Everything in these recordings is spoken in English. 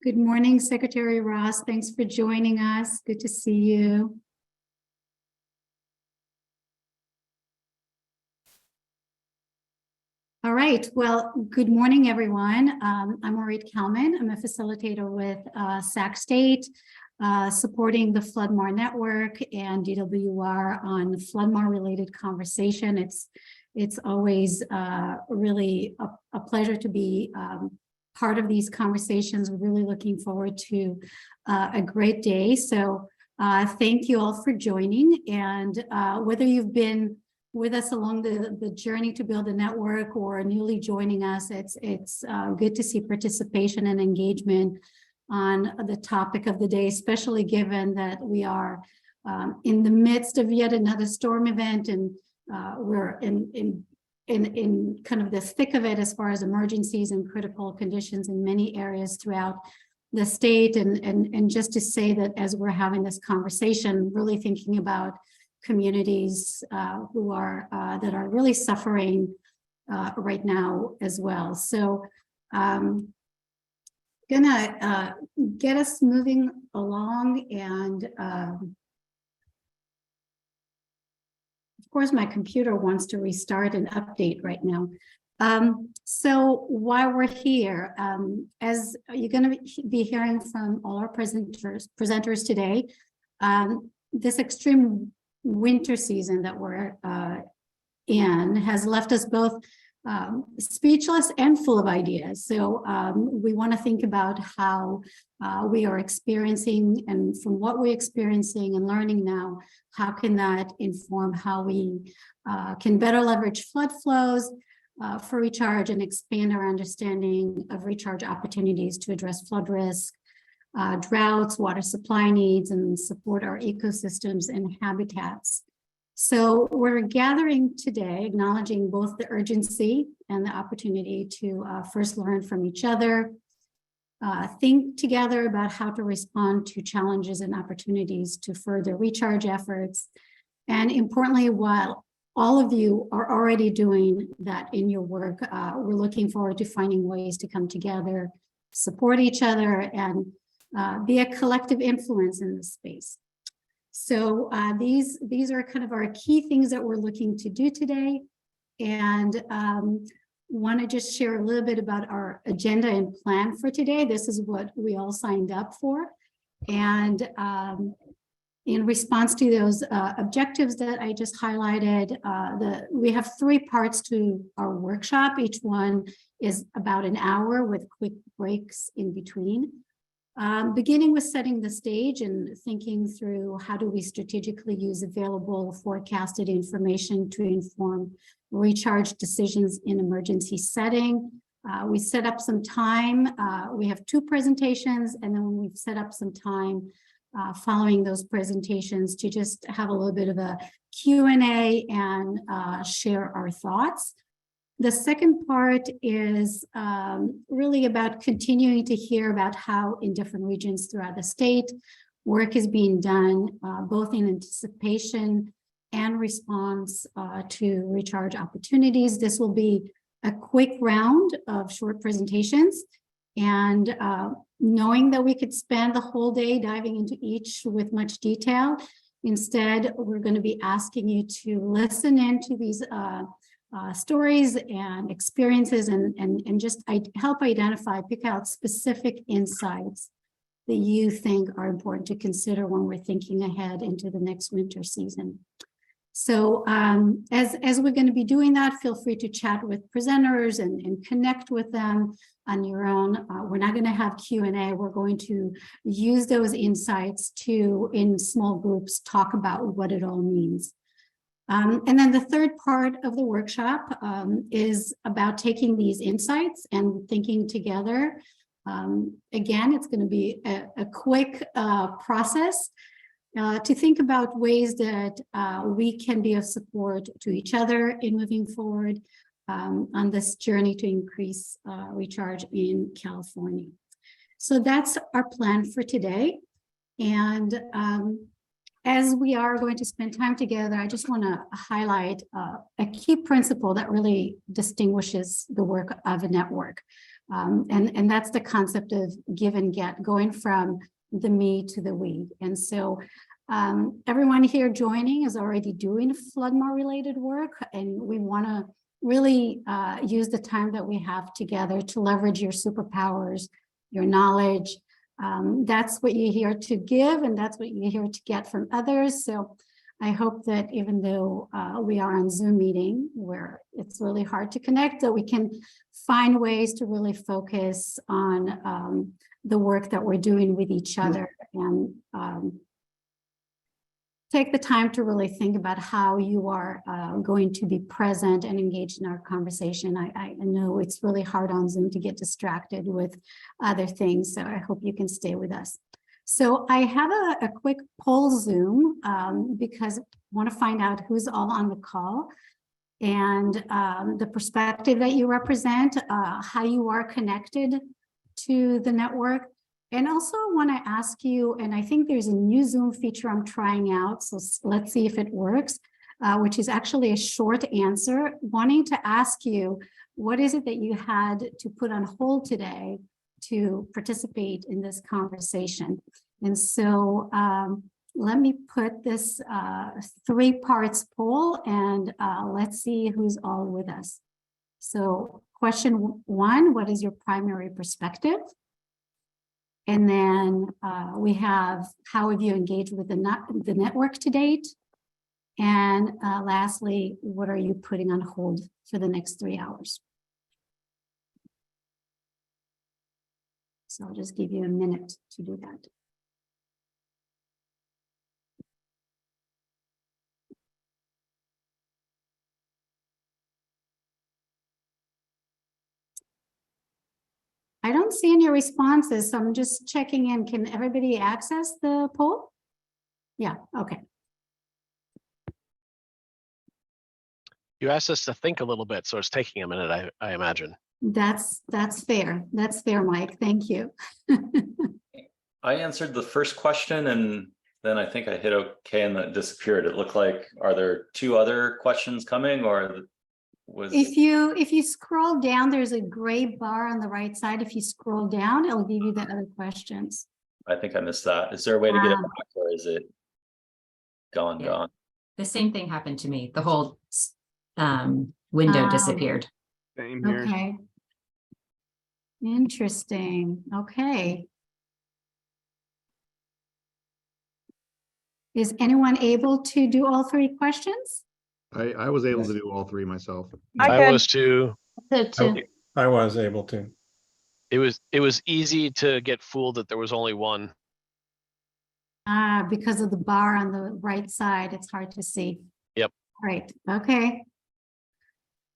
Good morning, Secretary Ross. Thanks for joining us. Good to see you. All right. Well, good morning, everyone. I'm Maureen Kalman. I'm a facilitator with Sac State, supporting the FloodMAR network and DWR on FloodMAR related conversation. It's always really a pleasure to be part of these conversations. We're really looking forward to a great day. So thank you all for joining. And whether you've been with us along the journey to build a network or newly joining us, it's good to see participation and engagement on the topic of the day, especially given that we are in the midst of yet another storm event, and we're in kind of the thick of it as far as emergencies and critical conditions in many areas throughout the state. And just to say that as we're having this conversation, really thinking about communities who are that are really suffering right now as well. So gonna get us moving along, and of course my computer wants to restart and update right now. So while we're here, as you're going to be hearing from all our presenters today, this extreme winter season that we're in has left us both speechless and full of ideas. So we want to think about how we are experiencing, and from what we're experiencing and learning now, how can that inform how we can better leverage flood flows for recharge and expand our understanding of recharge opportunities to address flood risk, droughts, water supply needs, and support our ecosystems and habitats. So we're gathering today, acknowledging both the urgency and the opportunity to first learn from each other, think together about how to respond to challenges and opportunities to further recharge efforts. And importantly, while all of you are already doing that in your work, we're looking forward to finding ways to come together, support each other, and be a collective influence in this space. So these are kind of our key things that we're looking to do today, and want to just share a little bit about our agenda and plan for today. This is what we all signed up for, and in response to those objectives that I just highlighted, we have 3 parts to our workshop. Each one is about an hour with quick breaks in between. Beginning with setting the stage and thinking through how do we strategically use available forecasted information to inform recharge decisions in emergency setting. We set up some time. We have 2 presentations, and then we've set up some time following those presentations to just have a little bit of a Q&A and share our thoughts. The second part is really about continuing to hear about how in different regions throughout the state, work is being done, both in anticipation and response to recharge opportunities. This will be a quick round of short presentations, and knowing that we could spend the whole day diving into each with much detail, instead, we're going to be asking you to listen into these stories and experiences, and just help identify, pick out specific insights that you think are important to consider when we're thinking ahead into the next winter season. So as we're going to be doing that, feel free to chat with presenters and connect with them on your own. We're not going to have Q&A. We're going to use those insights to, in small groups, talk about what it all means. And then the third part of the workshop is about taking these insights and thinking together. Again, it's going to be a quick process to think about ways that we can be of support to each other in moving forward on this journey to increase recharge in California. So that's our plan for today. And as we are going to spend time together, I just want to highlight a key principle that really distinguishes the work of a network. And that's the concept of give and get, going from the me to the we. And so everyone here joining is already doing FloodMAR related work, and we want to really use the time that we have together to leverage your superpowers, your knowledge. That's what you're here to give, and that's what you're here to get from others. So I hope that even though we are on Zoom meeting where it's really hard to connect, that we can find ways to really focus on the work that we're doing with each other, and take the time to really think about how you are going to be present and engaged in our conversation. I know it's really hard on Zoom to get distracted with other things, so I hope you can stay with us. So I have a quick poll Zoom because I want to find out who's all on the call, and the perspective that you represent, how you are connected to the network. And also want to ask you, and I think there's a new Zoom feature I'm trying out, so let's see if it works, which is actually a short answer, wanting to ask you, what is it that you had to put on hold today to participate in this conversation? And so let me put this 3 parts poll, and let's see who's all with us. So question 1, what is your primary perspective? And then we have, how have you engaged with the network to date? And lastly, what are you putting on hold for the next 3 hours? So I'll just give you a minute to do that. I don't see any responses, so I'm just checking in. Can everybody access the poll? Yeah, okay. You asked us to think a little bit, so it's taking a minute, I imagine. That's fair. That's fair, Mike. Thank you. I answered the first question, and then I think I hit OK and that disappeared. It looked like, are there 2 other questions coming, or was if you scroll down, there's a gray bar on the right side. If you scroll down, it'll give you the other questions. I think I missed that. Is there a way to get it back, or is it gone? The same thing happened to me. The whole window disappeared. Same here. Okay. Interesting. Okay. Is anyone able to do all 3 questions? I was able to do all 3 myself. I was too. I was able to. It was easy to get fooled that there was only one. Because of the bar on the right side, it's hard to see. Yep. Right. Okay.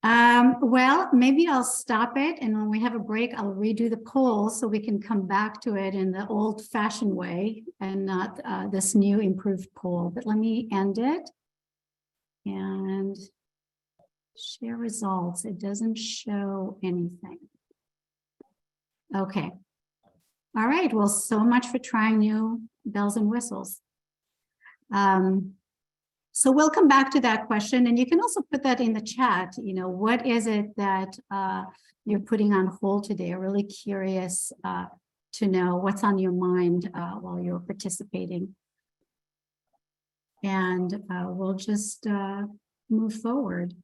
Well, maybe I'll stop it, and when we have a break, I'll redo the poll so we can come back to it in the old-fashioned way and not this new improved poll. But let me end it and share results. It doesn't show anything. Okay. All right. Well, so much for trying new bells and whistles. So we'll come back to that question, and you can also put that in the chat. You know, what is it that you're putting on hold today? I'm really curious to know what's on your mind while you're participating. And we'll just move forward.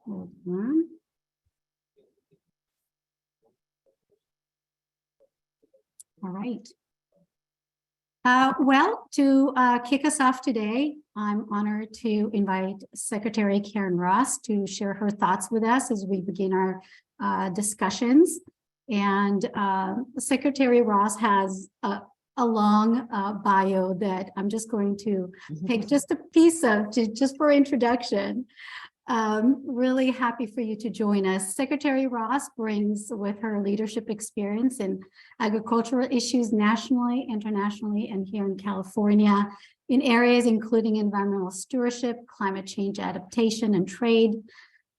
Hold on. All right. Well, to kick us off today, I'm honored to invite Secretary Karen Ross to share her thoughts with us as we begin our discussions. And Secretary Ross has a long bio that I'm just going to take just a piece of just for introduction. Really happy for you to join us. Secretary Ross brings with her leadership experience in agricultural issues nationally, internationally, and here in California in areas including environmental stewardship, climate change adaptation, and trade.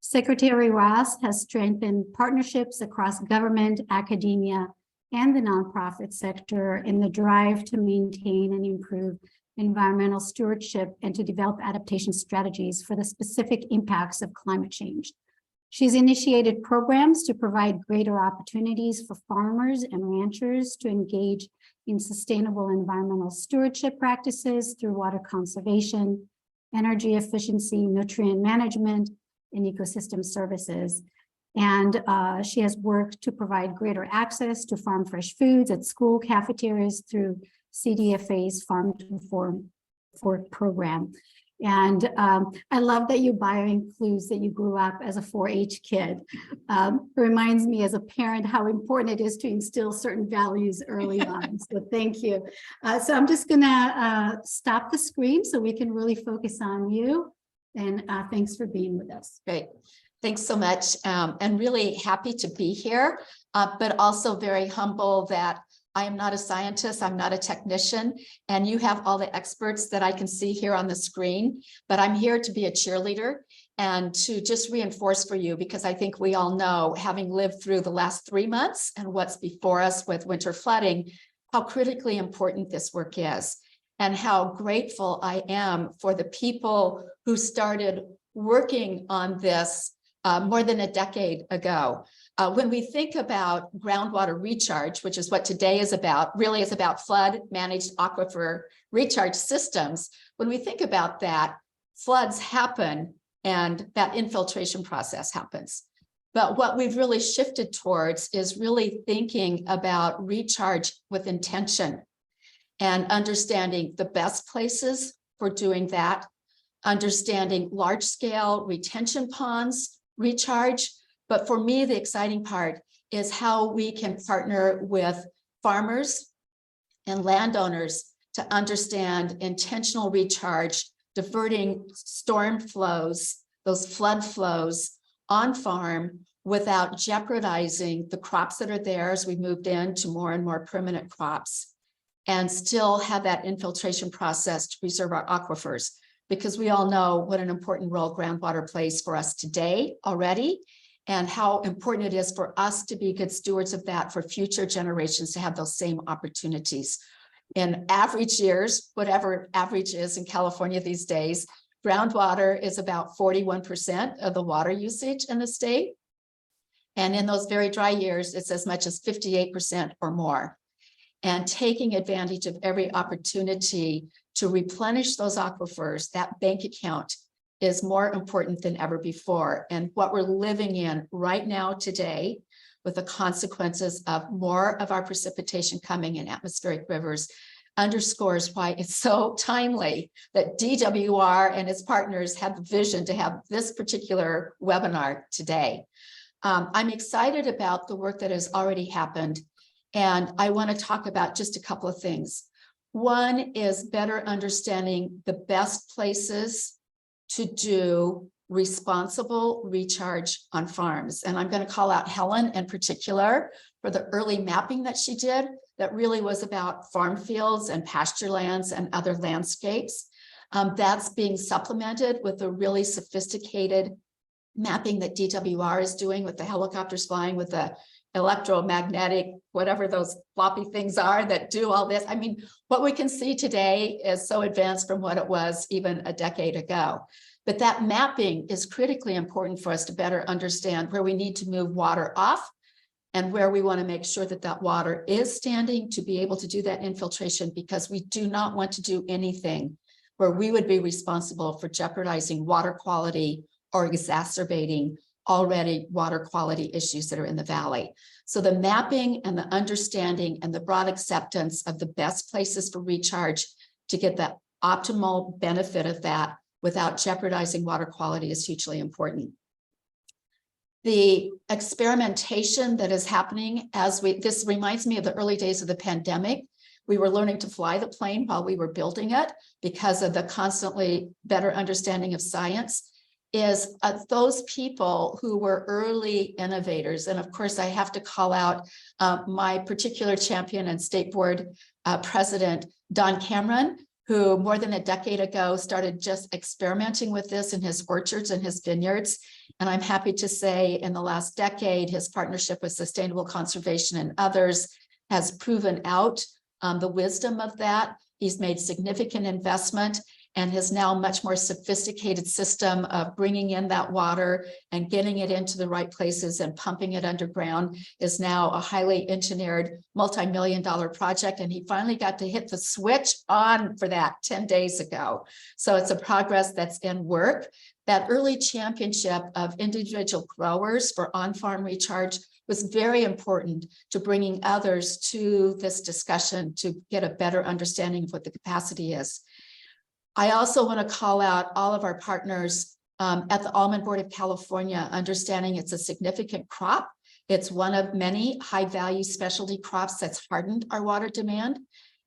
Secretary Ross has strengthened partnerships across government, academia, and the nonprofit sector in the drive to maintain and improve environmental stewardship and to develop adaptation strategies for the specific impacts of climate change. She's initiated programs to provide greater opportunities for farmers and ranchers to engage in sustainable environmental stewardship practices through water conservation, energy efficiency, nutrient management, and ecosystem services. And she has worked to provide greater access to farm fresh foods at school cafeterias through CDFA's Farm to Fork program. And I love that your bio includes that you grew up as a 4-H kid. It reminds me as a parent how important it is to instill certain values early on. So thank you. So I'm just gonna stop the screen so we can really focus on you. And thanks for being with us. Great. Thanks so much. And really happy to be here, but also very humble that I am not a scientist, I'm not a technician, and you have all the experts that I can see here on the screen, but I'm here to be a cheerleader and to just reinforce for you, because I think we all know, having lived through the last 3 months and what's before us with winter flooding, how critically important this work is, and how grateful I am for the people who started working on this more than a decade ago. When we think about groundwater recharge, which is what today is about, really is about flood-managed aquifer recharge systems. When we think about that, floods happen and that infiltration process happens. But what we've really shifted towards is really thinking about recharge with intention and understanding the best places for doing that, understanding large-scale retention ponds recharge. But for me, the exciting part is how we can partner with farmers and landowners to understand intentional recharge, diverting storm flows, those flood flows on farm without jeopardizing the crops that are there as we moved into more and more permanent crops, and still have that infiltration process to preserve our aquifers, because we all know what an important role groundwater plays for us today already, and how important it is for us to be good stewards of that for future generations to have those same opportunities. In average years, whatever average is in California these days, groundwater is about 41% of the water usage in the state. And in those very dry years, it's as much as 58% or more. And taking advantage of every opportunity to replenish those aquifers, that bank account, is more important than ever before. And what we're living in right now today, with the consequences of more of our precipitation coming in atmospheric rivers, underscores why it's so timely that DWR and its partners have the vision to have this particular webinar today. I'm excited about the work that has already happened, and I want to talk about just a couple of things. One is better understanding the best places to do responsible recharge on farms. And I'm going to call out Helen in particular for the early mapping that she did that really was about farm fields and pasture lands and other landscapes. That's being supplemented with a really sophisticated mapping that DWR is doing with the helicopters flying with the electromagnetic, whatever those floppy things are that do all this. I mean, what we can see today is so advanced from what it was even a decade ago. But that mapping is critically important for us to better understand where we need to move water off and where we want to make sure that that water is standing to be able to do that infiltration, because we do not want to do anything where we would be responsible for jeopardizing water quality or exacerbating already water quality issues that are in the valley. So the mapping and the understanding and the broad acceptance of the best places for recharge to get the optimal benefit of that without jeopardizing water quality is hugely important. The experimentation that is happening this reminds me of the early days of the pandemic. We were learning to fly the plane while we were building it because of the constantly better understanding of science. Is those people who were early innovators. And of course, I have to call out my particular champion and state board president, Don Cameron, who more than a decade ago started just experimenting with this in his orchards and his vineyards. And I'm happy to say in the last decade, his partnership with Sustainable Conservation and others has proven out the wisdom of that. He's made significant investment. and his now much more sophisticated system of bringing in that water and getting it into the right places and pumping it underground is now a highly engineered multi-million-dollar project. And he finally got to hit the switch on for that 10 days ago. So it's a progress that's in work. That early championship of individual growers for on-farm recharge was very important to bringing others to this discussion to get a better understanding of what the capacity is. I also want to call out all of our partners at the Almond Board of California, understanding it's a significant crop. It's one of many high-value specialty crops that's hardened our water demand.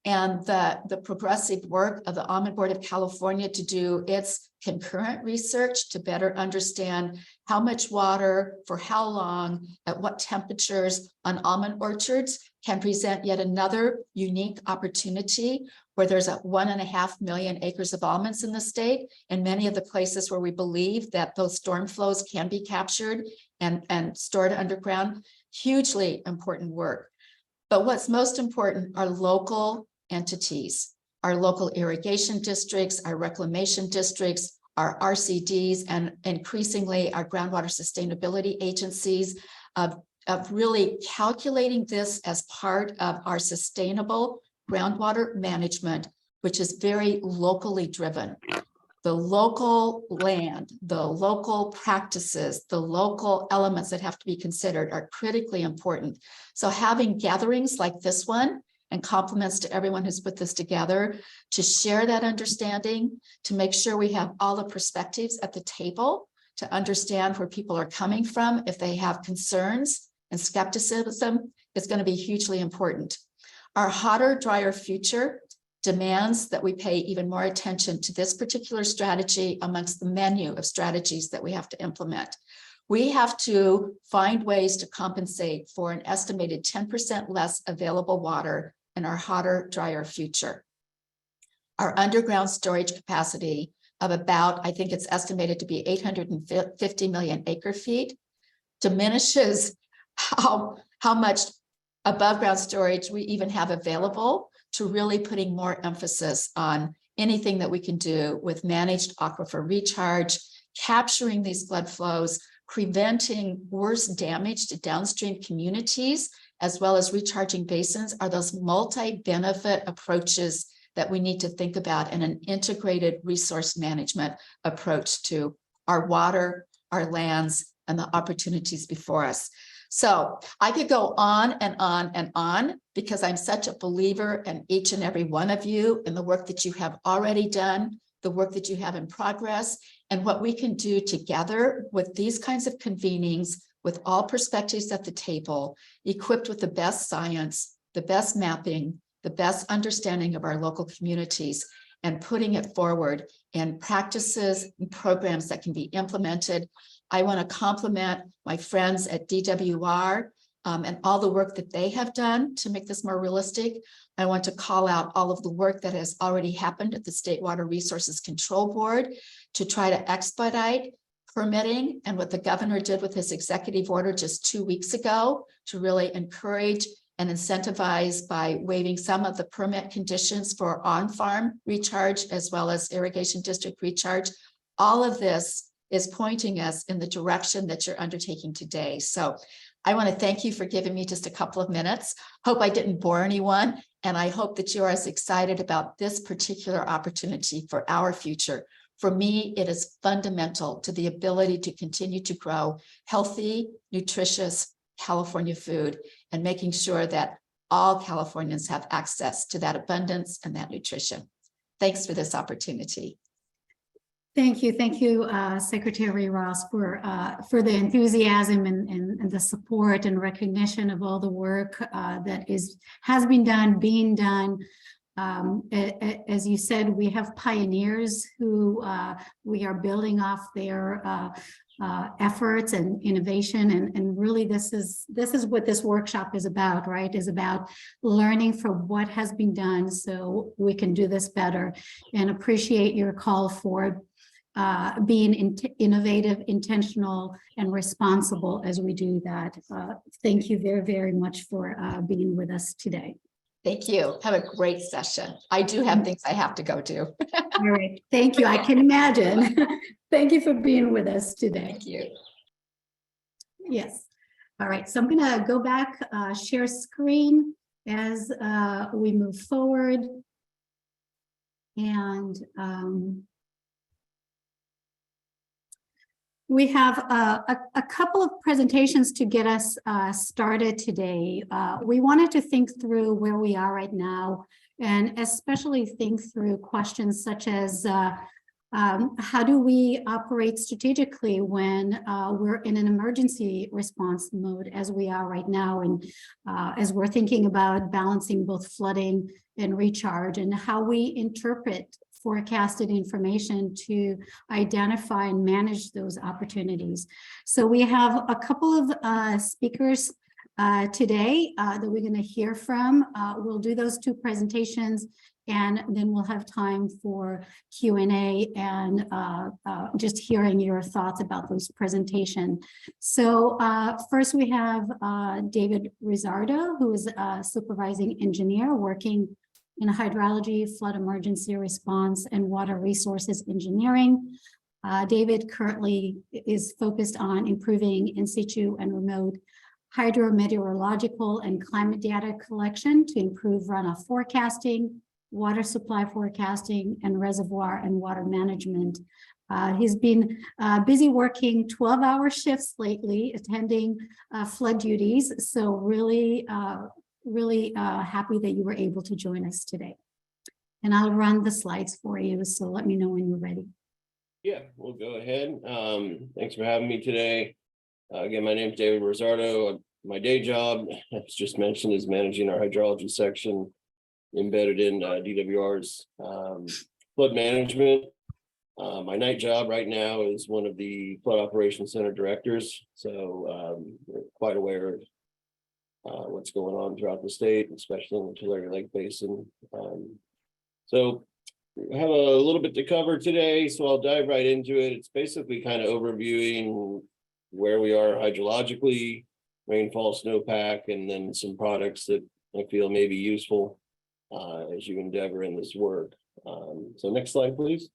And the progressive work of the Almond Board of California to do its concurrent research to better understand how much water, for how long, at what temperatures on almond orchards can present yet another unique opportunity where there's 1.5 million acres of almonds in the state, and many of the places where we believe that those storm flows can be captured and stored underground. Hugely important work. But what's most important are local entities, our local irrigation districts, our reclamation districts, our RCDs, and increasingly our groundwater sustainability agencies of really calculating this as part of our sustainable groundwater management, which is very locally driven. The local land, the local practices, the local elements that have to be considered are critically important. So having gatherings like this one, and compliments to everyone who's put this together, to share that understanding, to make sure we have all the perspectives at the table, to understand where people are coming from if they have concerns and skepticism is going to be hugely important. Our hotter, drier future demands that we pay even more attention to this particular strategy amongst the menu of strategies that we have to implement. We have to find ways to compensate for an estimated 10% less available water in our hotter, drier future. Our underground storage capacity of about, I think it's estimated to be 850 million acre feet, diminishes how much above ground storage we even have available, to really putting more emphasis on anything that we can do with managed aquifer recharge, capturing these flood flows, preventing worse damage to downstream communities, as well as recharging basins, are those multi-benefit approaches that we need to think about in an integrated resource management approach to our water, our lands, and the opportunities before us. So I could go on and on and on because I'm such a believer in each and every one of you in the work that you have already done, the work that you have in progress, and what we can do together with these kinds of convenings, with all perspectives at the table, equipped with the best science, the best mapping, the best understanding of our local communities, and putting it forward in practices and programs that can be implemented. I want to compliment my friends at DWR and all the work that they have done to make this more realistic. I want to call out all of the work that has already happened at the State Water Resources Control Board to try to expedite permitting, and what the governor did with his executive order just 2 weeks ago to really encourage and incentivize by waiving some of the permit conditions for on-farm recharge as well as irrigation district recharge. All of this is pointing us in the direction that you're undertaking today. So I want to thank you for giving me just a couple of minutes. Hope I didn't bore anyone, and I hope that you're as excited about this particular opportunity for our future. For me, it is fundamental to the ability to continue to grow healthy, nutritious California food and making sure that all Californians have access to that abundance and that nutrition. Thanks for this opportunity. Thank you, Secretary Ross, for the enthusiasm and the support and recognition of all the work that has been done, being done. As you said, we have pioneers who we are building off their efforts and innovation, and really this is what this workshop is about, right? Is about learning from what has been done so we can do this better, and appreciate your call for being innovative, intentional, and responsible as we do that. Thank you very, very much for being with us today. Thank you. Have a great session. I do have things I have to go to. All right, thank you. I can imagine. Thank you for being with us today. Thank you. Yes. All right, so I'm gonna go back, share screen as we move forward. And we have a couple of presentations to get us started today. We wanted to think through where we are right now, and especially think through questions such as how do we operate strategically when we're in an emergency response mode as we are right now, and as we're thinking about balancing both flooding and recharge, and how we interpret forecasted information to identify and manage those opportunities. So we have a couple of speakers today that we're going to hear from. We'll do those two presentations, and then we'll have time for Q&A and just hearing your thoughts about those presentations. So first we have David Rizzardo, who is a supervising engineer working in hydrology, flood emergency response, and water resources engineering. David currently is focused on improving in situ and remote hydrometeorological and climate data collection to improve runoff forecasting, water supply forecasting, and reservoir and water management. He's been busy working 12-hour shifts lately, attending flood duties. So really happy that you were able to join us today. And I'll run the slides for you, so let me know when you're ready. Yeah, we'll go ahead. Thanks for having me today. Again, my name is David Rizzardo. My day job, as just mentioned, is managing our hydrology section embedded in DWR's flood management. My night job right now is one of the flood operations center directors. So we're quite aware of what's going on throughout the state, especially in the Tulare Lake Basin. So I have a little bit to cover today, so I'll dive right into it. It's basically kind of overviewing where we are hydrologically, rainfall, snowpack, and then some products that I feel may be useful as you endeavor in this work. So next slide, please.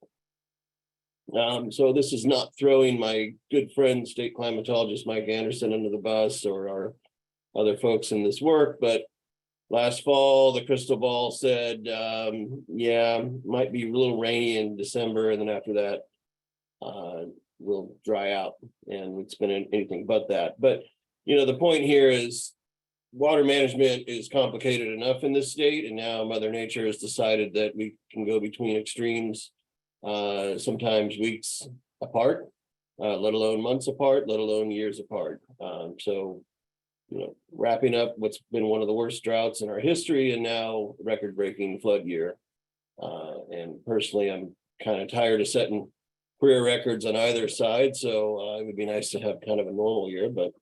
So this is not throwing my good friend, state climatologist Mike Anderson under the bus or our other folks in this work, but last fall, the crystal ball said, yeah, might be a little rainy in December, and then after that, will dry out, and it's been anything but that. But, you know, the point here is water management is complicated enough in this state, and now Mother Nature has decided that we can go between extremes, sometimes weeks apart, let alone months apart, let alone years apart. So, you know, wrapping up what's been one of the worst droughts in our history, and now record-breaking flood year. And personally, I'm kind of tired of setting career records on either side, so it would be nice to have kind of a normal year. But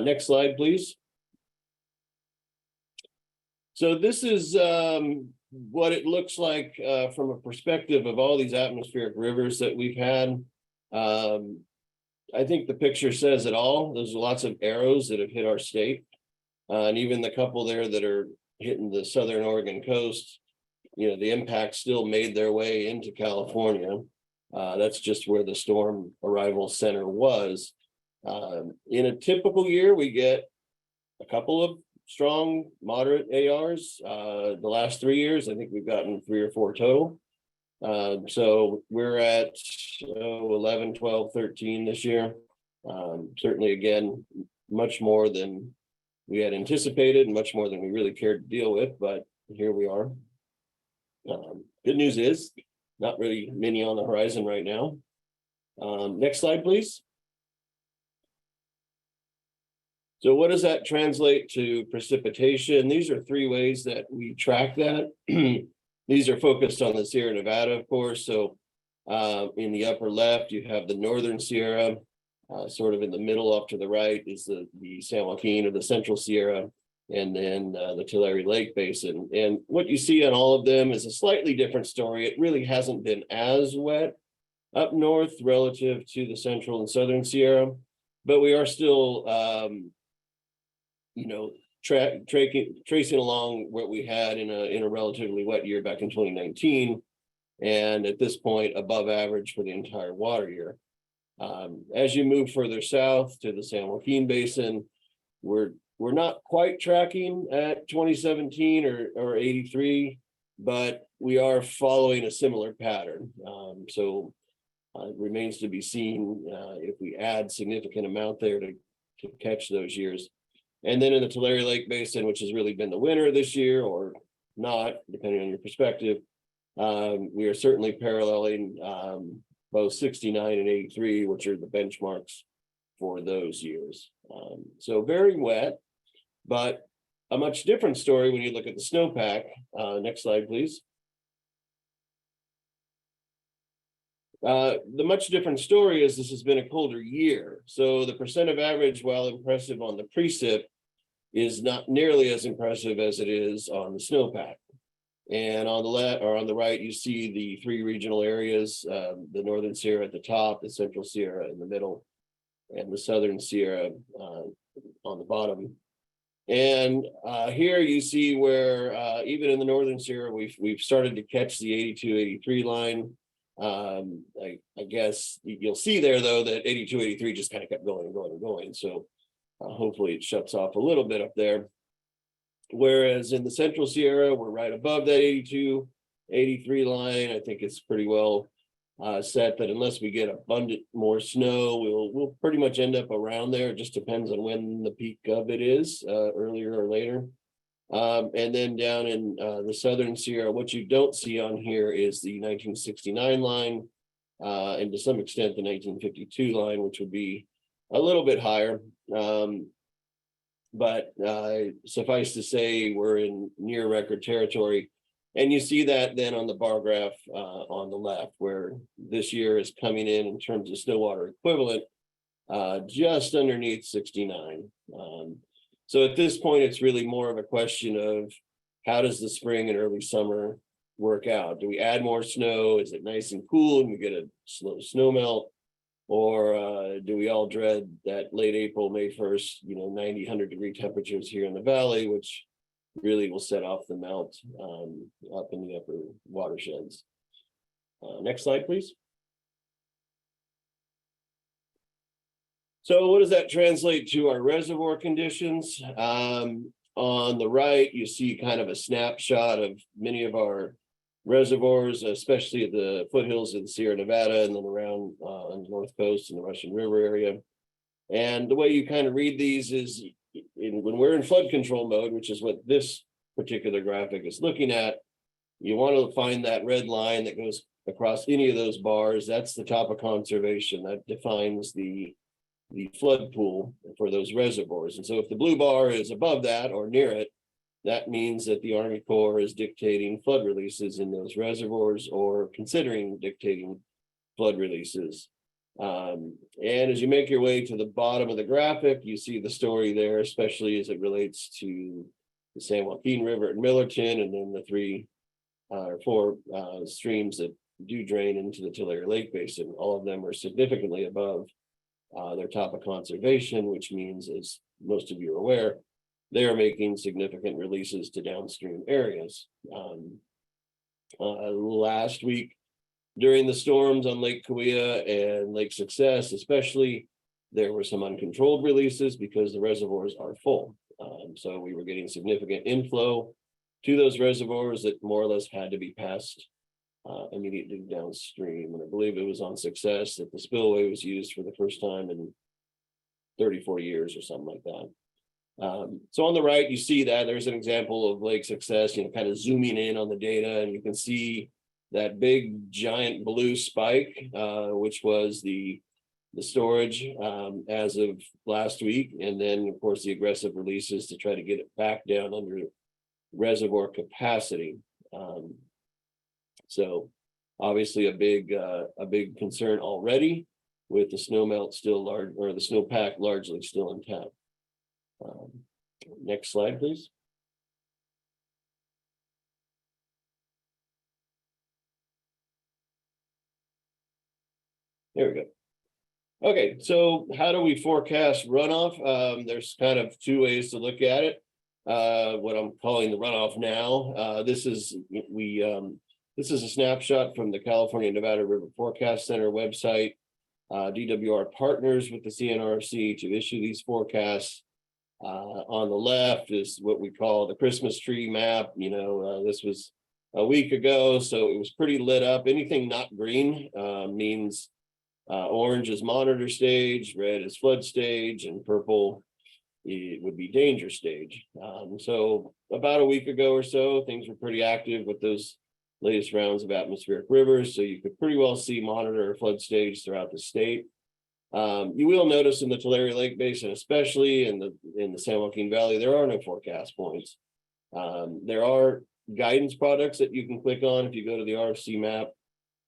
next slide, please. So this is what it looks like from a perspective of all these atmospheric rivers that we've had. I think the picture says it all. There's lots of arrows that have hit our state, and even the couple there that are hitting the southern Oregon coast, you know, the impact still made their way into California. That's just where the storm arrival center was. In a typical year, we get a couple of strong, moderate ARs. The last 3 years, I think we've gotten 3 or 4 total. So we're at 11, 12, 13 this year. Certainly, again, much more than we had anticipated, and much more than we really cared to deal with, but here we are. Good news is not really many on the horizon right now. Next slide, please. So what does that translate to precipitation? These are 3 ways that we track that. These are focused on the Sierra Nevada, of course. So in the upper left, you have the Northern Sierra. Sort of in the middle up to the right is the San Joaquin or the Central Sierra, and then the Tulare Lake Basin. And what you see on all of them is a slightly different story. It really hasn't been as wet up north relative to the Central and Southern Sierra, but we are still, you know, tracing along what we had in a relatively wet year back in 2019, and at this point above average for the entire water year. As you move further south to the San Joaquin Basin, we're not quite tracking at 2017 or 83, but we are following a similar pattern. So it remains to be seen if we add significant amount there to catch those years. And then in the Tulare Lake Basin, which has really been the winner this year or not, depending on your perspective, we are certainly paralleling both 69 and 83, which are the benchmarks for those years. So very wet, but a much different story when you look at the snowpack. Next slide, please. The much different story is this has been a colder year. So the percent of average, while impressive on the precip, is not nearly as impressive as it is on the snowpack. And on the left or on the right, you see the three regional areas, the Northern Sierra at the top, the Central Sierra in the middle, and the Southern Sierra on the bottom. And here you see where even in the Northern Sierra, we've started to catch the 82, 83 line. I guess you'll see there though that 82, 83 just kind of kept going and going and going. So hopefully it shuts off a little bit up there. Whereas in the Central Sierra, we're right above that 82, 83 line. I think it's pretty well set that unless we get abundant more snow, we'll pretty much end up around there. It just depends on when the peak of it is, earlier or later. And then down in the Southern Sierra, what you don't see on here is the 1969 line, and to some extent the 1952 line, which would be a little bit higher. But suffice to say, we're in near record territory. And you see that then on the bar graph on the left, where this year is coming in terms of snow water equivalent, just underneath 69. So at this point, it's really more of a question of how does the spring and early summer work out? Do we add more snow? Is it nice and cool and we get a slow snow melt? Or do we all dread that late April, May 1st, 90, 100-degree temperatures here in the valley, which really will set off the melt up in the upper watersheds. Next slide, please. So what does that translate to our reservoir conditions? On the right, you see kind of a snapshot of many of our reservoirs, especially at the foothills of the Sierra Nevada and then around on the North Coast and the Russian River area. And the way you kind of read these is when we're in flood control mode, which is what this particular graphic is looking at, you want to find that red line that goes across any of those bars. That's the top of conservation. That defines the flood pool for those reservoirs. And so if the blue bar is above that or near it, that means that the Army Corps is dictating flood releases in those reservoirs or considering dictating flood releases. And as you make your way to the bottom of the graphic, you see the story there, especially as it relates to the San Joaquin River at Millerton, and then the three or four streams that do drain into the Tulare Lake Basin. All of them are significantly above their top of conservation, which means, as most of you are aware, they are making significant releases to downstream areas. Last week, during the storms on Lake Cahuilla and Lake Success, especially, there were some uncontrolled releases because the reservoirs are full. So we were getting significant inflow to those reservoirs that more or less had to be passed immediately downstream. And I believe it was on Success that the spillway was used for the first time in 34 years or something like that. So on the right, you see that there's an example of Lake Success, kind of zooming in on the data, and you can see that big giant blue spike, which was the storage as of last week. And then of course the aggressive releases to try to get it back down under reservoir capacity. So obviously a big concern already, with the snow melt still large, or the snowpack largely still intact. Next slide, please. There we go. Okay, so how do we forecast runoff? There's kind of two ways to look at it. what I'm calling the runoff now. This is a snapshot from the California Nevada River Forecast Center website. DWR partners with the CNRC to issue these forecasts. On the left is what we call the Christmas tree map. This was a week ago, so it was pretty lit up. Anything not green means orange is monitor stage, red is flood stage, and purple it would be danger stage. So about a week ago or so, things were pretty active with those latest rounds of atmospheric rivers. So you could pretty well see monitor flood stage throughout the state. You will notice in the Tulare Lake Basin, especially in the San Joaquin Valley, there are no forecast points. There are guidance products that you can click on if you go to the RFC map,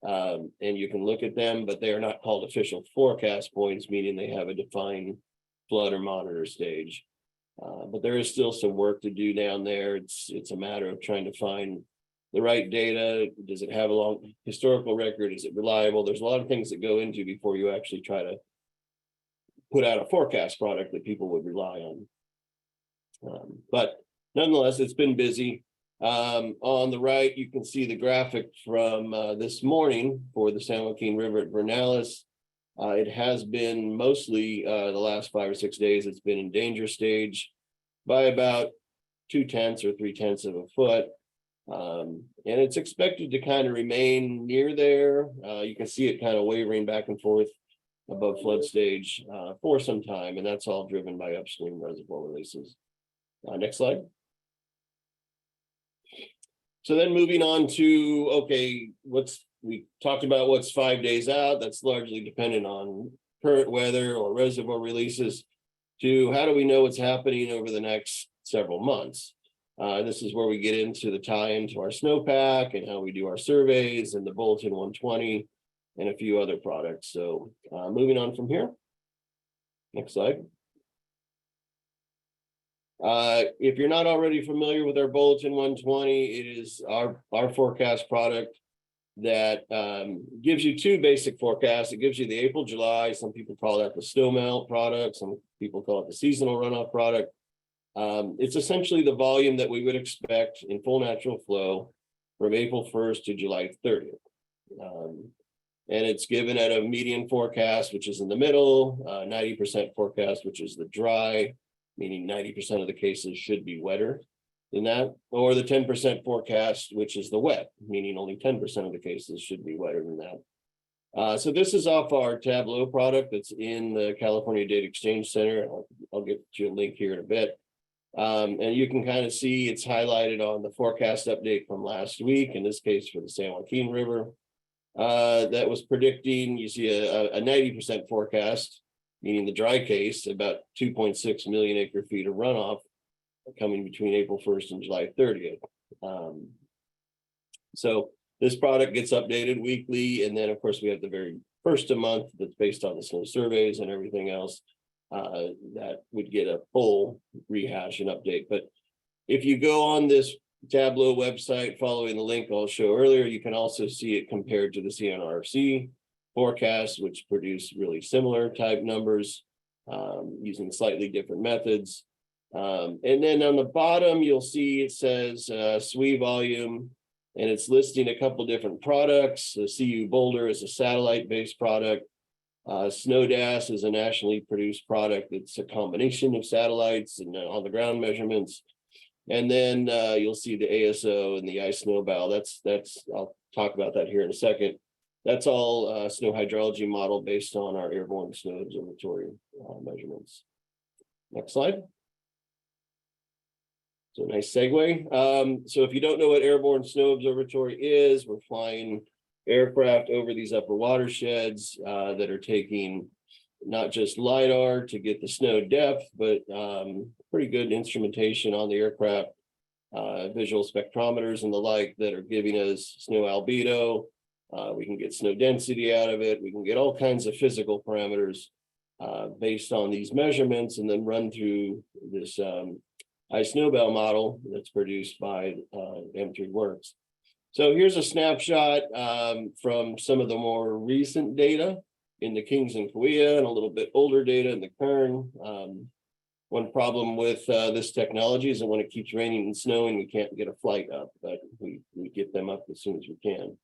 and you can look at them, but they are not called official forecast points, meaning they have a defined flood or monitor stage. But there is still some work to do down there. It's a matter of trying to find the right data. Does it have a long historical record? Is it reliable? There's a lot of things that go into before you actually try to put out a forecast product that people would rely on. But nonetheless, it's been busy. On the right, you can see the graphic from this morning for the San Joaquin River at Vernalis. It has been mostly the last 5 or 6 days, it's been in danger stage by about 2/10 or 3/10 of a foot. And it's expected to kind of remain near there. You can see it kind of wavering back and forth above flood stage for some time, and that's all driven by upstream reservoir releases. Next slide. So then moving on to, okay, we talked about what's 5 days out. That's largely dependent on current weather or reservoir releases, to how do we know what's happening over the next several months? This is where we get into the tie into our snowpack and how we do our surveys and the Bulletin 120 and a few other products. So moving on from here. Next slide. If you're not already familiar with our Bulletin 120, it is our forecast product that gives you two basic forecasts. It gives you the April, July. Some people call that the snowmelt product. Some people call it the seasonal runoff product. It's essentially the volume that we would expect in full natural flow from April 1st to July 30th. And it's given at a median forecast, which is in the middle, 90% forecast, which is the dry, meaning 90% of the cases should be wetter than that, or the 10% forecast, which is the wet, meaning only 10% of the cases should be wetter than that. So this is off our Tableau product that's in the California Data Exchange Center. I'll get you a link here in a bit. And you can kind of see it's highlighted on the forecast update from last week, in this case for the San Joaquin River. That was predicting, you see a 90% forecast, meaning the dry case, about 2.6 million acre feet of runoff coming between April 1st and July 30th. So this product gets updated weekly. And then of course we have the very first of month that's based on the snow surveys and everything else that would get a full rehash and update. But if you go on this Tableau website, following the link I'll show earlier, you can also see it compared to the CNRC forecast, which produce really similar type numbers using slightly different methods. And then on the bottom, you'll see it says SWE volume, and it's listing a couple different products. The CU Boulder is a satellite-based product. SNODAS is a nationally produced product. It's a combination of satellites and on the ground measurements. And then you'll see the ASO and the ice snowbow. That's I'll talk about that here in a second. That's all snow hydrology model based on our airborne snow observatory measurements. Next slide. So nice segue. So if you don't know what airborne snow observatory is, we're flying aircraft over these upper watersheds that are taking not just LiDAR to get the snow depth, but pretty good instrumentation on the aircraft, visual spectrometers and the like that are giving us snow albedo. We can get snow density out of it. We can get all kinds of physical parameters based on these measurements, and then run through this ice snowbow model that's produced by M3 Works. So here's a snapshot from some of the more recent data in the Kings and Kauai, and a little bit older data in the Kern. One problem with this technology is that when it keeps raining and snowing, we can't get a flight up, but we get them up as soon as we can.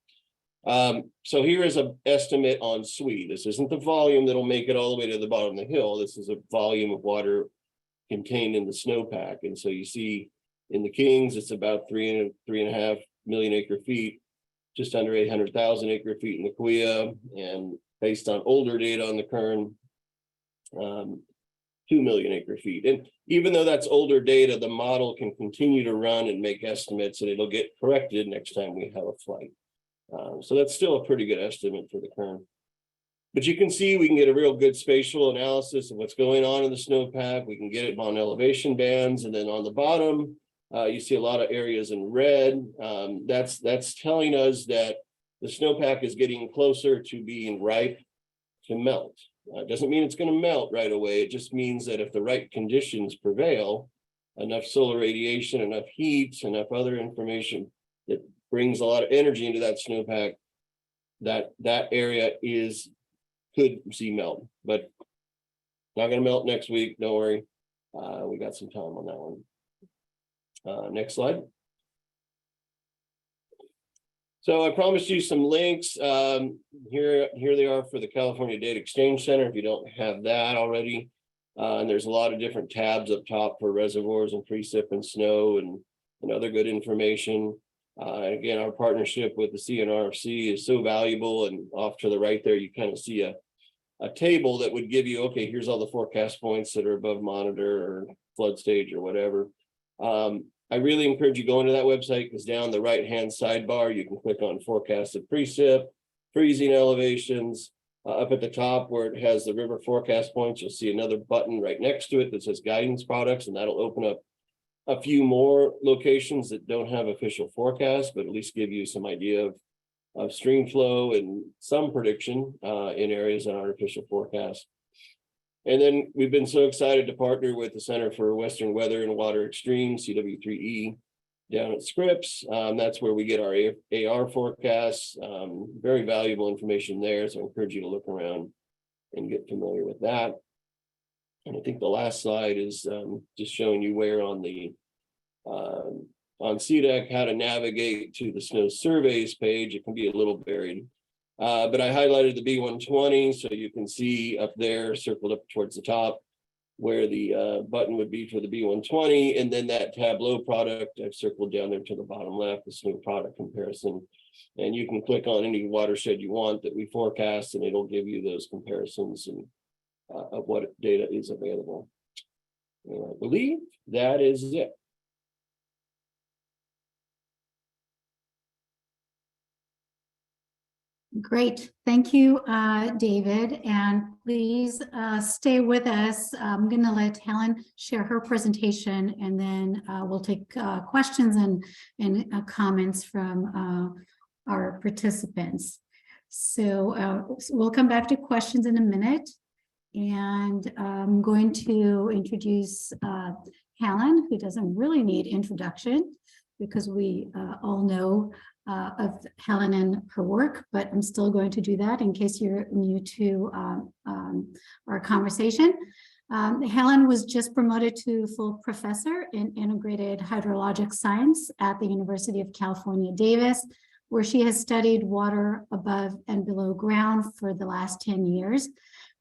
So here is an estimate on SWE. This isn't the volume that'll make it all the way to the bottom of the hill. This is a volume of water contained in the snowpack. And so you see in the Kings, it's about 3.5 million acre feet, just under 800,000 acre feet in the Kaweah, and based on older data on the Kern, 2 million acre feet. And even though that's older data, the model can continue to run and make estimates, and it'll get corrected next time we have a flight. So that's still a pretty good estimate for the Kern. But you can see we can get a real good spatial analysis of what's going on in the snowpack. We can get it on elevation bands, and then on the bottom, you see a lot of areas in red. That's telling us that the snowpack is getting closer to being ripe to melt. Doesn't mean it's going to melt right away. It just means that if the right conditions prevail, enough solar radiation, enough heat, enough other information that brings a lot of energy into that snowpack, that area could see melt, but not going to melt next week. Don't worry. We got some time on that one. Next slide. So I promised you some links. Here they are for the California Data Exchange Center, if you don't have that already. And there's a lot of different tabs up top for reservoirs and precip and snow and other good information. Again, our partnership with the CNRFC is so valuable, and off to the right there, you kind of see a table that would give you, okay, here's all the forecast points that are above monitor or flood stage or whatever. I really encourage you go into that website, because down the right-hand sidebar, you can click on forecasted precip, freezing elevations. Up at the top where it has the river forecast points, you'll see another button right next to it that says guidance products, and that'll open up a few more locations that don't have official forecasts, but at least give you some idea of stream flow and some prediction in areas on artificial forecast. And then we've been so excited to partner with the Center for Western Weather and Water Extremes, CW3E, down at Scripps. That's where we get our AR forecasts. Very valuable information there. So I encourage you to look around and get familiar with that. And I think the last slide is just showing you where on the on CDEC how to navigate to the snow surveys page. It can be a little buried. But I highlighted the B120, so you can see up there, circled up towards the top, where the button would be for the B120, and then that Tableau product I've circled down there to the bottom left, the snow product comparison. And you can click on any watershed you want that we forecast, and it'll give you those comparisons and of what data is available. And I believe that is it. Great. Thank you, David. And please stay with us. I'm going to let Helen share her presentation, and then we'll take questions and comments from our participants. So we'll come back to questions in a minute. And I'm going to introduce Helen, who doesn't really need introduction because we all know of Helen and her work, but I'm still going to do that in case you're new to our conversation. Helen was just promoted to full professor in integrated hydrologic science at the University of California, Davis, where she has studied water above and below ground for the last 10 years.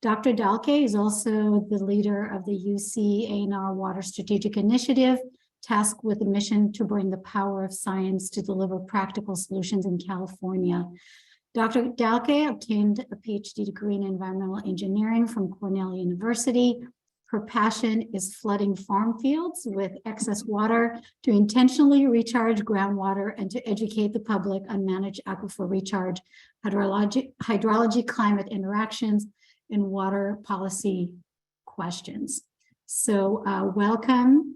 Dr. Dalke is also the leader of the UC A&R Water Strategic Initiative, tasked with a mission to bring the power of science to deliver practical solutions in California. Dr. Dalke obtained a PhD degree in environmental engineering from Cornell University. Her passion is flooding farm fields with excess water to intentionally recharge groundwater and to educate the public on managed aquifer recharge, hydrology, climate interactions, and water policy questions. So welcome,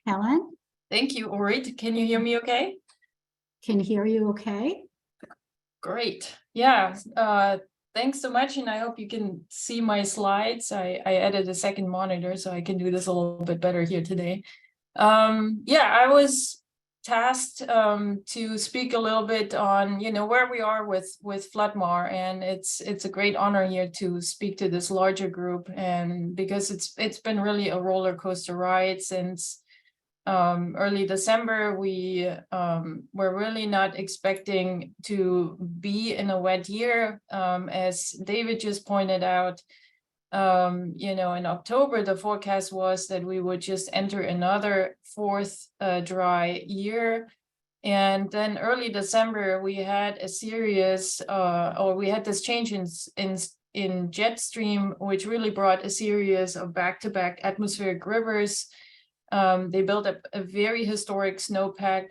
Helen. Thank you, Ori. Can you hear me okay? Can hear you okay? Great. Yeah, thanks so much. And I hope you can see my slides. I added a second monitor so I can do this a little bit better here today. Yeah, I was tasked to speak a little bit on, where we are with FloodMAR, and it's a great honor here to speak to this larger group, and because it's been really a roller coaster ride since early December. We were really not expecting to be in a wet year, as David just pointed out. In October, the forecast was that we would just enter another fourth dry year. And then early December, we had a series, we had this change in jet stream, which really brought a series of back-to-back atmospheric rivers. They built up a very historic snowpack,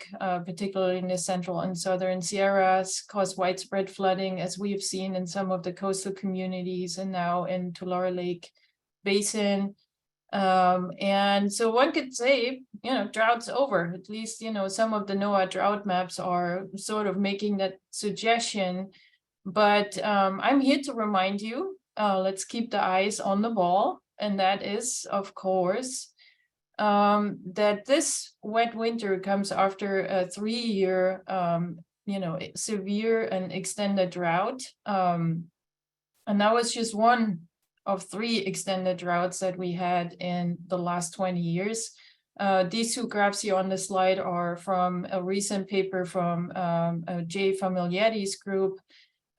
particularly in the central and southern Sierras, caused widespread flooding, as we have seen in some of the coastal communities and now in Tulare Lake Basin. And so one could say, drought's over. At least, some of the NOAA drought maps are sort of making that suggestion. But I'm here to remind you, let's keep the eyes on the ball. And that is, of course, that this wet winter comes after a 3-year, severe and extended drought. And that was just one of 3 extended droughts that we had in the last 20 years. These 2 graphs here on the slide are from a recent paper from Jay Familietti's group.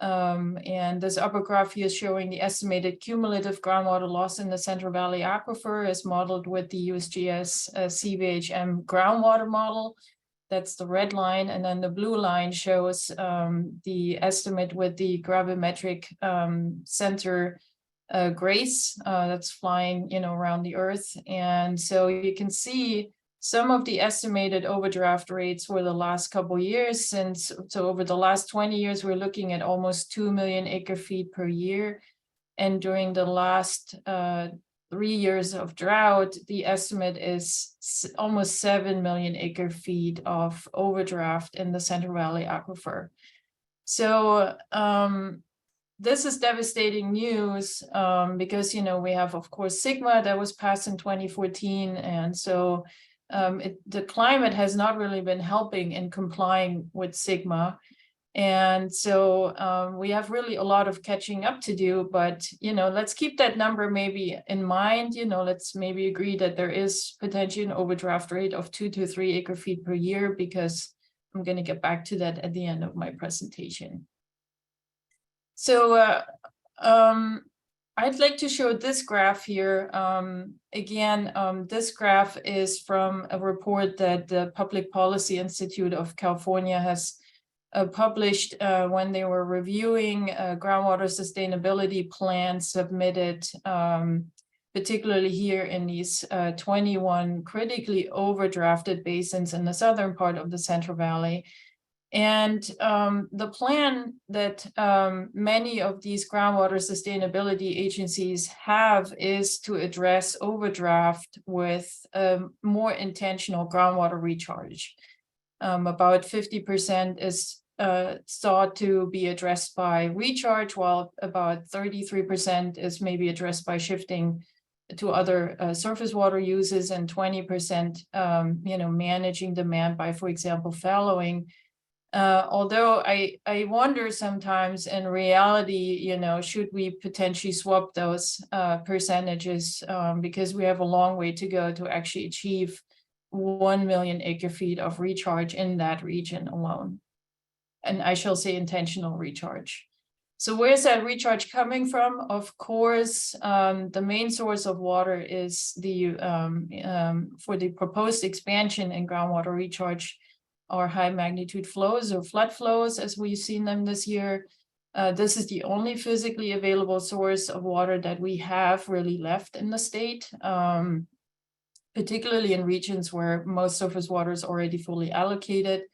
And this upper graph here is showing the estimated cumulative groundwater loss in the Central Valley Aquifer as modeled with the USGS CVHM groundwater model. That's the red line. And then the blue line shows the estimate with the gravimetric center GRACE that's flying, around the Earth. And so you can see some of the estimated overdraft rates for the last couple of years. So over the last 20 years, we're looking at almost 2 million acre feet per year. And during the last 3 years of drought, the estimate is almost 7 million acre feet of overdraft in the Central Valley Aquifer. So this is devastating news because, we have, of course, SGMA that was passed in 2014. And so the climate has not really been helping in complying with SGMA. And so we have really a lot of catching up to do, but, let's keep that number maybe in mind. Let's maybe agree that there is potentially an overdraft rate of 2 to 3 acre feet per year, because I'm going to get back to that at the end of my presentation. So I'd like to show this graph here. Again, this graph is from a report that the Public Policy Institute of California has published when they were reviewing groundwater sustainability plans submitted, particularly here in these 21 critically overdrafted basins in the southern part of the Central Valley. And the plan that many of these groundwater sustainability agencies have is to address overdraft with more intentional groundwater recharge. About 50% is thought to be addressed by recharge, while about 33% is maybe addressed by shifting to other surface water uses, and 20% managing demand by, for example, fallowing. Although I wonder sometimes in reality, should we potentially swap those percentages, because we have a long way to go to actually achieve 1 million acre feet of recharge in that region alone. And I shall say intentional recharge. So where's that recharge coming from? Of course, the main source of water is the for the proposed expansion in groundwater recharge are high magnitude flows or flood flows, as we've seen them this year. This is the only physically available source of water that we have really left in the state, particularly in regions where most surface water is already fully allocated.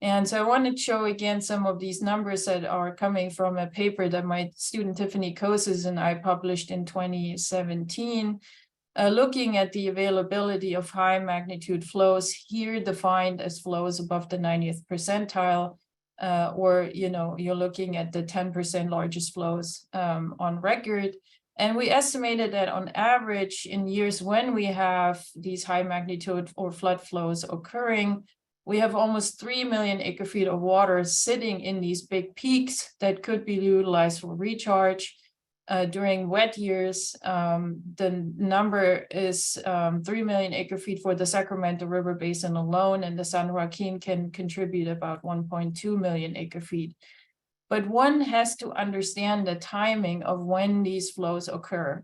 And so I want to show again some of these numbers that are coming from a paper that my student Tiffany Koses and I published in 2017. Looking at the availability of high magnitude flows here defined as flows above the 90th percentile, or, you're looking at the 10% largest flows on record. And we estimated that on average in years when we have these high magnitude or flood flows occurring, we have almost 3 million acre feet of water sitting in these big peaks that could be utilized for recharge. During wet years, the number is 3 million acre feet for the Sacramento River Basin alone, and the San Joaquin can contribute about 1.2 million acre feet. But one has to understand the timing of when these flows occur.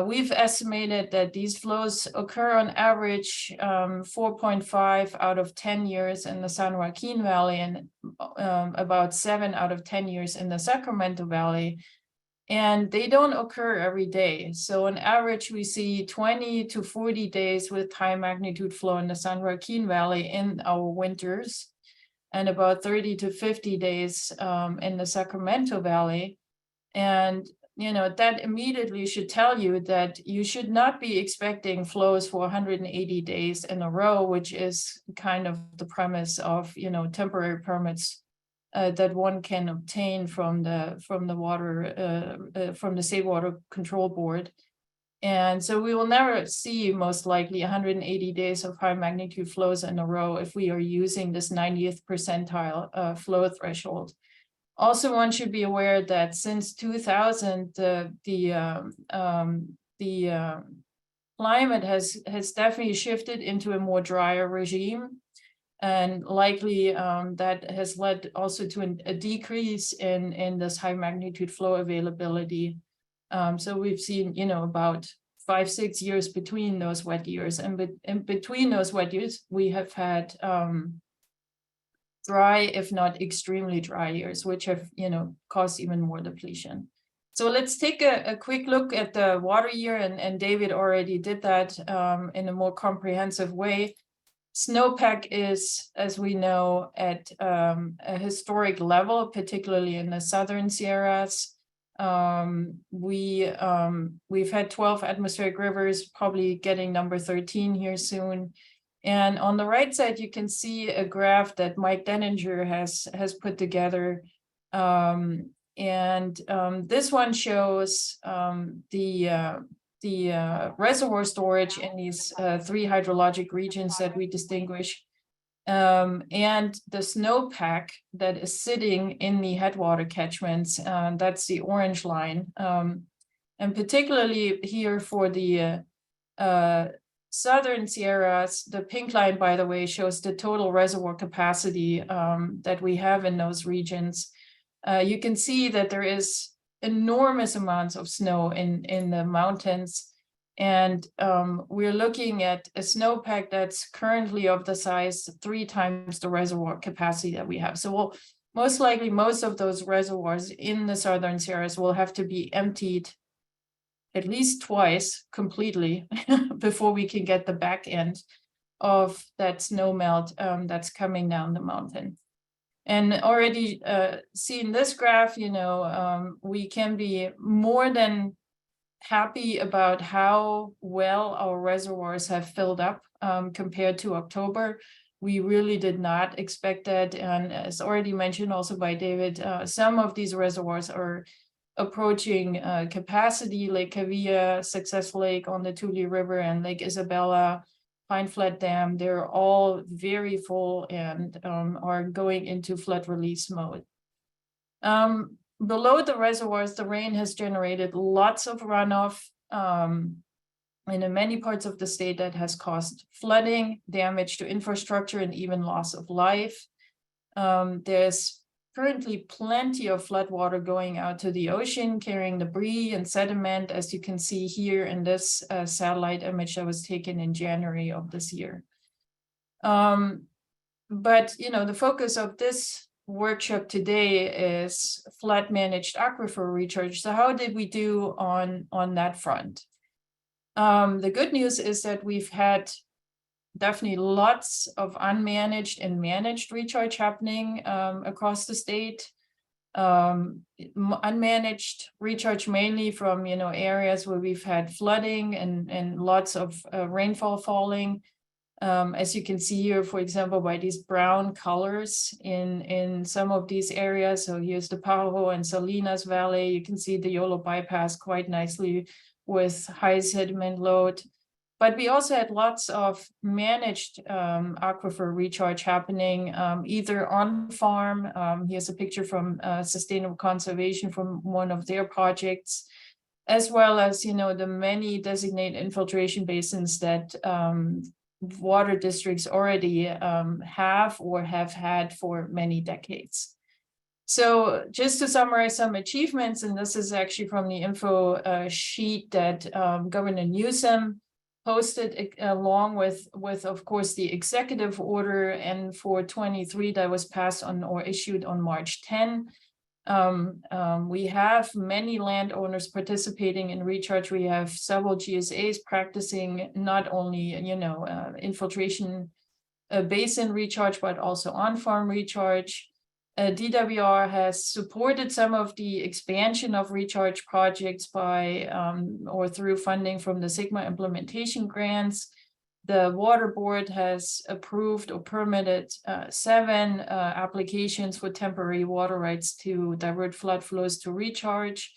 We've estimated that these flows occur on average 4.5 out of 10 years in the San Joaquin Valley and about 7 out of 10 years in the Sacramento Valley. And they don't occur every day. So on average, we see 20 to 40 days with high magnitude flow in the San Joaquin Valley in our winters, and about 30 to 50 days in the Sacramento Valley. And that immediately should tell you that you should not be expecting flows for 180 days in a row, which is kind of the premise of temporary permits that one can obtain from the State Water Control Board. And so we will never see most likely 180 days of high magnitude flows in a row if we are using this 90th percentile flow threshold. Also, one should be aware that since 2000, the climate has definitely shifted into a more drier regime. And likely that has led also to a decrease in this high magnitude flow availability. So we've seen, about 5-6 years between those wet years, and between those wet years, we have had dry, if not extremely dry years, which have, caused even more depletion. So let's take a quick look at the water year, and David already did that in a more comprehensive way. Snowpack is, as we know, at a historic level, particularly in the southern Sierras. We've had 12 atmospheric rivers, probably getting number 13 here soon. And on the right side, you can see a graph that Mike Denninger has put together. This one shows the reservoir storage in these 3 hydrologic regions that we distinguish, and the snowpack that is sitting in the headwater catchments. That's the orange line. And particularly here for the southern Sierras, the pink line, by the way, shows the total reservoir capacity that we have in those regions. You can see that there is enormous amounts of snow in the mountains. And we're looking at a snowpack that's currently of the size 3 times the reservoir capacity that we have. So most likely, most of those reservoirs in the southern Sierras will have to be emptied at least twice completely before we can get the back end of that snow melt that's coming down the mountain. And already seeing this graph, we can be more than happy about how well our reservoirs have filled up compared to October. We really did not expect that. And as already mentioned also by David, some of these reservoirs are approaching capacity. Lake Cavilla, Success Lake on the Tule River, and Lake Isabella, Pine Flat Dam, they're all very full and are going into flood release mode. Below the reservoirs, the rain has generated lots of runoff and in many parts of the state that has caused flooding, damage to infrastructure, and even loss of life. There's currently plenty of floodwater going out to the ocean, carrying debris and sediment, as you can see here in this satellite image that was taken in January of this year. But, the focus of this workshop today is flood-managed aquifer recharge. So how did we do on that front? The good news is that we've had definitely lots of unmanaged and managed recharge happening across the state. Unmanaged recharge mainly from areas where we've had flooding and lots of rainfall falling. As you can see here, for example, by these brown colors in some of these areas. So here's the Pajo and Salinas Valley. You can see the Yolo bypass quite nicely with high sediment load. But we also had lots of managed aquifer recharge happening, either on farm. Here's a picture from Sustainable Conservation from one of their projects, as well as, you know, the many designated infiltration basins that water districts already have or have had for many decades. So just to summarize some achievements, and this is actually from the info sheet that Governor Newsom posted along with of course the executive order, and for 23 that was passed on or issued on March 10. We have many landowners participating in recharge. We have several GSAs practicing not only, you know, infiltration basin recharge, but also on-farm recharge. DWR has supported some of the expansion of recharge projects by or through funding from the Sigma implementation grants. The Water Board has approved or permitted 7 applications for temporary water rights to divert flood flows to recharge.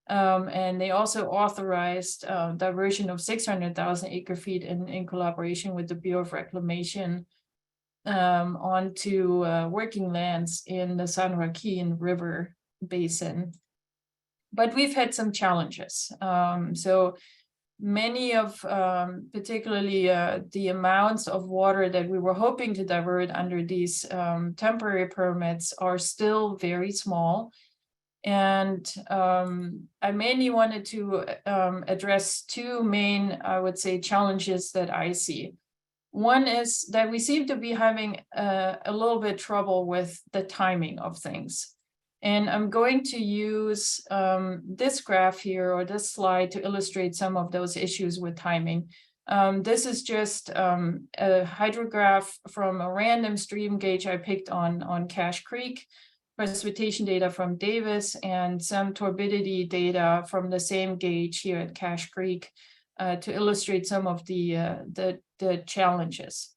And they also authorized diversion of 600,000 acre feet in collaboration with the Bureau of Reclamation onto working lands in the San Joaquin River Basin. But we've had some challenges. So many of, particularly the amounts of water that we were hoping to divert under these temporary permits are still very small. And I mainly wanted to address 2 main, I would say, challenges that I see. One is that we seem to be having a little bit trouble with the timing of things. And I'm going to use this graph here or this slide to illustrate some of those issues with timing. This is just a hydrograph from a random stream gauge I picked on Cache Creek, precipitation data from Davis, and some turbidity data from the same gauge here at Cache Creek to illustrate some of the challenges.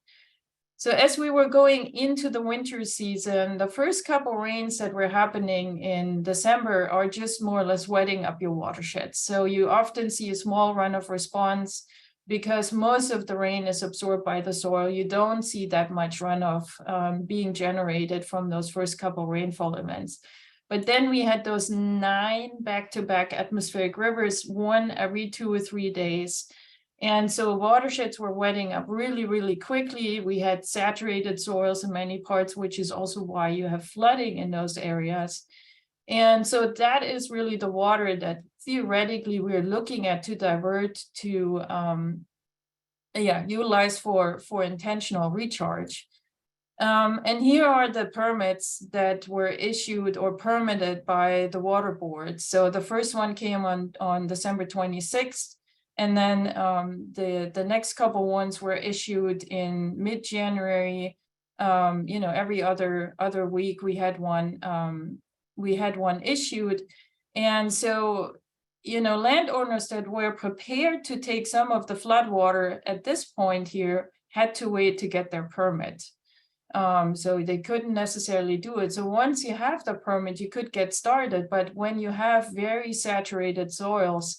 So as we were going into the winter season, the first couple rains that were happening in December are just more or less wetting up your watersheds. So you often see a small runoff response because most of the rain is absorbed by the soil. You don't see that much runoff being generated from those first couple rainfall events. But then we had those 9 back-to-back atmospheric rivers, one every 2 or 3 days. And so watersheds were wetting up really, really quickly. We had saturated soils in many parts, which is also why you have flooding in those areas. And so that is really the water that theoretically we're looking at to divert to utilize for intentional recharge. And here are the permits that were issued or permitted by the Water Board. So the first one came on December 26th. And then the next couple ones were issued in mid-January. You know, every other week we had one issued. And so, you know, landowners that were prepared to take some of the flood water at this point here had to wait to get their permit. So they couldn't necessarily do it. So once you have the permit, you could get started. But when you have very saturated soils,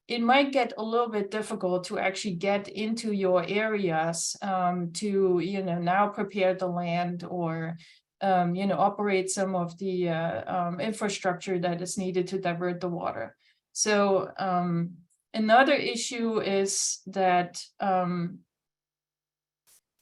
it might get a little bit difficult to actually get into your areas to, you know, now prepare the land or, you know, operate some of the infrastructure that is needed to divert the water. So another issue is that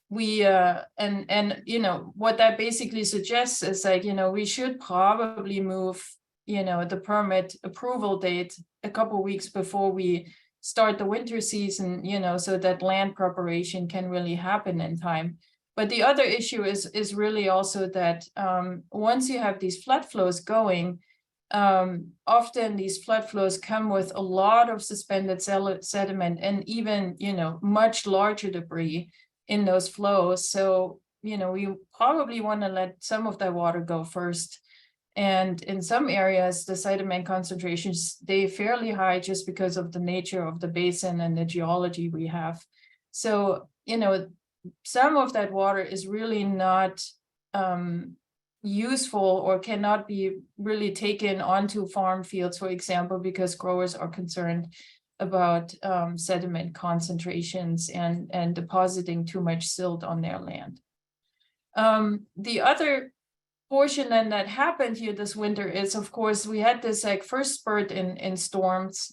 we and you know, what that basically suggests is like, you know, we should probably move, you know, the permit approval date a couple weeks before we start the winter season, you know, so that land preparation can really happen in time. But the other issue is really also that once you have these flood flows going, often these flood flows come with a lot of suspended sediment and even, you know, much larger debris in those flows. So, you know, we probably want to let some of that water go first. And in some areas, the sediment concentrations stay fairly high just because of the nature of the basin and the geology we have. So, you know, some of that water is really not useful or cannot be really taken onto farm fields, for example, because growers are concerned about sediment concentrations and depositing too much silt on their land. The other portion then that happened here this winter is, of course, we had this like first spurt in storms,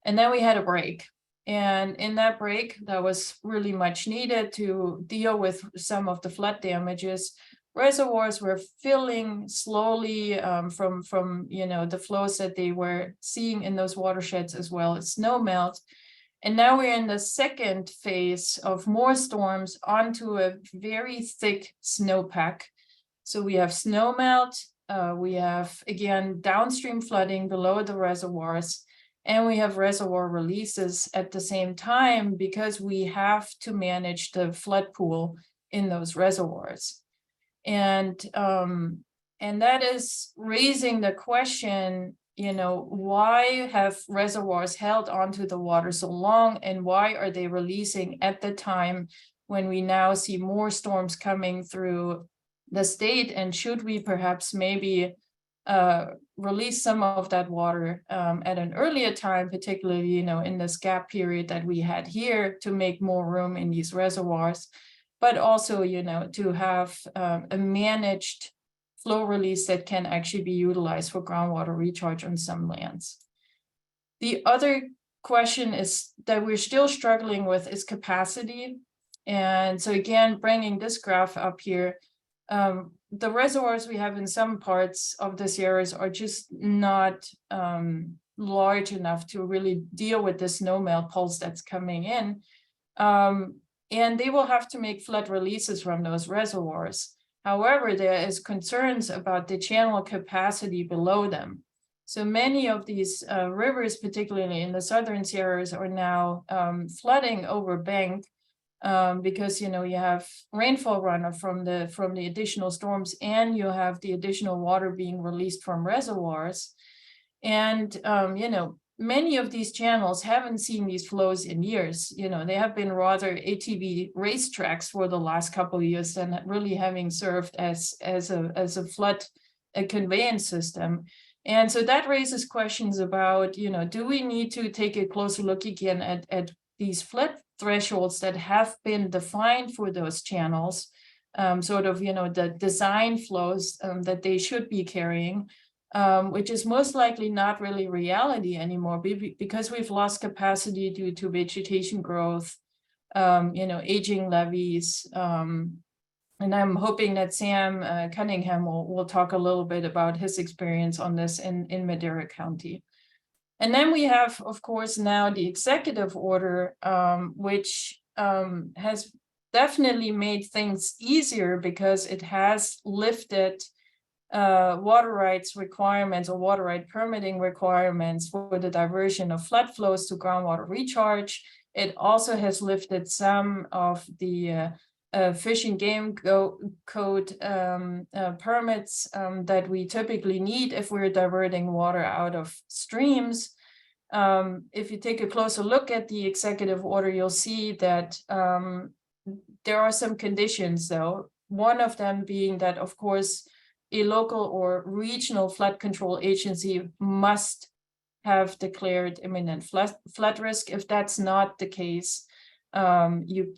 and then we had a break. And in that break, that was really much needed to deal with some of the flood damages. Reservoirs were filling slowly from the flows that they were seeing in those watersheds, as well as snow melt. And now we're in the second phase of more storms onto a very thick snowpack. So we have snow melt, we have, again, downstream flooding below the reservoirs, and we have reservoir releases at the same time because we have to manage the flood pool in those reservoirs. And that is raising the question, why have reservoirs held onto the water so long, and why are they releasing at the time when we now see more storms coming through the state? And should we perhaps maybe release some of that water at an earlier time, particularly, in this gap period that we had here, to make more room in these reservoirs, but also, to have a managed flow release that can actually be utilized for groundwater recharge on some lands. The other question is that we're still struggling with is capacity. And so again, bringing this graph up here, the reservoirs we have in some parts of the Sierras are just not large enough to really deal with the snowmelt pulse that's coming in. And they will have to make flood releases from those reservoirs. However, there is concerns about the channel capacity below them. So many of these rivers, particularly in the southern Sierras, are now flooding over bank because you have rainfall runoff from the additional storms, and you have the additional water being released from reservoirs. And many of these channels haven't seen these flows in years. They have been rather ATV racetracks for the last couple of years than really having served as a flood conveyance system. And so that raises questions about, do we need to take a closer look again at these flood thresholds that have been defined for those channels, the design flows that they should be carrying, which is most likely not really reality anymore because we've lost capacity due to vegetation growth, aging levees. And I'm hoping that Sam Cunningham will talk a little bit about his experience on this in Madera County. And then we have, of course, now the executive order, which has definitely made things easier because it has lifted water rights requirements or water right permitting requirements for the diversion of flood flows to groundwater recharge. It also has lifted some of the Fish and Game Code permits that we typically need if we're diverting water out of streams. If you take a closer look at the executive order, you'll see that there are some conditions, though. One of them being that, of course, a local or regional flood control agency must have declared imminent flood risk. If that's not the case, you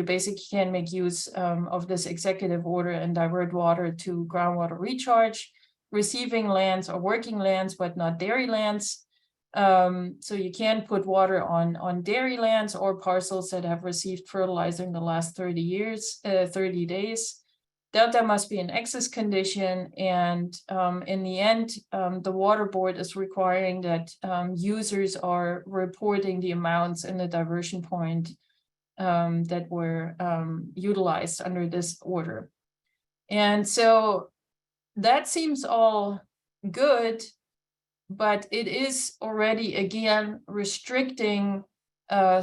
basically can make use of this executive order and divert water to groundwater recharge, receiving lands or working lands, but not dairy lands. So you can put water on dairy lands or parcels that have received fertilizer in the last 30 days. Delta must be an excess condition, and in the end, the water board is requiring that users are reporting the amounts in the diversion point that were utilized under this order. And so that seems all good, but it is already, again, restricting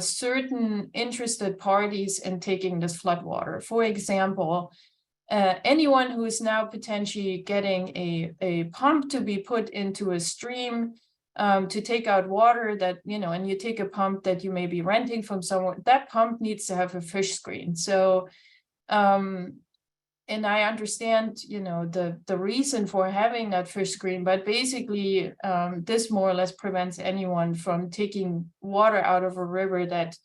certain interested parties in taking this floodwater. For example, anyone who is now potentially getting a pump to be put into a stream to take out water that, and you take a pump that you may be renting from someone, that pump needs to have a fish screen. So and I understand, the reason for having that fish screen, but basically, this more or less prevents anyone from taking water out of a river that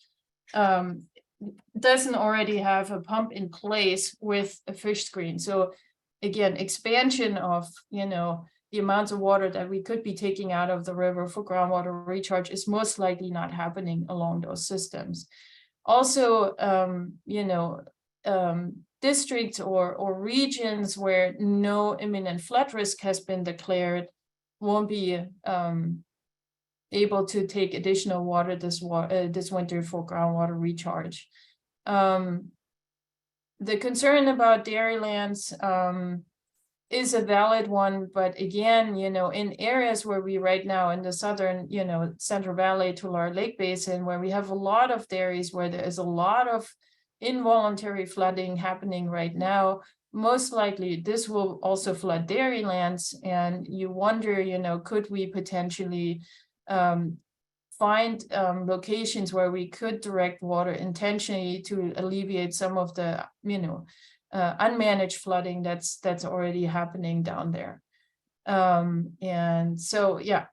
doesn't already have a pump in place with a fish screen. So again, expansion of, the amounts of water that we could be taking out of the river for groundwater recharge is most likely not happening along those systems. Also, districts or regions where no imminent flood risk has been declared won't be able to take additional water this winter for groundwater recharge. The concern about dairylands is a valid one, but again, in areas where we right now in the southern, Central Valley, Tulare Lake Basin, where we have a lot of dairies, where there is a lot of involuntary flooding happening right now, most likely this will also flood dairylands. And you wonder, could we potentially find locations where we could direct water intentionally to alleviate some of the, unmanaged flooding that's already happening down there. And so, yeah,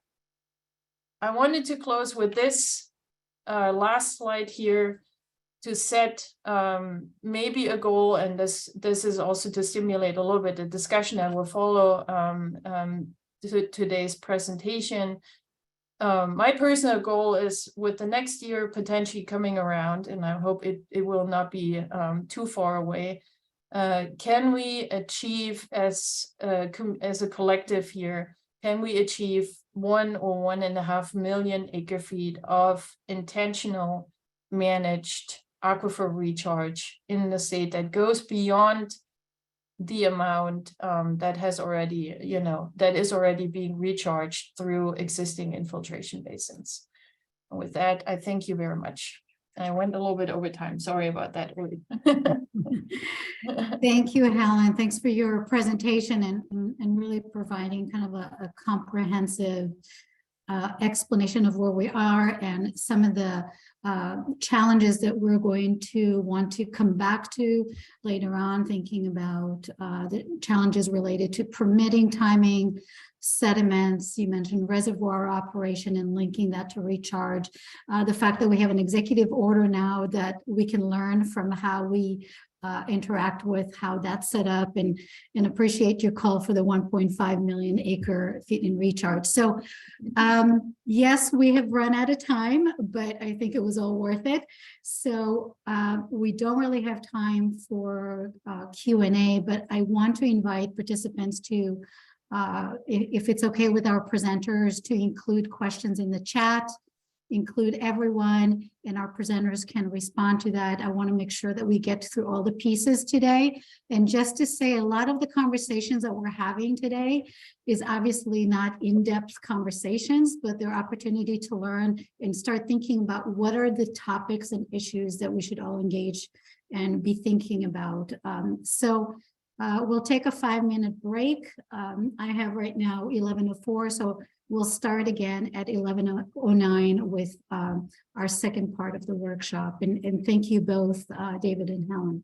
I wanted to close with this last slide here to set maybe a goal, and this is also to stimulate a little bit the discussion that will follow today's presentation. My personal goal is, with the next year potentially coming around, and I hope it will not be too far away, can we achieve as a collective here, can we achieve 1 or 1.5 million acre feet of intentional managed aquifer recharge in the state that goes beyond the amount that has already, that is already being recharged through existing infiltration basins. And with that, I thank you very much. I went a little bit over time. Sorry about that. Thank you, Helen. Thanks for your presentation and really providing kind of a comprehensive explanation of where we are and some of the challenges that we're going to want to come back to later on, thinking about the challenges related to permitting, timing, sediments. You mentioned reservoir operation and linking that to recharge. The fact that we have an executive order now that we can learn from how we interact with how that's set up, and appreciate your call for the 1.5 million acre feet in recharge. So yes, we have run out of time, but I think it was all worth it. So we don't really have time for Q&A, but I want to invite participants to, if it's okay with our presenters, to include questions in the chat, include everyone, and our presenters can respond to that. I want to make sure that we get through all the pieces today. And just to say, a lot of the conversations that we're having today is obviously not in-depth conversations, but they're opportunity to learn and start thinking about what are the topics and issues that we should all engage and be thinking about. We'll take a 5-minute break. I have right now 11:04, so we'll start again at 11:09 with our second part of the workshop. And thank you both, David and Helen.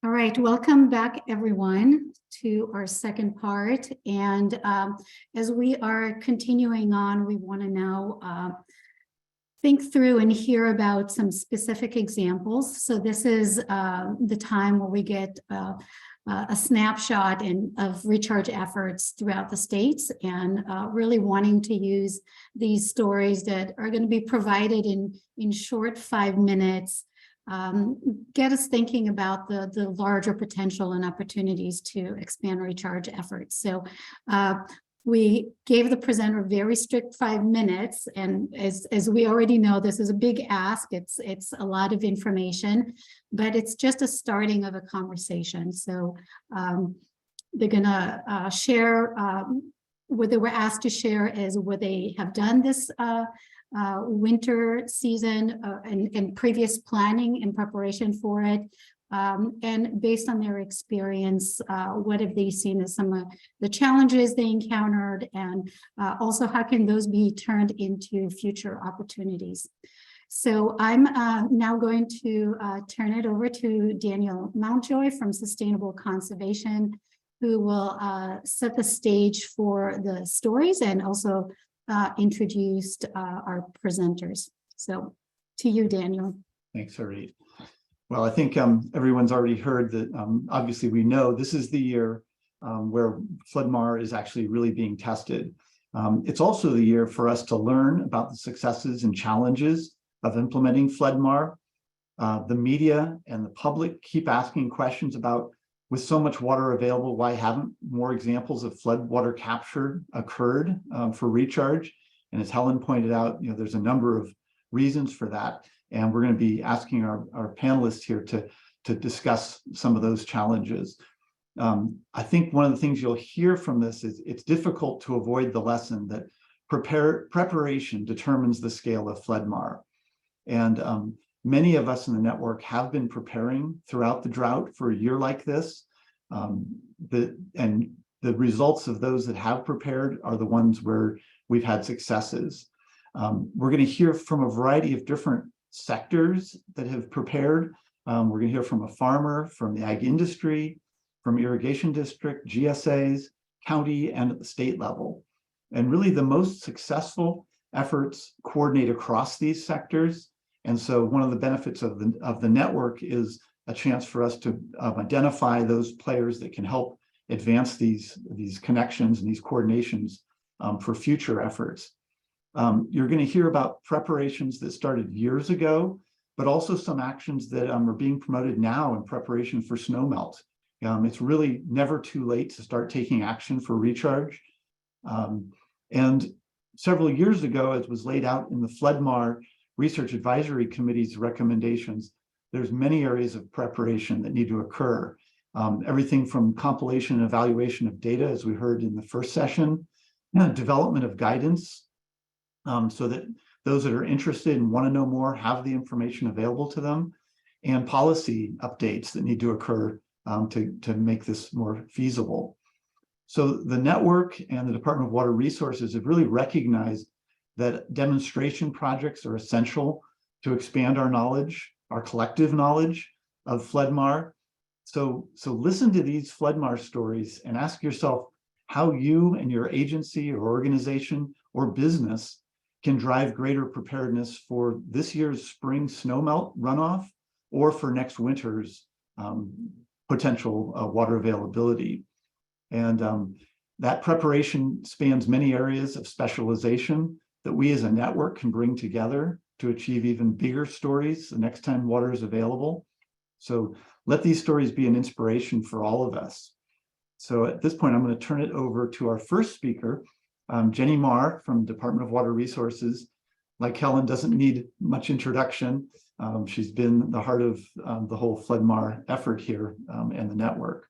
All right, welcome back everyone to our second part. And as we are continuing on, we want to now think through and hear about some specific examples. So this is the time where we get a snapshot of recharge efforts throughout the states, and really wanting to use these stories that are going to be provided in short 5 minutes, get us thinking about the larger potential and opportunities to expand recharge efforts. So we gave the presenter very strict 5 minutes, and as we already know, this is a big ask. It's a lot of information, but it's just a starting of a conversation. So they're gonna share what they were asked to share is what they have done this winter season and previous planning in preparation for it. And based on their experience, what have they seen as some of the challenges they encountered, and also how can those be turned into future opportunities. So I'm now going to turn it over to Daniel Mountjoy from Sustainable Conservation, who will set the stage for the stories and also introduce our presenters. So to you, Daniel. Thanks, Harit. Well, I think everyone's already heard that obviously we know this is the year where FloodMAR is actually really being tested. It's also the year for us to learn about the successes and challenges of implementing FloodMAR. The media and the public keep asking questions about, with so much water available, why haven't more examples of floodwater capture occurred for recharge? And as Helen pointed out, there's a number of reasons for that. And we're going to be asking our panelists here to discuss some of those challenges. I think one of the things you'll hear from this is it's difficult to avoid the lesson that preparation determines the scale of FloodMAR. And many of us in the network have been preparing throughout the drought for a year like this. And the results of those that have prepared are the ones where we've had successes. We're going to hear from a variety of different sectors that have prepared. We're going to hear from a farmer, from the ag industry, from irrigation district, GSAs, county, and at the state level. And really the most successful efforts coordinate across these sectors. And so one of the benefits of the network is a chance for us to identify those players that can help advance these connections and these coordinations for future efforts. You're going to hear about preparations that started years ago, but also some actions that are being promoted now in preparation for snowmelt. It's really never too late to start taking action for recharge. And several years ago, as was laid out in the FloodMAR Research Advisory Committee's recommendations, there's many areas of preparation that need to occur. Everything from compilation and evaluation of data, as we heard in the first session, development of guidance, so that those that are interested and want to know more have the information available to them, and policy updates that need to occur to make this more feasible. So the network and the Department of Water Resources have really recognized that demonstration projects are essential to expand our knowledge, our collective knowledge of FloodMAR. So listen to these FloodMAR stories and ask yourself how you and your agency or organization or business can drive greater preparedness for this year's spring snowmelt runoff or for next winter's potential water availability. And that preparation spans many areas of specialization that we as a network can bring together to achieve even bigger stories the next time water is available. So let these stories be an inspiration for all of us. So at this point, I'm going to turn it over to our first speaker, Jenny Marr from Department of Water Resources. Like Helen, doesn't need much introduction. She's been the heart of the whole FloodMAR effort here and the network.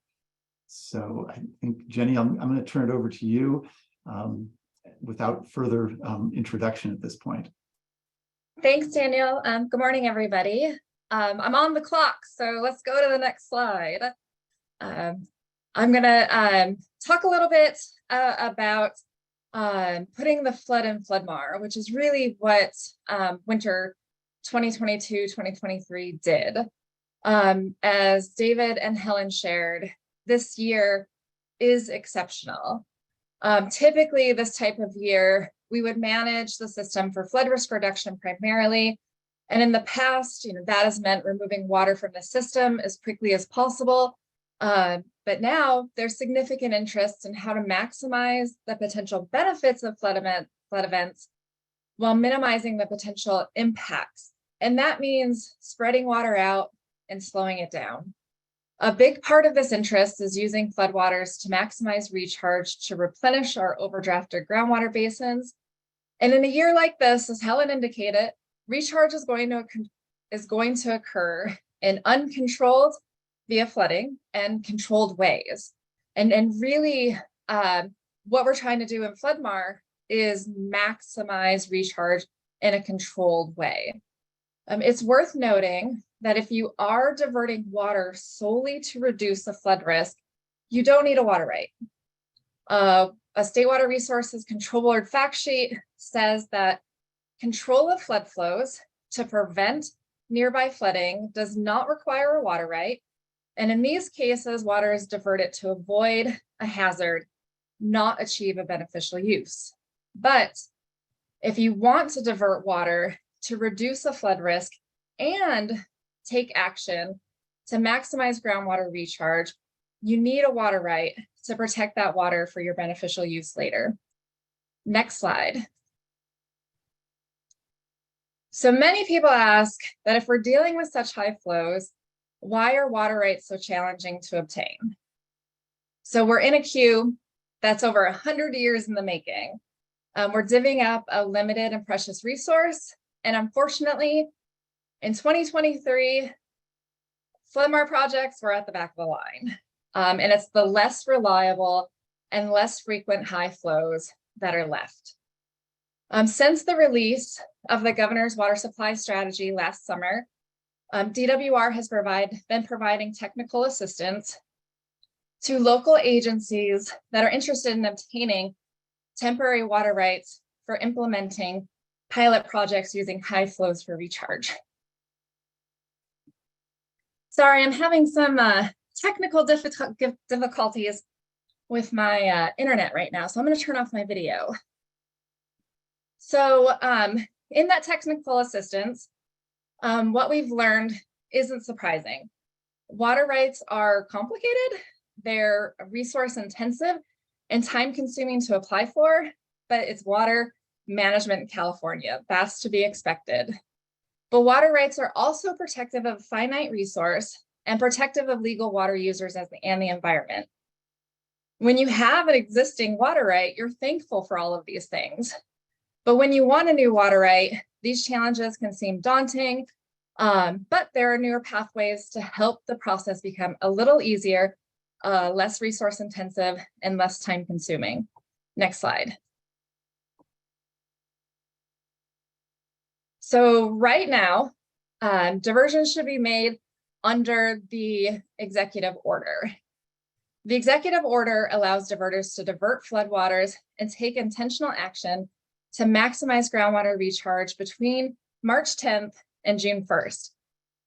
So I think, Jenny, I'm going to turn it over to you without further introduction at this point. Thanks, Daniel. Good morning, everybody. I'm on the clock, so let's go to the next slide. I'm going to talk a little bit about putting the flood in FloodMAR, which is really what winter 2022-2023 did. As David and Helen shared, this year is exceptional. Typically, this type of year, we would manage the system for flood risk reduction primarily. And in the past, that has meant removing water from the system as quickly as possible. But now there's significant interest in how to maximize the potential benefits of flood events while minimizing the potential impacts. And that means spreading water out and slowing it down. A big part of this interest is using floodwaters to maximize recharge to replenish our overdrafted groundwater basins. And in a year like this, as Helen indicated, recharge is going to occur in uncontrolled via flooding and controlled ways. And really what we're trying to do in FloodMAR is maximize recharge in a controlled way. It's worth noting that if you are diverting water solely to reduce the flood risk, you don't need a water right. A State Water Resources Control Board fact sheet says that control of flood flows to prevent nearby flooding does not require a water right. And in these cases, water is diverted to avoid a hazard, not achieve a beneficial use. But if you want to divert water to reduce a flood risk and take action to maximize groundwater recharge, you need a water right to protect that water for your beneficial use later. Next slide. So many people ask that if we're dealing with such high flows, why are water rights so challenging to obtain? So we're in a queue that's over 100 years in the making. We're divvying up a limited and precious resource. And unfortunately, in 2023, FloodMAR projects were at the back of the line. And it's the less reliable and less frequent high flows that are left. Since the release of the governor's water supply strategy last summer, DWR has been providing technical assistance to local agencies that are interested in obtaining temporary water rights for implementing pilot projects using high flows for recharge. Sorry, I'm having some technical difficulties with my internet right now, so I'm going to turn off my video. So in that technical assistance, what we've learned isn't surprising. Water rights are complicated, they're resource intensive and time consuming to apply for, but it's water management in California. That's to be expected. But water rights are also protective of finite resource and protective of legal water users and the environment. When you have an existing water right, you're thankful for all of these things. But when you want a new water right, these challenges can seem daunting, but there are newer pathways to help the process become a little easier, less resource intensive, and less time consuming. Next slide. So right now, diversions should be made under the executive order. The executive order allows diverters to divert floodwaters and take intentional action to maximize groundwater recharge between March 10th and June 1st.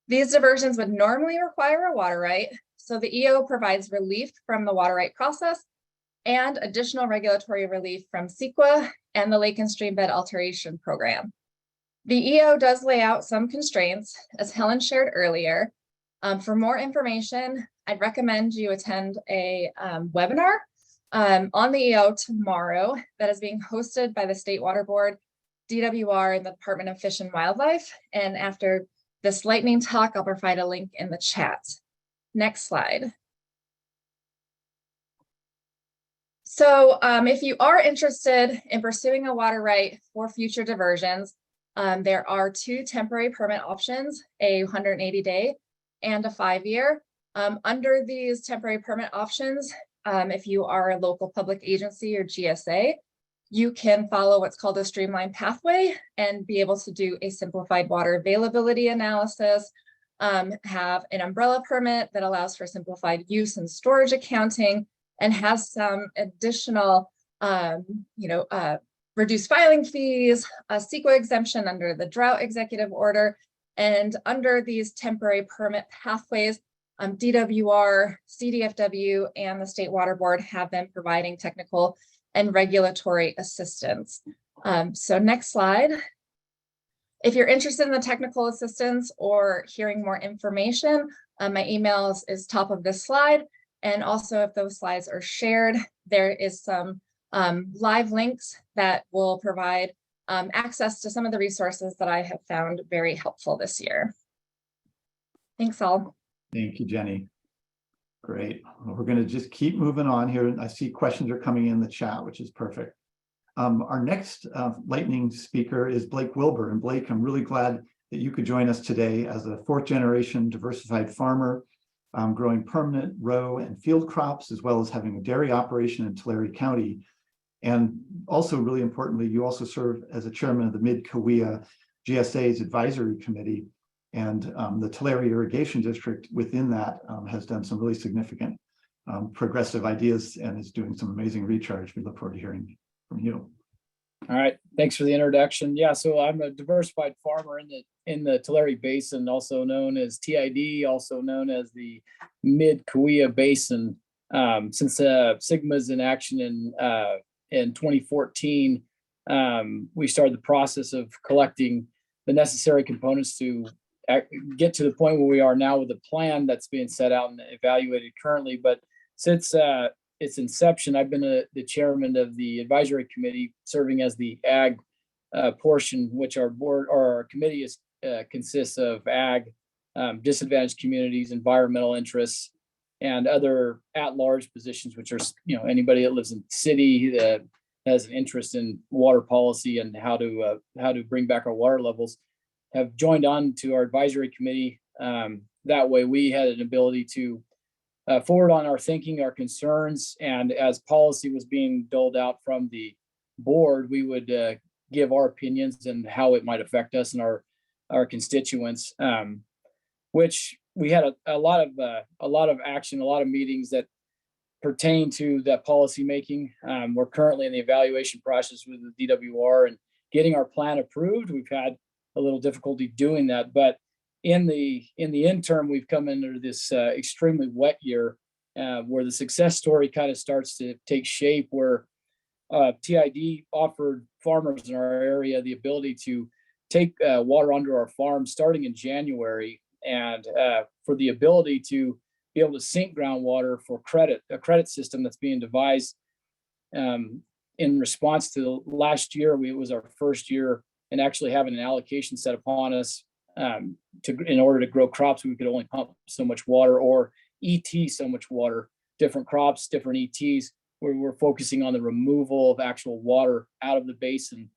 These diversions would normally require a water right, so the EO provides relief from the water right process and additional regulatory relief from CEQA and the Lake and Stream Bed Alteration Program. The EO does lay out some constraints, as Helen shared earlier. For more information, I'd recommend you attend a webinar on the EO tomorrow that is being hosted by the State Water Board, DWR, and the Department of Fish and Wildlife. And after this lightning talk, I'll provide a link in the chat. Next slide. So if you are interested in pursuing a water right for future diversions, there are 2 temporary permit options, a 180-day and a 5-year. Under these temporary permit options, if you are a local public agency or GSA, you can follow what's called a streamlined pathway and be able to do a simplified water availability analysis, have an umbrella permit that allows for simplified use and storage accounting, and has some additional, reduced filing fees, a CEQA exemption under the drought executive order, And under these temporary permit pathways, DWR, CDFW, and the State Water Board have been providing technical and regulatory assistance. So next slide. If you're interested in the technical assistance or hearing more information, my email is top of this slide. And also if those slides are shared, there is some live links that will provide access to some of the resources that I have found very helpful this year. Thanks all. Thank you, Jenny. Great. Well, we're going to just keep moving on here. And I see questions are coming in the chat, which is perfect. Our next lightning speaker is Blake Wilbur. And Blake, I'm really glad that you could join us today as a 4th generation diversified farmer, growing permanent row and field crops, as well as having a dairy operation in Tulare County. And also really importantly, you also serve as a chairman of the Mid-Cahuilla GSA's advisory committee. And the Tulare Irrigation District within that has done some really significant progressive ideas and is doing some amazing recharge. We look forward to hearing from you. All right, thanks for the introduction. Yeah, so I'm a diversified farmer in the Tulare Basin, also known as TID, also known as the Mid-Cahuilla Basin. Since Sigma's in action in 2014, we started the process of collecting the necessary components to get to the point where we are now with a plan that's being set out and evaluated currently. But since its inception, I've been the chairman of the advisory committee, serving as the ag portion, which our board or our committee consists of ag, disadvantaged communities, environmental interests, and other at-large positions, which are anybody that lives in the city that has an interest in water policy and how to bring back our water levels, have joined on to our advisory committee. That way we had an ability to forward on our thinking, our concerns, and as policy was being doled out from the board, we would give our opinions and how it might affect us and our constituents, which we had a lot of action, a lot of meetings that pertain to that policy making. We're currently in the evaluation process with the DWR and getting our plan approved. We've had a little difficulty doing that, but in the interim, we've come into this extremely wet year where the success story kind of starts to take shape, where TID offered farmers in our area the ability to take water under our farm starting in January, and for the ability to be able to sink groundwater for a credit system that's being devised in response to last year. It was our first year and actually having an allocation set upon us in order to grow crops. We could only pump so much water or ET so much water, different crops, different ETs, where we're focusing on the removal of actual water out of the basin.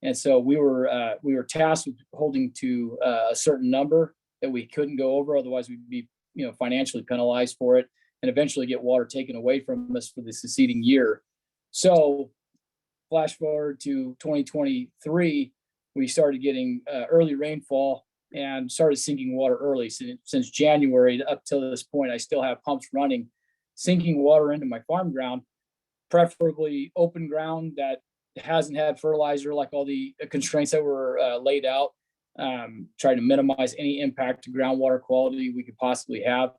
And so we were tasked with holding to a certain number that we couldn't go over, otherwise we'd be financially penalized for it and eventually get water taken away from us for the succeeding year. So flash forward to 2023, we started getting early rainfall and started sinking water early. Since January up till this point, I still have pumps running, sinking water into my farm ground, preferably open ground that hasn't had fertilizer, like all the constraints that were laid out, trying to minimize any impact to groundwater quality we could possibly have.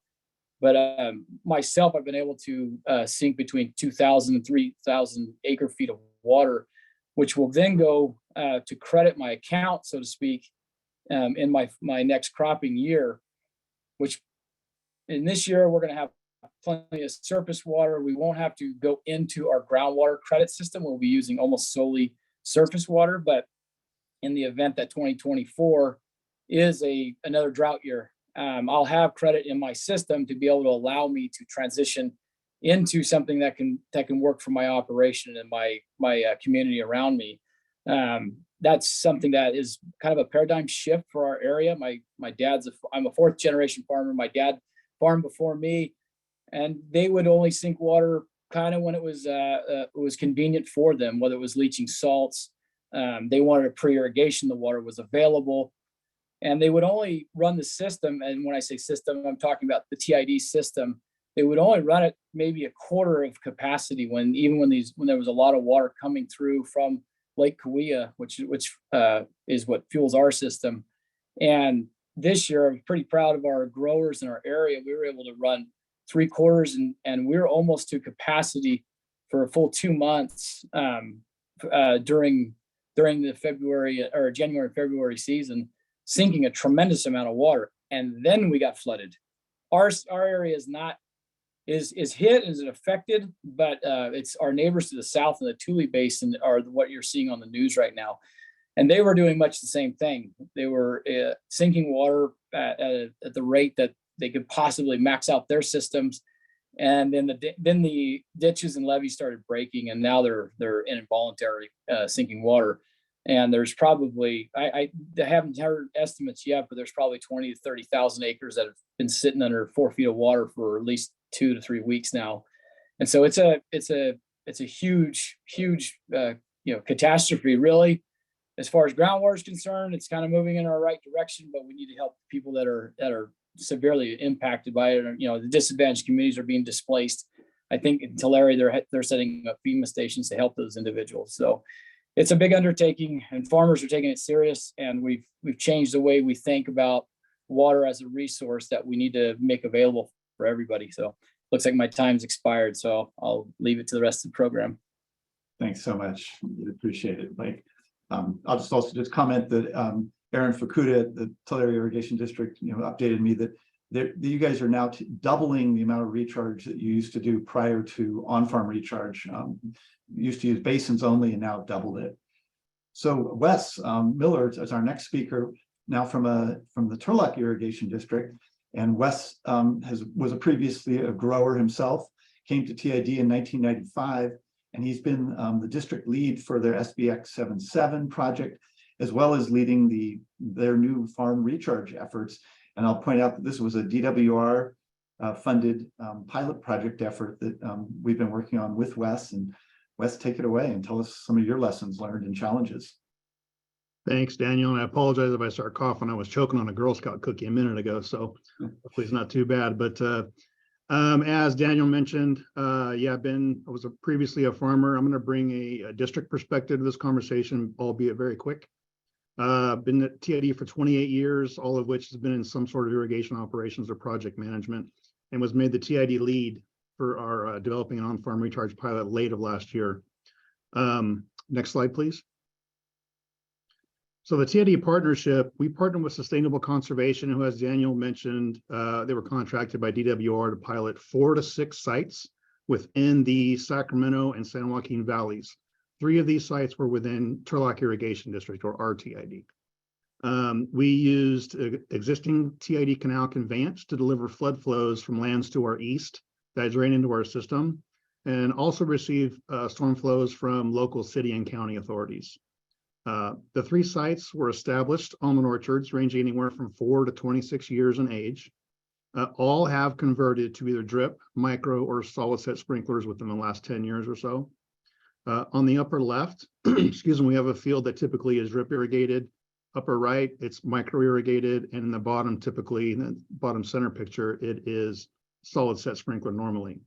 But myself, I've been able to sink between 2,000 and 3,000 acre feet of water, which will then go to credit my account, so to speak, in my next cropping year, which in this year, we're going to have plenty of surface water. We won't have to go into our groundwater credit system. We'll be using almost solely surface water. But in the event that 2024 is another drought year, I'll have credit in my system to be able to allow me to transition into something that can work for my operation and my community around me. That's something that is kind of a paradigm shift for our area. I'm a 4th generation farmer. My dad farmed before me, and they would only sink water kind of when it was convenient for them, whether it was leaching salts. They wanted a pre-irrigation, the water was available, and they would only run the system. And when I say system, I'm talking about the TID system. They would only run it maybe a quarter of capacity when there was a lot of water coming through from Lake Cahuilla, which is what fuels our system. And this year, I'm pretty proud of our growers in our area. We were able to run 3 quarters and we're almost to capacity for a full 2 months during the February or January, February season, sinking a tremendous amount of water. And then we got flooded. Our area is not is hit, is affected, but it's our neighbors to the south in the Tule Basin are what you're seeing on the news right now. And they were doing much the same thing. They were sinking water at the rate that they could possibly max out their systems. And then the ditches and levees started breaking, and now they're in involuntary sinking water. And there's probably, I haven't heard estimates yet, but there's probably 20 to 30,000 acres that have been sitting under 4 feet of water for at least 2 to 3 weeks now. And so it's a huge catastrophe, really. As far as groundwater is concerned, it's kind of moving in our right direction, but we need to help people that are severely impacted by it. The disadvantaged communities are being displaced. I think in Tulare, they're setting up FEMA stations to help those individuals. So it's a big undertaking, and farmers are taking it serious. And we've changed the way we think about water as a resource that we need to make available for everybody. So looks like my time's expired, so I'll leave it to the rest of the program. Thanks so much. We appreciate it, Mike. I'll just comment that Aaron Fukuda at the Tulare Irrigation District, updated me that you guys are now doubling the amount of recharge that you used to do prior to on-farm recharge. You used to use basins only and now doubled it. So Wes Miller is our next speaker, now from the Turlock Irrigation District. And Wes was previously a grower himself, came to TID in 1995. And he's been the district lead for their SBX 77 project, as well as leading their new farm recharge efforts. And I'll point out that this was a DWR funded pilot project effort that we've been working on with Wes. And Wes, take it away and tell us some of your lessons learned and challenges. Thanks, Daniel. And I apologize if I start coughing. I was choking on a Girl Scout cookie a minute ago, so hopefully it's not too bad. But as Daniel mentioned, I was previously a farmer. I'm going to bring a district perspective to this conversation, albeit very quick. Been at TID for 28 years, all of which has been in some sort of irrigation operations or project management, and was made the TID lead for our developing an on-farm recharge pilot late of last year. Next slide, please. So the TID partnership, we partnered with Sustainable Conservation, who, as Daniel mentioned, they were contracted by DWR to pilot 4 to 6 sites within the Sacramento and San Joaquin valleys. 3 of these sites were within Turlock Irrigation District, or RTID. We used existing TID canal conveyance to deliver flood flows from lands to our east that drain into our system, and also receive storm flows from local city and county authorities. The 3 sites were established almond orchards ranging anywhere from 4 to 26 years in age. All have converted to either drip, micro, or solid set sprinklers within the last 10 years or so. On the upper left, excuse me, we have a field that typically is drip irrigated. Upper right, it's micro irrigated, and in the bottom, typically in the bottom center picture, it is solid set sprinkler normally.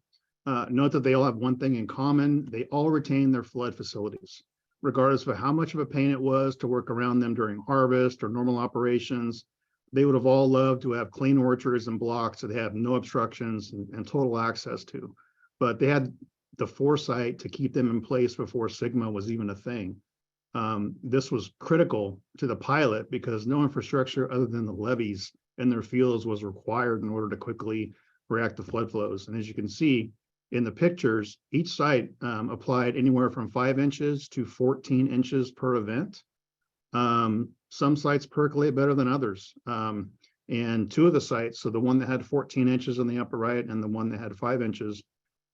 Note that they all have one thing in common. They all retain their flood facilities, regardless of how much of a pain it was to work around them during harvest or normal operations. They would have all loved to have clean orchards and blocks that they have no obstructions and total access to. But they had the foresight to keep them in place before Sigma was even a thing. This was critical to the pilot because no infrastructure other than the levees in their fields was required in order to quickly react to flood flows. And as you can see in the pictures, each site applied anywhere from 5 inches to 14 inches per event. Some sites percolate better than others. And 2 of the sites, so the one that had 14 inches in the upper right and the one that had 5 inches,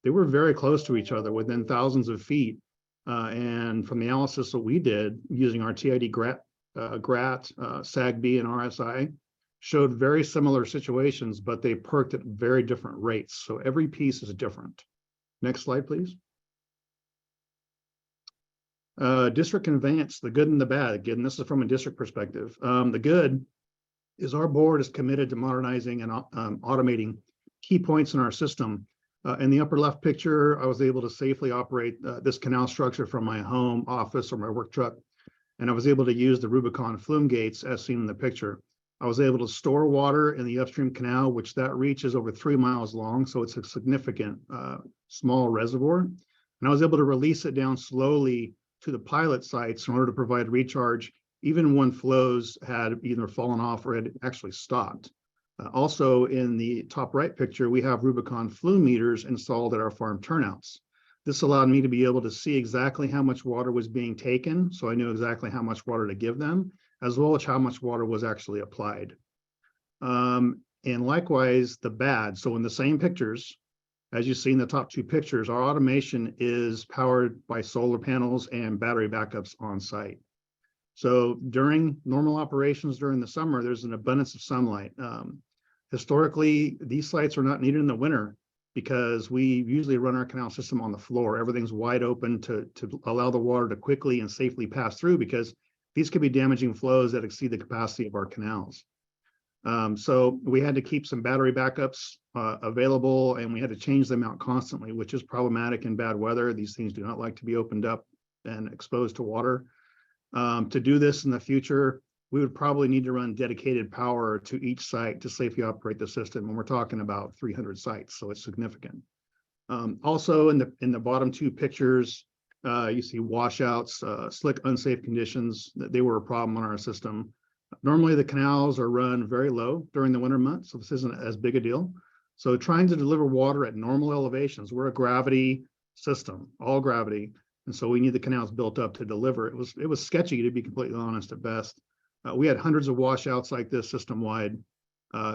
they were very close to each other within thousands of feet. And from the analysis that we did using our TID GRAT, SAGB, and RSI, showed very similar situations, but they perked at very different rates. So every piece is different. Next slide, please. District conveyance, the good and the bad. Again, this is from a district perspective. The good is our board is committed to modernizing and automating key points in our system. In the upper left picture, I was able to safely operate this canal structure from my home, office, or my work truck, and I was able to use the Rubicon flume gates as seen in the picture. I was able to store water in the upstream canal, which that reach is over 3 miles long. So it's a significant small reservoir. And I was able to release it down slowly to the pilot sites in order to provide recharge, even when flows had either fallen off or had actually stopped. Also in the top right picture, we have Rubicon flume meters installed at our farm turnouts. This allowed me to be able to see exactly how much water was being taken, so I knew exactly how much water to give them, as well as how much water was actually applied. And likewise, the bad. So in the same pictures, as you see in the top two pictures, our automation is powered by solar panels and battery backups on site. So during normal operations during the summer, there's an abundance of sunlight. Historically, these sites are not needed in the winter because we usually run our canal system on the floor. Everything's wide open to allow the water to quickly and safely pass through, because these could be damaging flows that exceed the capacity of our canals. So we had to keep some battery backups available, and we had to change them out constantly, which is problematic in bad weather. These things do not like to be opened up and exposed to water. To do this in the future, we would probably need to run dedicated power to each site to safely operate the system. And we're talking about 300 sites, so it's significant. Also in the bottom two pictures, you see washouts, slick, unsafe conditions. They were a problem on our system. Normally the canals are run very low during the winter months, so this isn't as big a deal. So trying to deliver water at normal elevations, we're a gravity system, all gravity. And so we need the canals built up to deliver. It was sketchy, to be completely honest, at best. We had hundreds of washouts like this system-wide.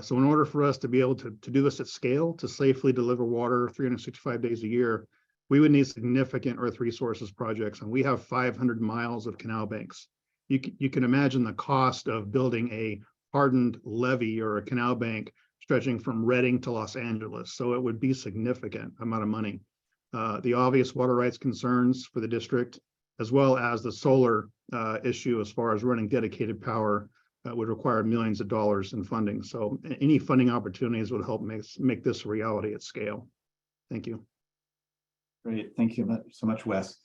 So in order for us to be able to do this at scale, to safely deliver water 365 days a year, we would need significant earth resources projects. And we have 500 miles of canal banks. You can imagine the cost of building a hardened levee or a canal bank stretching from Reading to Los Angeles. So it would be significant amount of money. The obvious water rights concerns for the district, as well as the solar issue as far as running dedicated power, would require millions of dollars in funding. So any funding opportunities would help make this a reality at scale. Thank you. Great, thank you so much, Wes.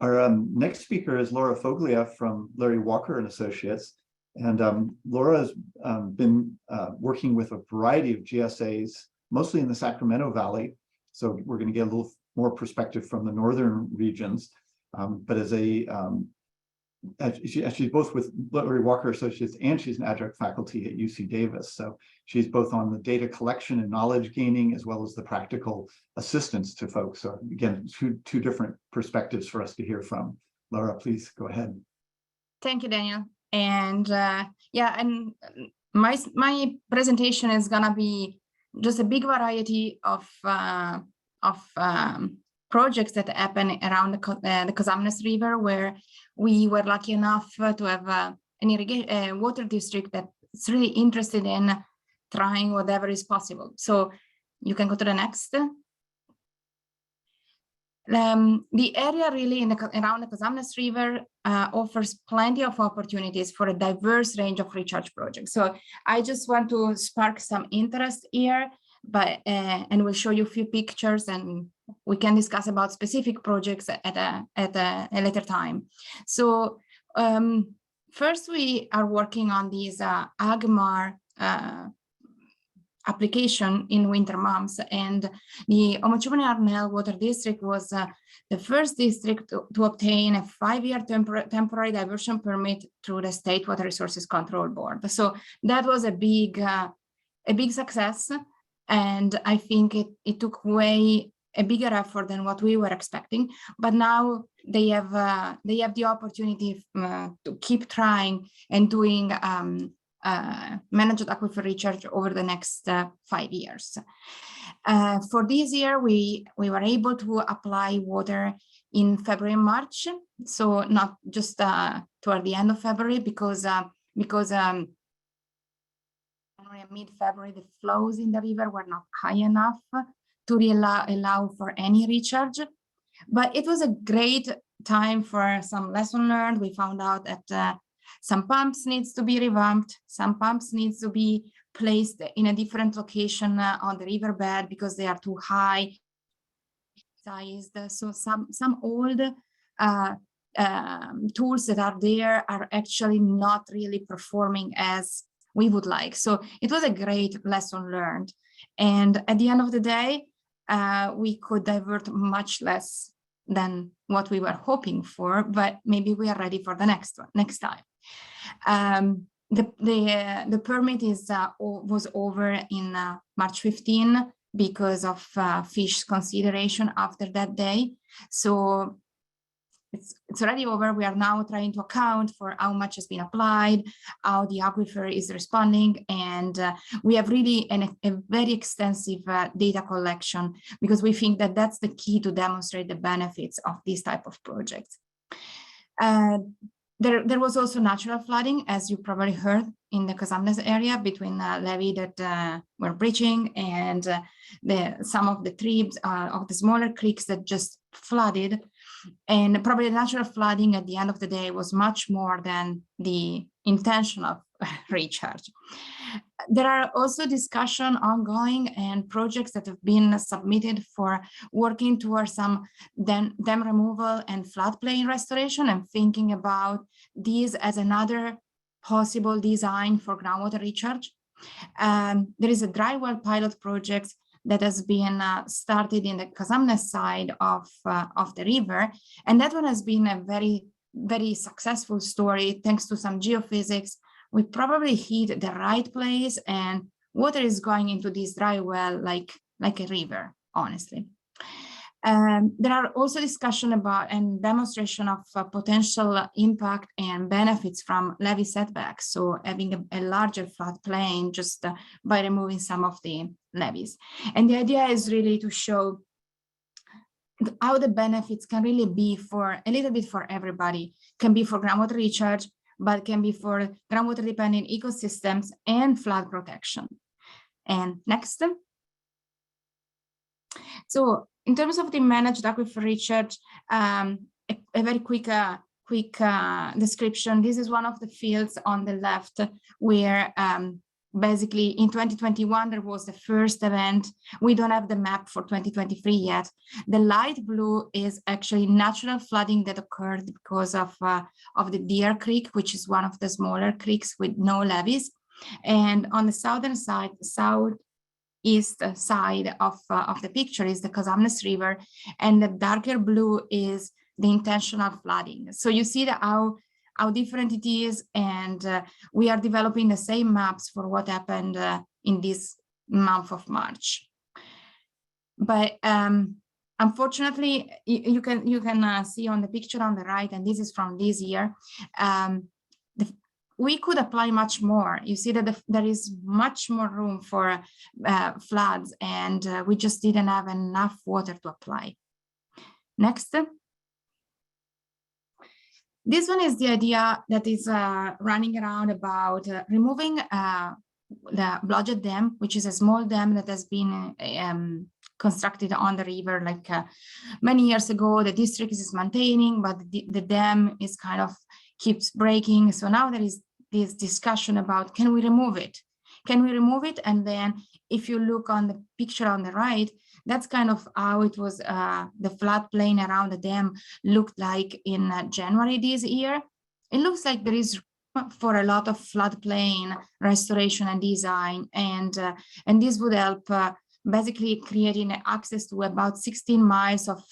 Our next speaker is Laura Foglia from Larry Walker and Associates. And Laura has been working with a variety of GSAs, mostly in the Sacramento Valley. So we're going to get a little more perspective from the northern regions. But as she's both with Larry Walker Associates and she's an adjunct faculty at UC Davis. So she's both on the data collection and knowledge gaining, as well as the practical assistance to folks. So again, two different perspectives for us to hear from. Laura, please go ahead. Thank you, Daniel. And yeah, and my presentation is gonna be just a big variety of projects that happen around the Cosumnes River, where we were lucky enough to have an irrigation water district that's really interested in trying whatever is possible. So you can go to the next. The area really around the Cosumnes River offers plenty of opportunities for a diverse range of recharge projects. So I just want to spark some interest here, but and we'll show you a few pictures, and we can discuss about specific projects at a later time. So first, we are working on these FloodMAR application in winter months, and the Omachubani-Arnell Water District was the first district to obtain a 5-year temporary diversion permit through the State Water Resources Control Board. So that was a big success, and I think it took way a bigger effort than what we were expecting. But now they have the opportunity to keep trying and doing managed aquifer recharge over the next 5 years. For this year, we were able to apply water in February and March, so not just toward the end of February, because mid-February the flows in the river were not high enough to really allow for any recharge. But it was a great time for some lesson learned. We found out that some pumps needs to be revamped, some pumps needs to be placed in a different location on the riverbed because they are too high sized. So some old tools that are there are actually not really performing as we would like. So it was a great lesson learned. And at the end of the day, we could divert much less than what we were hoping for, but maybe we are ready for the next time. The permit was over in March 15 because of fish consideration after that day. So it's already over. We are now trying to account for how much has been applied, how the aquifer is responding, and we have really a very extensive data collection, because we think that that's the key to demonstrate the benefits of this type of projects. There was also natural flooding, as you probably heard, in the Kazamnes area between levee that were breaching and some of the tribes of the smaller creeks that just flooded. And probably the natural flooding at the end of the day was much more than the intentional recharge. There are also discussions ongoing and projects that have been submitted for working towards some dam removal and floodplain restoration, and thinking about these as another possible design for groundwater recharge. There is a dry well pilot project that has been started in the Kazamnes side of the river. And that one has been a very, very successful story, thanks to some geophysics. We probably hit the right place, and water is going into this dry well like a river, honestly. There are also discussion about and demonstration of potential impact and benefits from levee setbacks. So having a larger floodplain just by removing some of the levees. And the idea is really to show how the benefits can really be for a little bit for everybody. Can be for groundwater recharge, but can be for groundwater dependent ecosystems and flood protection. And next. So in terms of the managed aquifer recharge, a very quick description. This is one of the fields on the left where basically in 2021, there was the first event. We don't have the map for 2023 yet. The light blue is actually natural flooding that occurred because of the Deer Creek, which is one of the smaller creeks with no levees. And on the southern side, southeast side of the picture is the Kazamnes River, and the darker blue is the intentional flooding. So you see that how different it is, and we are developing the same maps for what happened in this month of March. But unfortunately, you can see on the picture on the right, and this is from this year, we could apply much more. You see that there is much more room for floods, and we just didn't have enough water to apply. Next. This one is the idea that is running around about removing the Blodgett Dam, which is a small dam that has been constructed on the river like many years ago. The district is maintaining, but the dam is kind of keeps breaking. So now there is this discussion about, can we remove it? Can we remove it? And then if you look on the picture on the right, that's kind of how it was, the floodplain around the dam looked like in January this year. It looks like there is for a lot of floodplain restoration and design, and this would help basically creating access to about 16 miles of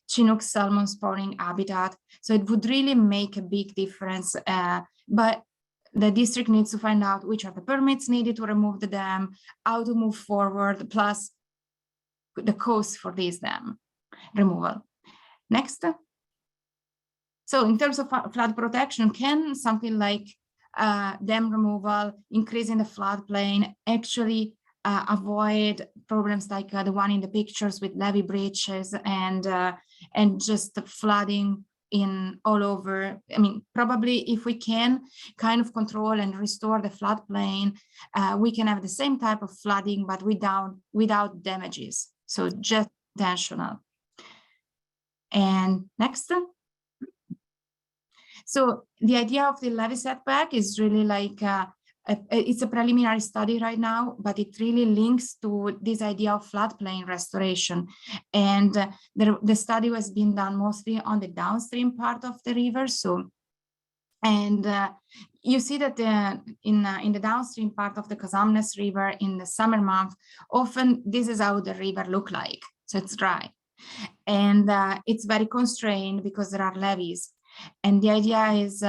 Chinook salmon spawning habitat. So it would really make a big difference, but the district needs to find out which are the permits needed to remove the dam, how to move forward, plus the cost for this dam removal. Next. So in terms of flood protection, can something like dam removal, increasing the floodplain, actually avoid problems like the one in the pictures with levee breaches and just the flooding in all over? I mean, probably if we can kind of control and restore the floodplain, we can have the same type of flooding, but without damages. So just intentional. And next. So the idea of the levee setback is really like it's a preliminary study right now, but it really links to this idea of floodplain restoration. And the study was being done mostly on the downstream part of the river. So, and you see that in the downstream part of the Kazamnes River in the summer month, often this is how the river look like. So it's dry. And it's very constrained because there are levees. And the idea is,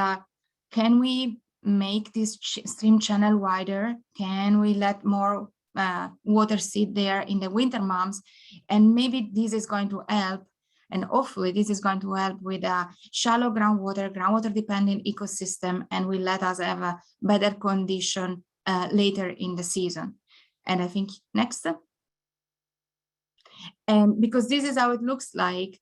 can we make this stream channel wider? Can we let more water sit there in the winter months? And maybe this is going to help, and hopefully this is going to help with a shallow groundwater dependent ecosystem, and will let us have a better condition later in the season. And I think next. And because this is how it looks like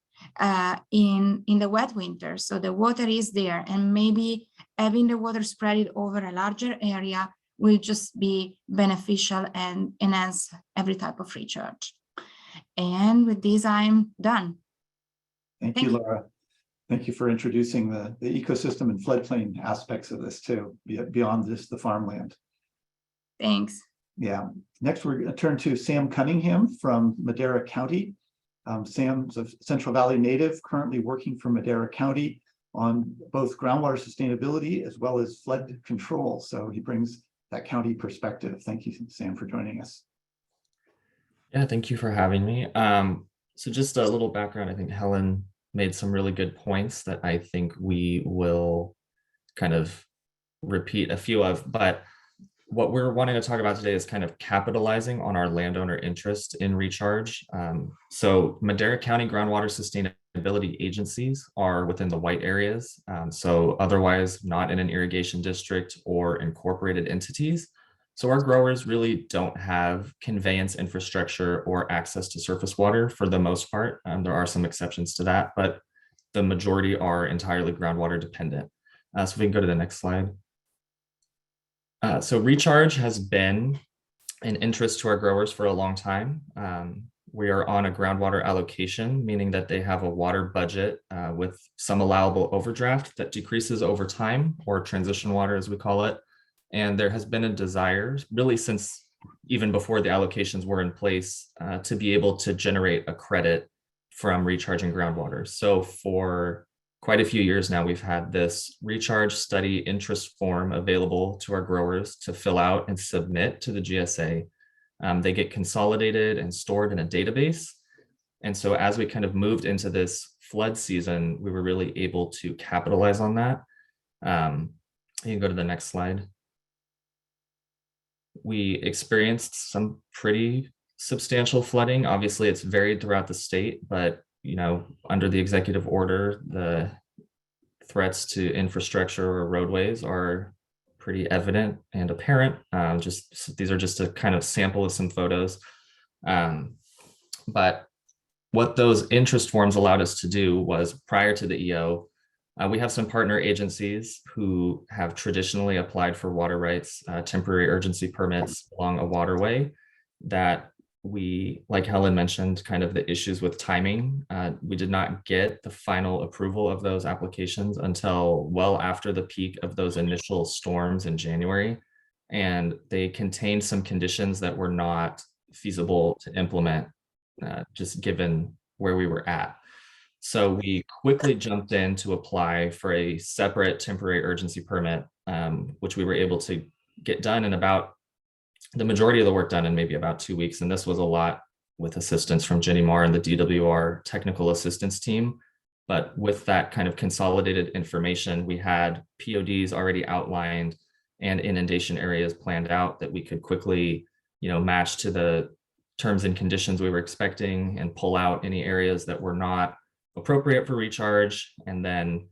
in the wet winter. So the water is there, and maybe having the water spread it over a larger area will just be beneficial and enhance every type of recharge. And with this, I'm done. Thank you, Laura. Thank you for introducing the ecosystem and floodplain aspects of this too, beyond just the farmland. Thanks. Yeah. Next, we're going to turn to Sam Cunningham from Madera County. Sam's a Central Valley native, currently working for Madera County on both groundwater sustainability as well as flood control. So he brings that county perspective. Thank you, Sam, for joining us. Yeah, thank you for having me. So just a little background. I think Helen made some really good points that I think we will kind of repeat a few of, but what we're wanting to talk about today is kind of capitalizing on our landowner interest in recharge. So Madera County groundwater sustainability agencies are within the white areas, so otherwise not in an irrigation district or incorporated entities. So our growers really don't have conveyance infrastructure or access to surface water for the most part. There are some exceptions to that, but the majority are entirely groundwater dependent. So we can go to the next slide. So recharge has been an interest to our growers for a long time. We are on a groundwater allocation, meaning that they have a water budget with some allowable overdraft that decreases over time, or transition water as we call it. And there has been a desire, really since even before the allocations were in place, to be able to generate a credit from recharging groundwater. So for quite a few years now, we've had this recharge study interest form available to our growers to fill out and submit to the GSA. They get consolidated and stored in a database. And so as we kind of moved into this flood season, we were really able to capitalize on that. You can go to the next slide. We experienced some pretty substantial flooding. Obviously, it's varied throughout the state, but under the executive order, the threats to infrastructure or roadways are pretty evident and apparent. These are just a kind of sample of some photos. But what those interest forms allowed us to do was, prior to the EO, we have some partner agencies who have traditionally applied for water rights, temporary urgency permits along a waterway that we, like Helen mentioned, kind of the issues with timing. We did not get the final approval of those applications until well after the peak of those initial storms in January. And they contained some conditions that were not feasible to implement, just given where we were at. So we quickly jumped in to apply for a separate temporary urgency permit, which we were able to get done in about the majority of the work done in maybe about 2 weeks. And this was a lot with assistance from Jenny Marr and the DWR technical assistance team. But with that kind of consolidated information, we had PODs already outlined and inundation areas planned out that we could quickly, match to the terms and conditions we were expecting and pull out any areas that were not appropriate for recharge. And then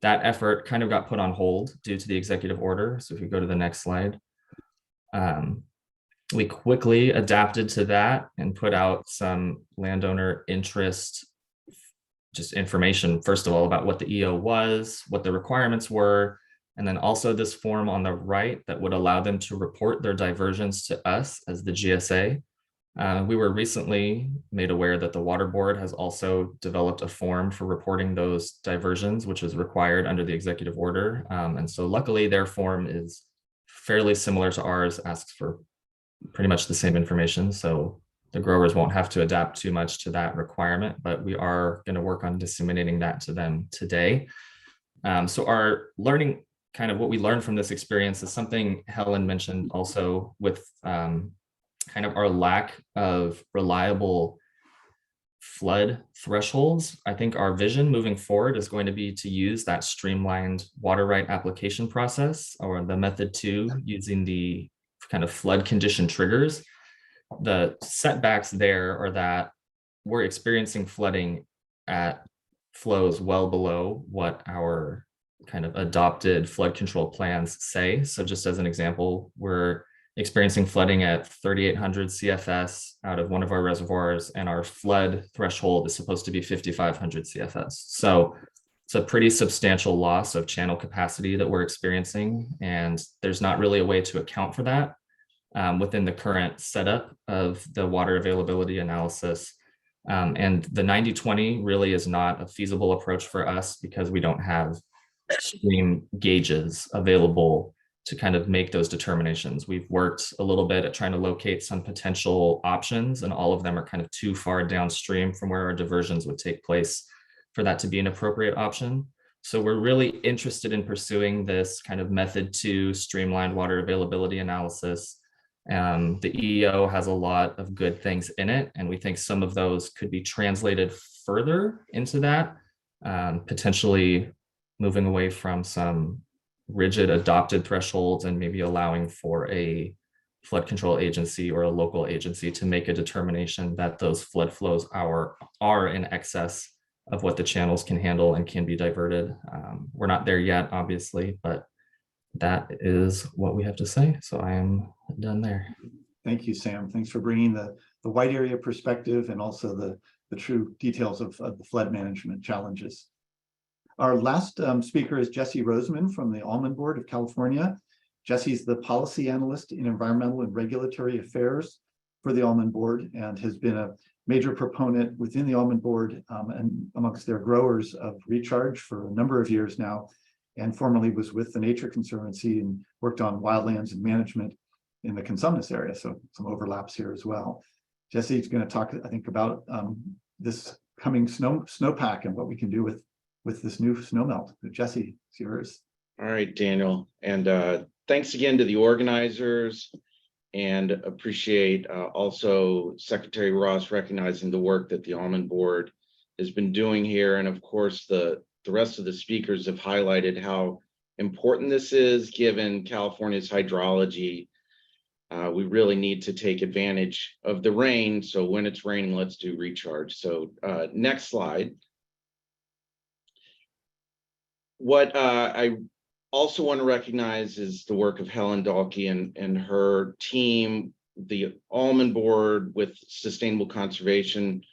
that effort kind of got put on hold due to the executive order. So if you go to the next slide. We quickly adapted to that and put out some landowner interest, just information, first of all, about what the EO was, what the requirements were, and then also this form on the right that would allow them to report their diversions to us as the GSA. We were recently made aware that the Water Board has also developed a form for reporting those diversions, which is required under the executive order. And so luckily their form is fairly similar to ours, asks for pretty much the same information. So the growers won't have to adapt too much to that requirement, but we are going to work on disseminating that to them today. So our learning, kind of what we learned from this experience, is something Helen mentioned also, with kind of our lack of reliable flood thresholds. I think our vision moving forward is going to be to use that streamlined water right application process, or the method 2, using the kind of flood condition triggers. The setbacks there are that we're experiencing flooding at flows well below what our kind of adopted flood control plans say. So just as an example, we're experiencing flooding at 3,800 CFS out of one of our reservoirs, and our flood threshold is supposed to be 5,500 CFS. So it's a pretty substantial loss of channel capacity that we're experiencing, and there's not really a way to account for that within the current setup of the water availability analysis. And the 90-20 really is not a feasible approach for us, because we don't have stream gauges available to kind of make those determinations. We've worked a little bit at trying to locate some potential options, and all of them are kind of too far downstream from where our diversions would take place for that to be an appropriate option. So we're really interested in pursuing this kind of method 2 streamlined water availability analysis. The EEO has a lot of good things in it, and we think some of those could be translated further into that, potentially moving away from some rigid adopted thresholds and maybe allowing for a flood control agency or a local agency to make a determination that those flood flows are in excess of what the channels can handle and can be diverted. We're not there yet, obviously, but that is what we have to say. So I am done there. Thank you, Sam. Thanks for bringing the wide area perspective and also the true details of the flood management challenges. Our last speaker is Jesse Roseman from the Almond Board of California. Jesse's the policy analyst in environmental and regulatory affairs for the Almond Board, and has been a major proponent within the Almond Board and amongst their growers of recharge for a number of years now, and formerly was with the Nature Conservancy and worked on wildlands and management in the Consumnes area. So some overlaps here as well. Jesse's going to talk, I think, about this coming snowpack and what we can do with this new snowmelt. Jesse, it's yours. All right, Daniel. And thanks again to the organizers, and appreciate also Secretary Ross recognizing the work that the Almond Board has been doing here. And of course, the rest of the speakers have highlighted how important this is given California's hydrology. We really need to take advantage of the rain. So when it's raining, let's do recharge. So next slide. What I also want to recognize is the work of Helen Dahlke and her team. The Almond Board with Sustainable Conservation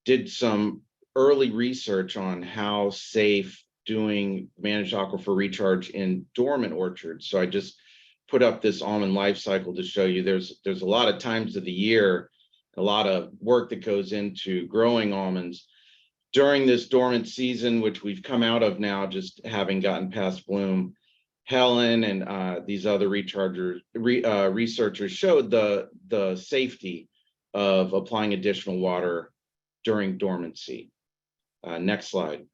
did some early research on how safe doing managed aquifer recharge in dormant orchards. So I just put up this almond life cycle to show you there's a lot of times of the year, a lot of work that goes into growing almonds during this dormant season, which we've come out of now, just having gotten past bloom. Helen and these other researchers showed the safety of applying additional water during dormancy. Next slide.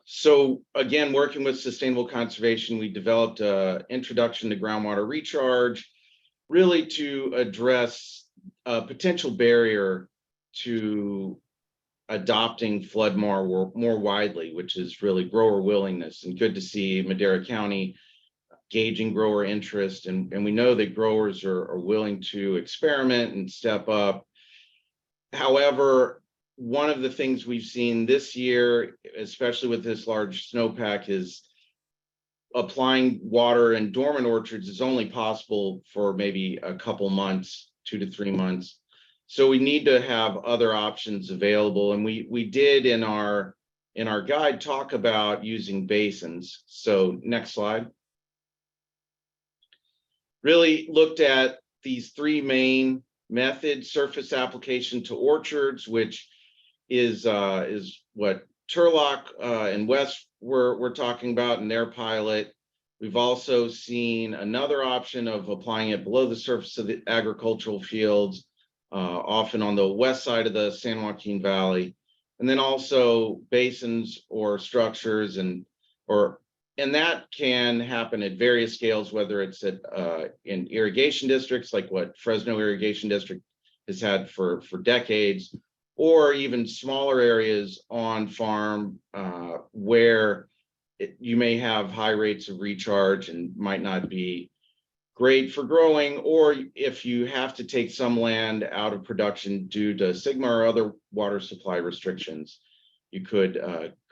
So again, working with Sustainable Conservation, we developed an introduction to groundwater recharge, really to address a potential barrier to adopting FloodMAR more widely, which is really grower willingness. And good to see Madera County gauging grower interest. And we know that growers are willing to experiment and step up. However, one of the things we've seen this year, especially with this large snowpack, is applying water in dormant orchards is only possible for maybe a couple months, 2 to 3 months. So we need to have other options available. And we did in our guide talk about using basins. So next slide. Really looked at these 3 main methods: surface application to orchards, which is what Turlock and West were talking about in their pilot. We've also seen another option of applying it below the surface of the agricultural fields, often on the west side of the San Joaquin Valley, and then also basins or structures, and that can happen at various scales, whether it's at in irrigation districts like what Fresno Irrigation District has had for decades, or even smaller areas on farm where you may have high rates of recharge and might not be great for growing, or if you have to take some land out of production due to SGMA or other water supply restrictions, you could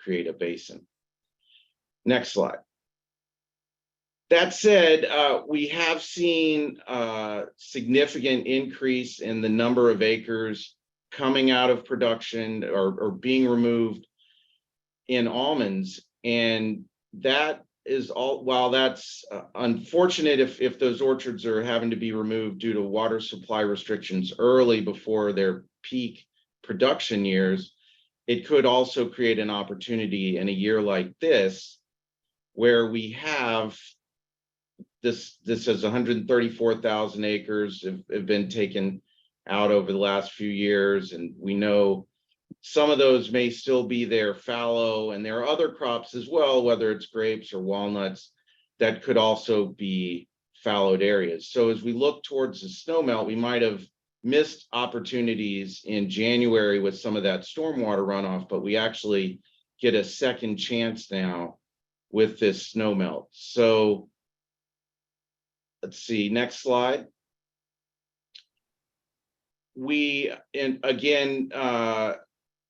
create a basin. Next slide. That said, we have seen a significant increase in the number of acres coming out of production or being removed in almonds, and that is all. While that's unfortunate if those orchards are having to be removed due to water supply restrictions early before their peak production years, it could also create an opportunity in a year like this, where we have this has 134,000 acres have been taken out over the last few years, and we know some of those may still be there fallow, and there are other crops as well, whether it's grapes or walnuts, that could also be fallowed areas. So as we look towards the snowmelt, we might have missed opportunities in January with some of that stormwater runoff, but we actually get a second chance now with this snowmelt. So let's see, next slide. We, and again,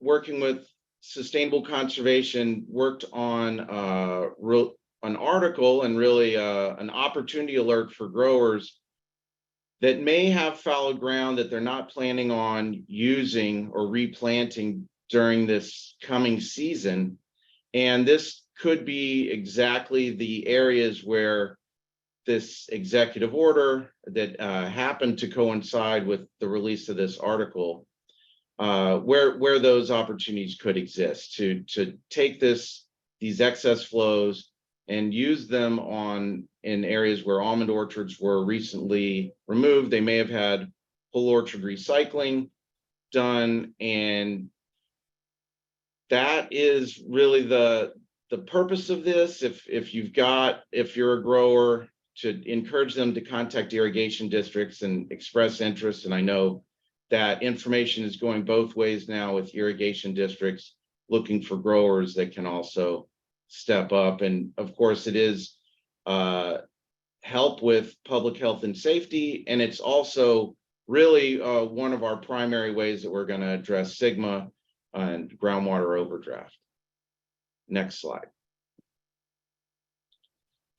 working with Sustainable Conservation, worked on an article and really an opportunity alert for growers that may have fallow ground that they're not planning on using or replanting during this coming season. And this could be exactly the areas where this executive order that happened to coincide with the release of this article, where those opportunities could exist to take these excess flows and use them in areas where almond orchards were recently removed. They may have had whole orchard recycling done, and that is really the purpose of this. If you're a grower, to encourage them to contact irrigation districts and express interest. And I know that information is going both ways now with irrigation districts looking for growers that can also step up. And of course, it is help with public health and safety. And it's also really one of our primary ways that we're going to address SGMA and groundwater overdraft. Next slide.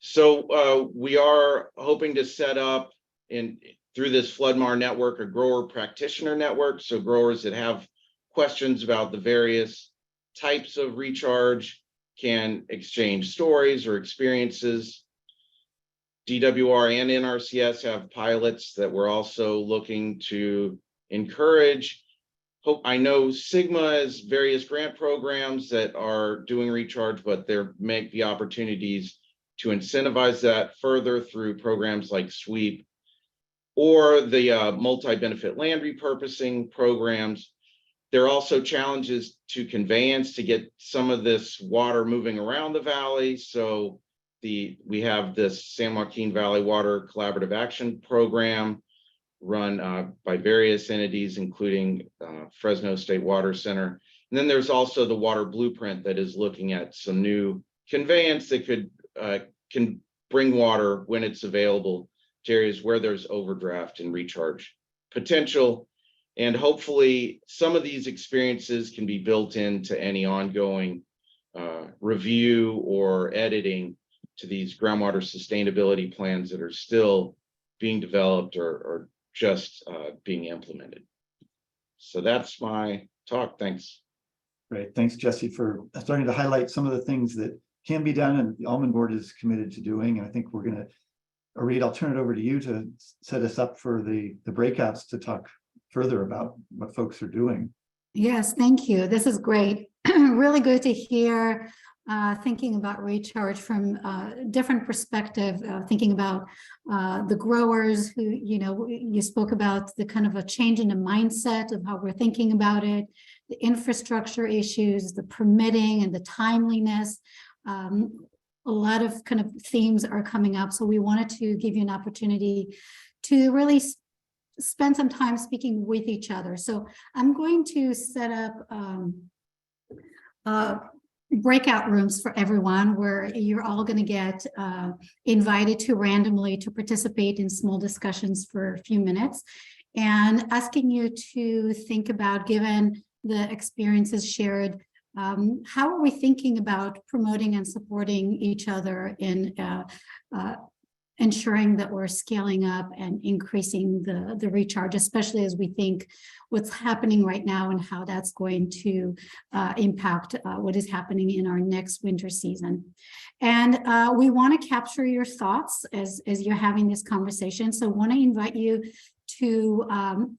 So we are hoping to set up through this FloodMAR network, a grower practitioner network. So growers that have questions about the various types of recharge can exchange stories or experiences. DWR and NRCS have pilots that we're also looking to encourage. I know SGMA has various grant programs that are doing recharge, but there may be opportunities to incentivize that further through programs like SWEEP or the multi-benefit land repurposing programs. There are also challenges to conveyance to get some of this water moving around the valley. So we have this San Joaquin Valley Water Collaborative Action Program run by various entities, including Fresno State Water Center. And then there's also the Water Blueprint that is looking at some new conveyance that can bring water when it's available to areas where there's overdraft and recharge potential. And hopefully some of these experiences can be built into any ongoing review or editing to these groundwater sustainability plans that are still being developed or just being implemented. So that's my talk. Thanks. Great. Thanks, Jesse, for starting to highlight some of the things that can be done and the Almond Board is committed to doing. And I think we're going to, Reed, I'll turn it over to you to set us up for the breakouts to talk further about what folks are doing. Yes, thank you. This is great. Really good to hear thinking about recharge from a different perspective, thinking about the growers who, you spoke about the kind of a change in the mindset of how we're thinking about it, the infrastructure issues, the permitting and the timeliness. A lot of kind of themes are coming up. So we wanted to give you an opportunity to really spend some time speaking with each other. So I'm going to set up breakout rooms for everyone where you're all going to get invited to randomly to participate in small discussions for a few minutes, and asking you to think about, given the experiences shared, how are we thinking about promoting and supporting each other in ensuring that we're scaling up and increasing the recharge, especially as we think what's happening right now and how that's going to impact what is happening in our next winter season. And we want to capture your thoughts as you're having this conversation. So I want to invite you to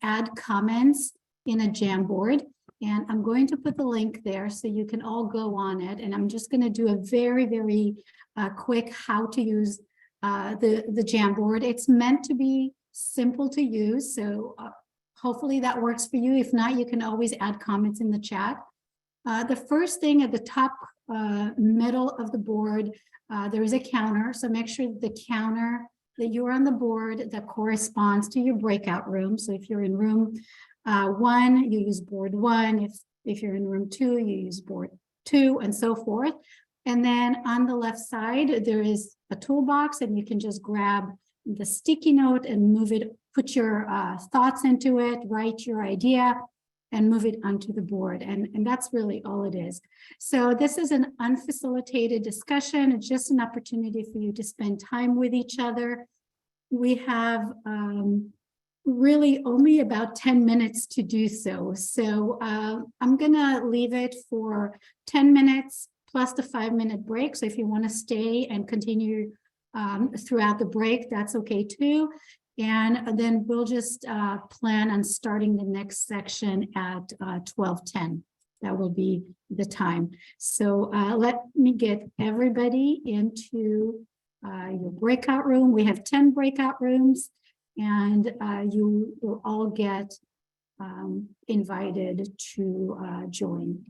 add comments in a Jamboard. And I'm going to put the link there so you can all go on it. And I'm just going to do a very, very quick how to use the Jamboard. It's meant to be simple to use, so hopefully that works for you. If not, you can always add comments in the chat. The first thing at the top middle of the board, there is a counter, so make sure the counter that you're on the board that corresponds to your breakout room. So if you're in room 1, you use board 1. If you're in room 2, you use board 2, and so forth. And then on the left side, there is a toolbox, and you can just grab the sticky note and move it, put your thoughts into it, write your idea, and move it onto the board. And that's really all it is. So this is an unfacilitated discussion. It's just an opportunity for you to spend time with each other. We have really only about 10 minutes to do so. So I'm gonna leave it for 10 minutes plus the 5-minute break. So if you want to stay and continue throughout the break, that's okay too. And then we'll just plan on starting the next section at 12:10. That will be the time. So let me get everybody into your breakout room. We have 10 breakout rooms, and you will all get invited to join.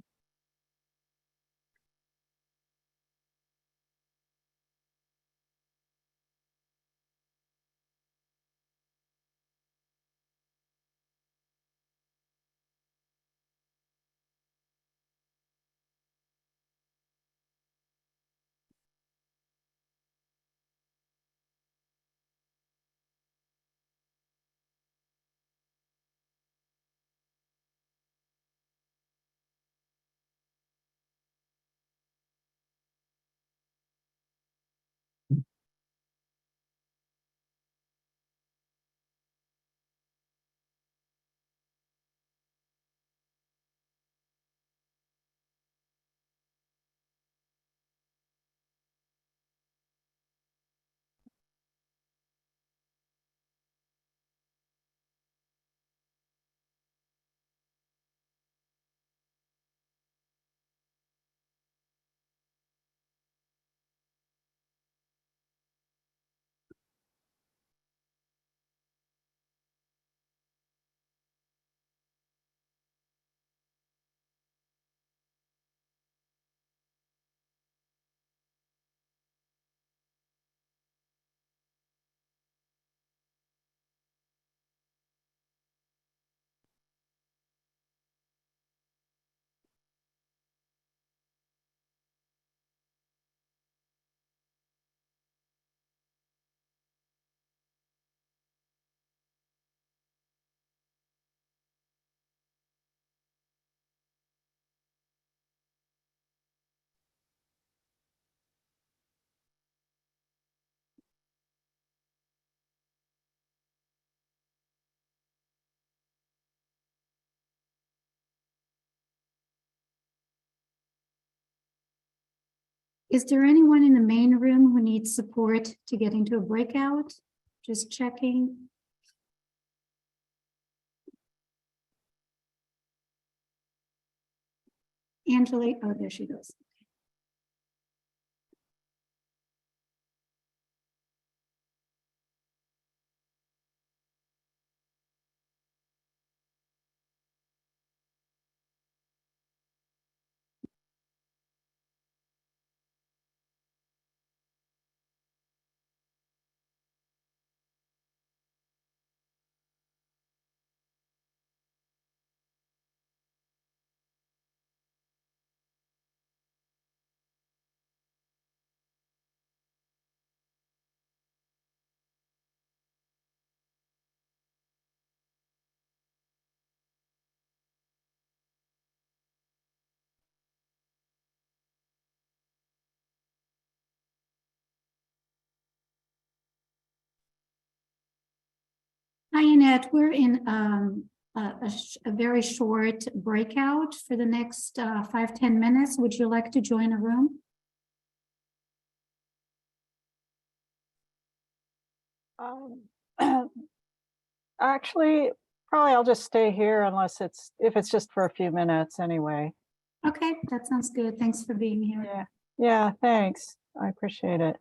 Is there anyone in the main room who needs support to get into a breakout? Just checking. Angela, oh, there she goes. Hi, Annette. We're in a very short breakout for the next 5-10 minutes. Would you like to join a room? Actually, probably I'll just stay here unless if it's just for a few minutes anyway. Okay, that sounds good. Thanks for being here. Yeah, yeah, thanks. I appreciate it.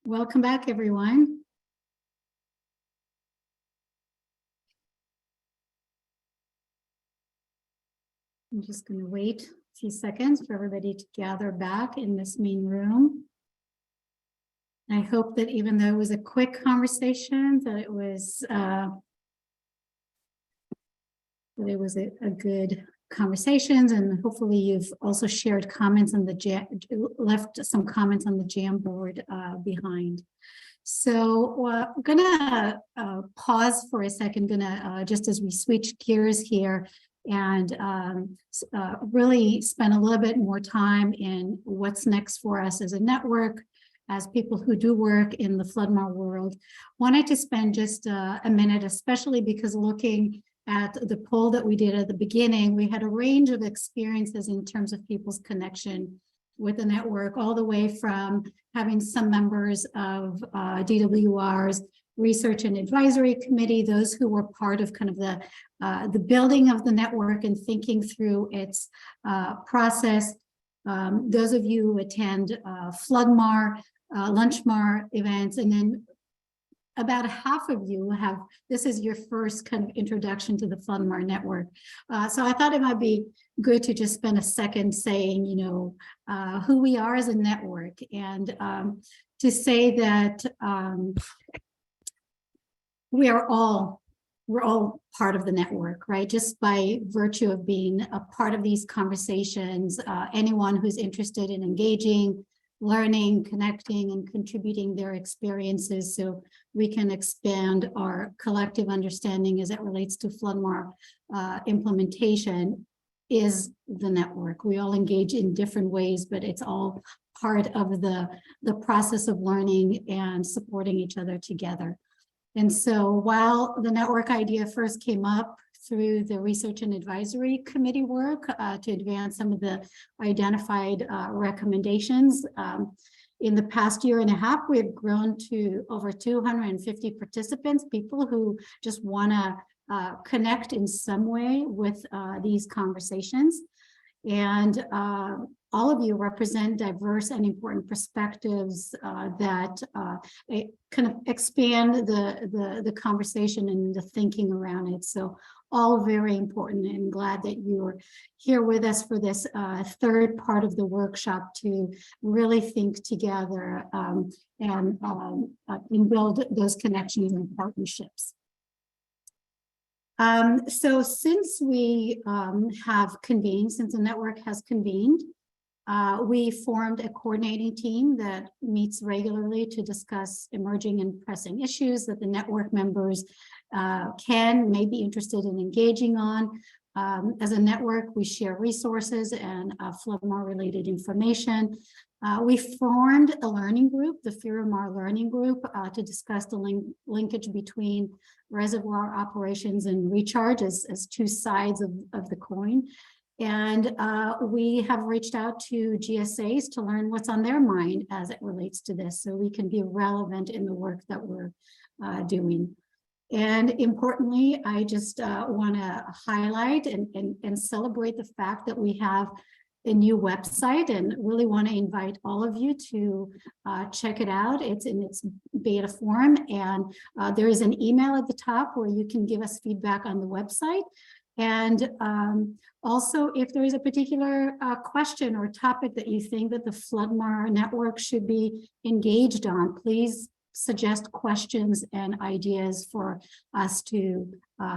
Welcome back, everyone. I'm just going to wait a few seconds for everybody to gather back in this main room. I hope that even though it was a quick conversation, that it was a good conversations, and hopefully you've also shared comments on the left some comments on the Jamboard behind. So I'm gonna pause for a second, just as we switch gears here and really spend a little bit more time in what's next for us as a network, as people who do work in the FloodMAR world. Wanted to spend just a minute, especially because looking at the poll that we did at the beginning, we had a range of experiences in terms of people's connection with the network, all the way from having some members of DWR's Research and Advisory Committee, those who were part of kind of the building of the network and thinking through its process. Those of you who attend FloodMAR, LunchMAR events, and then about half of you have, this is your first kind of introduction to the FloodMAR network. So I thought it might be good to just spend a second saying, you know, who we are as a network, and to say that we're all part of the network, right? Just by virtue of being a part of these conversations, anyone who's interested in engaging, learning, connecting, and contributing their experiences so we can expand our collective understanding as it relates to FloodMAR implementation is the network. We all engage in different ways, but it's all part of the process of learning and supporting each other together. And so while the network idea first came up through the Research and Advisory Committee work to advance some of the identified recommendations, in the past year and a half, we have grown to over 250 participants, people who just want to connect in some way with these conversations. And all of you represent diverse and important perspectives that kind of expand the conversation and the thinking around it. So all very important, and glad that you're here with us for this third part of the workshop to really think together and build those connections and partnerships. So since we have convened, since the network has convened, we formed a coordinating team that meets regularly to discuss emerging and pressing issues that the network members may be interested in engaging on. As a network, we share resources and FloodMAR related information. We formed a learning group, the FloodMAR learning group, to discuss the linkage between reservoir operations and recharge as two sides of the coin. And we have reached out to GSAs to learn what's on their mind as it relates to this, so we can be relevant in the work that we're doing. And importantly, I just want to highlight and celebrate the fact that we have a new website, and really want to invite all of you to check it out. It's in its beta form, and there is an email at the top where you can give us feedback on the website. And also, if there is a particular question or topic that you think that the FloodMAR network should be engaged on, please suggest questions and ideas for us to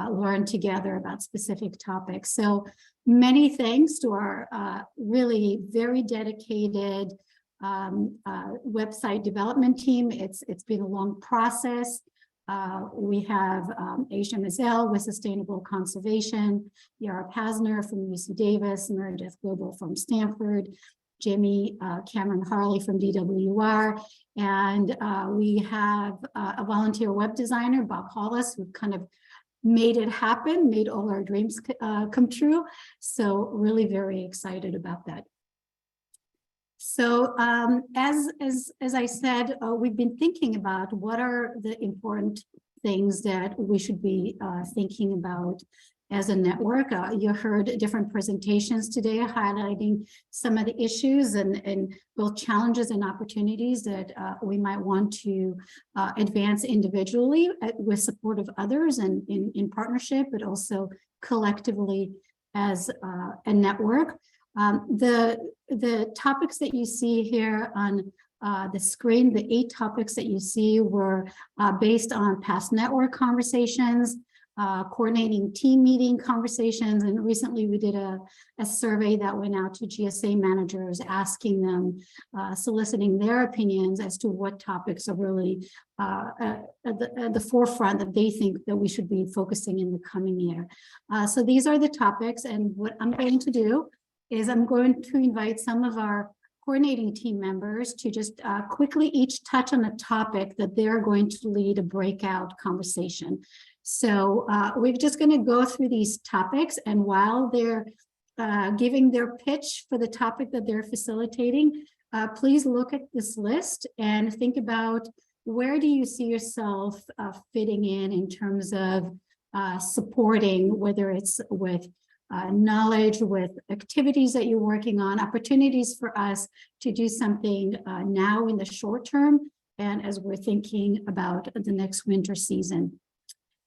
learn together about specific topics. So many thanks to our really very dedicated website development team. It's been a long process. We have Aisha Mazel with Sustainable Conservation, Yara Pasner from UC Davis, Meredith Global from Stanford, Jamie Cameron Harley from DWR, and we have a volunteer web designer, Bob Hollis, who kind of made it happen, made all our dreams come true. So really very excited about that. So as I said, we've been thinking about what are the important things that we should be thinking about as a network. You heard different presentations today highlighting some of the issues and both challenges and opportunities that we might want to advance individually with support of others and in partnership, but also collectively as a network. The topics that you see here on the screen, the 8 topics that you see were based on past network conversations, coordinating team meeting conversations, and recently we did a survey that went out to GSA managers asking them, soliciting their opinions as to what topics are really at the forefront that they think that we should be focusing in the coming year. So these are the topics, and what I'm going to do is I'm going to invite some of our coordinating team members to just quickly each touch on a topic that they're going to lead a breakout conversation. So we're just going to go through these topics, and while they're giving their pitch for the topic that they're facilitating, please look at this list and think about where do you see yourself fitting in terms of supporting, whether it's with knowledge, with activities that you're working on, opportunities for us to do something now in the short term, and as we're thinking about the next winter season.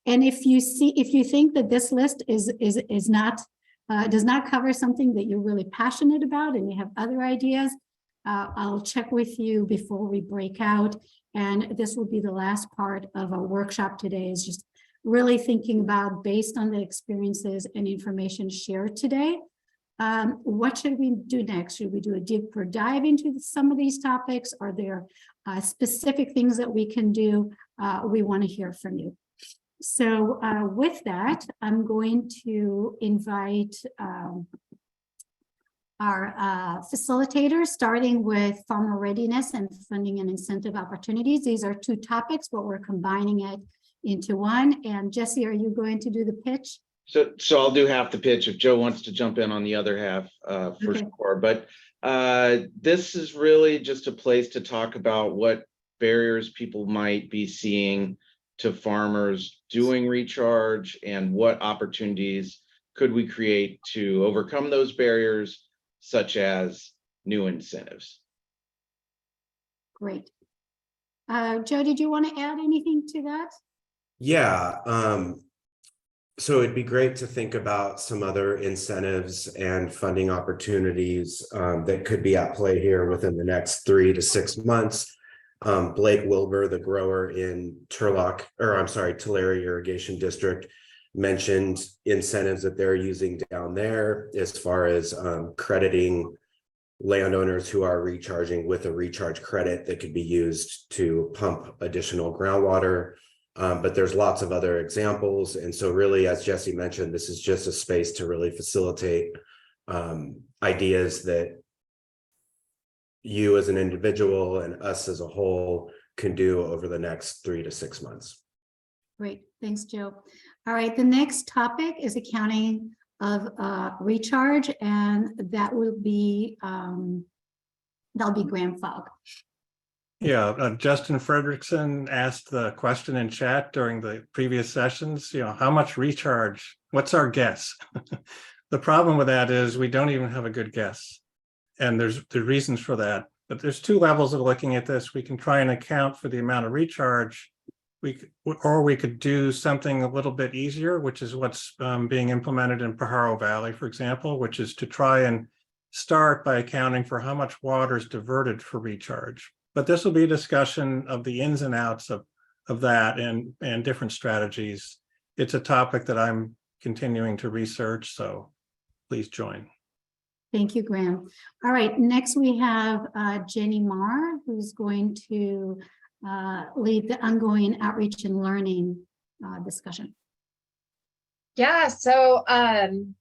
And if you think that this list is not does not cover something that you're really passionate about and you have other ideas, I'll check with you before we break out. And this will be the last part of our workshop today, is just really thinking about, based on the experiences and information shared today, what should we do next? Should we do a deeper dive into some of these topics? Are there specific things that we can do? We want to hear from you. So with that, I'm going to invite our facilitators, starting with farmer readiness and funding and incentive opportunities. These are 2 topics, but we're combining it into one. And Jesse, are you going to do the pitch? So I'll do half the pitch if Joe wants to jump in on the other half for sure. But this is really just a place to talk about what barriers people might be seeing to farmers doing recharge, and what opportunities could we create to overcome those barriers, such as new incentives. Great. Joe, did you want to add anything to that? Yeah, so it'd be great to think about some other incentives and funding opportunities that could be at play here within the next 3 to 6 months. Blake Wilbur, the grower in Tulare Irrigation District, mentioned incentives that they're using down there as far as crediting landowners who are recharging with a recharge credit that could be used to pump additional groundwater. But there's lots of other examples. And so really, as Jesse mentioned, this is just a space to really facilitate ideas that you as an individual and us as a whole can do over the next 3 to 6 months. Great, thanks, Joe. All right, the next topic is accounting of recharge, and that will be that'll be Graham Fogg. Yeah, Justin Frederickson asked the question in chat during the previous sessions, how much recharge? What's our guess? The problem with that is we don't even have a good guess. And there's the reasons for that. But there's 2 levels of looking at this. We can try and account for the amount of recharge. Or we could do something a little bit easier, which is what's being implemented in Pajaro Valley, for example, which is to try and start by accounting for how much water is diverted for recharge. But this will be a discussion of the ins and outs of that and different strategies. It's a topic that I'm continuing to research, so please join. Thank you, Graham. All right, next we have Jenny Marr, who's going to lead the ongoing outreach and learning discussion. Yeah, so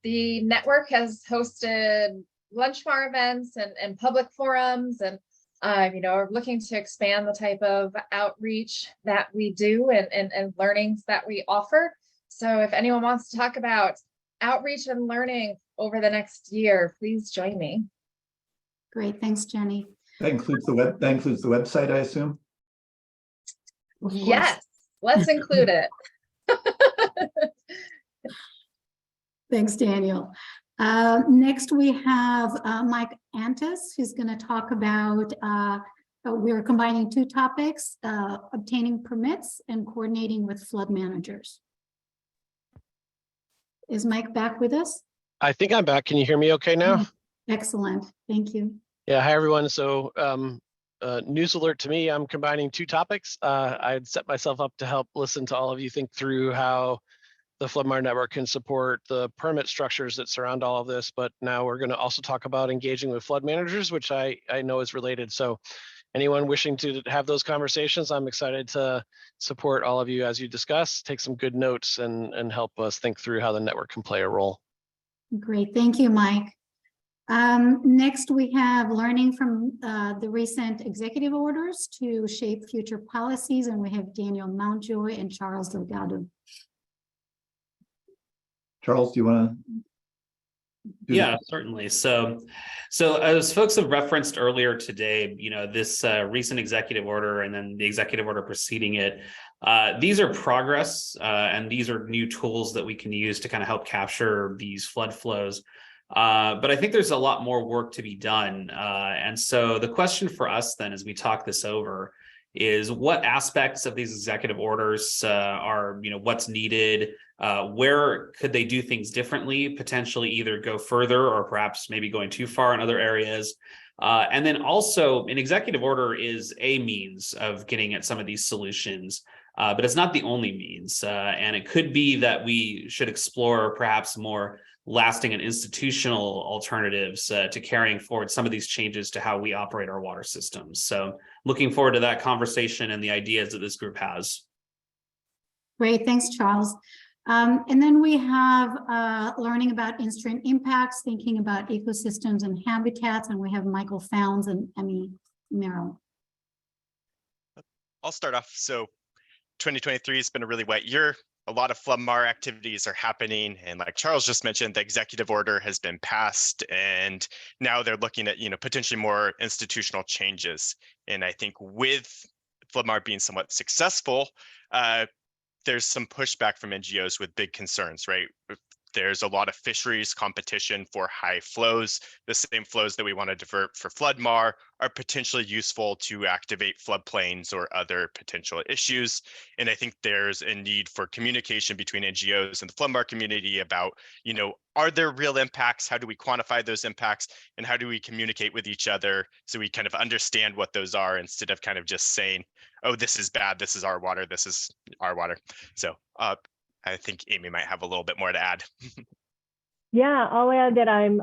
the network has hosted LunchMAR events and public forums, and we're looking to expand the type of outreach that we do and learnings that we offer. So if anyone wants to talk about outreach and learning over the next year, please join me. Great, thanks, Jenny. That includes the website, I assume? Yes, let's include it. Thanks, Daniel. Next, we have Mike Antis, who's going to talk about, we're combining two topics, obtaining permits and coordinating with flood managers. Is Mike back with us? I think I'm back. Can you hear me okay now? Excellent. Thank you. Yeah, hi everyone. So news alert to me, I'm combining two topics. I'd set myself up to help listen to all of you think through how the FloodMAR network can support the permit structures that surround all of this, but now we're going to also talk about engaging with flood managers, which I know is related. So anyone wishing to have those conversations, I'm excited to support all of you as you discuss, take some good notes and help us think through how the network can play a role. Great, thank you, Mike. Next, we have learning from the recent executive orders to shape future policies, and we have Daniel Mountjoy and Charles Delgado. Charles, do you want to? Yeah, certainly. So as folks have referenced earlier today, this recent executive order and then the executive order preceding it, these are progress and these are new tools that we can use to kind of help capture these flood flows. But I think there's a lot more work to be done. And so the question for us then, as we talk this over, is what aspects of these executive orders are, what's needed, where could they do things differently, potentially either go further or perhaps maybe going too far in other areas. And then also an executive order is a means of getting at some of these solutions, but it's not the only means. And it could be that we should explore perhaps more lasting and institutional alternatives to carrying forward some of these changes to how we operate our water systems. So looking forward to that conversation and the ideas that this group has. Great, thanks, Charles. And then we have learning about instrument impacts, thinking about ecosystems and habitats, and we have Michael Founds and Emmy Merrill. I'll start off. So 2023 has been a really wet year. A lot of FloodMAR activities are happening. And like Charles just mentioned, the executive order has been passed and now they're looking at, potentially more institutional changes. And I think with FloodMAR being somewhat successful, there's some pushback from NGOs with big concerns, right? There's a lot of fisheries competition for high flows. The same flows that we want to divert for FloodMAR are potentially useful to activate floodplains or other potential issues. And I think there's a need for communication between NGOs and the FloodMAR community about, are there real impacts? How do we quantify those impacts? And how do we communicate with each other so we kind of understand what those are instead of kind of just saying, oh, this is bad, this is our water, this is our water. So I think Amy might have a little bit more to add. Yeah, I'll add that I'm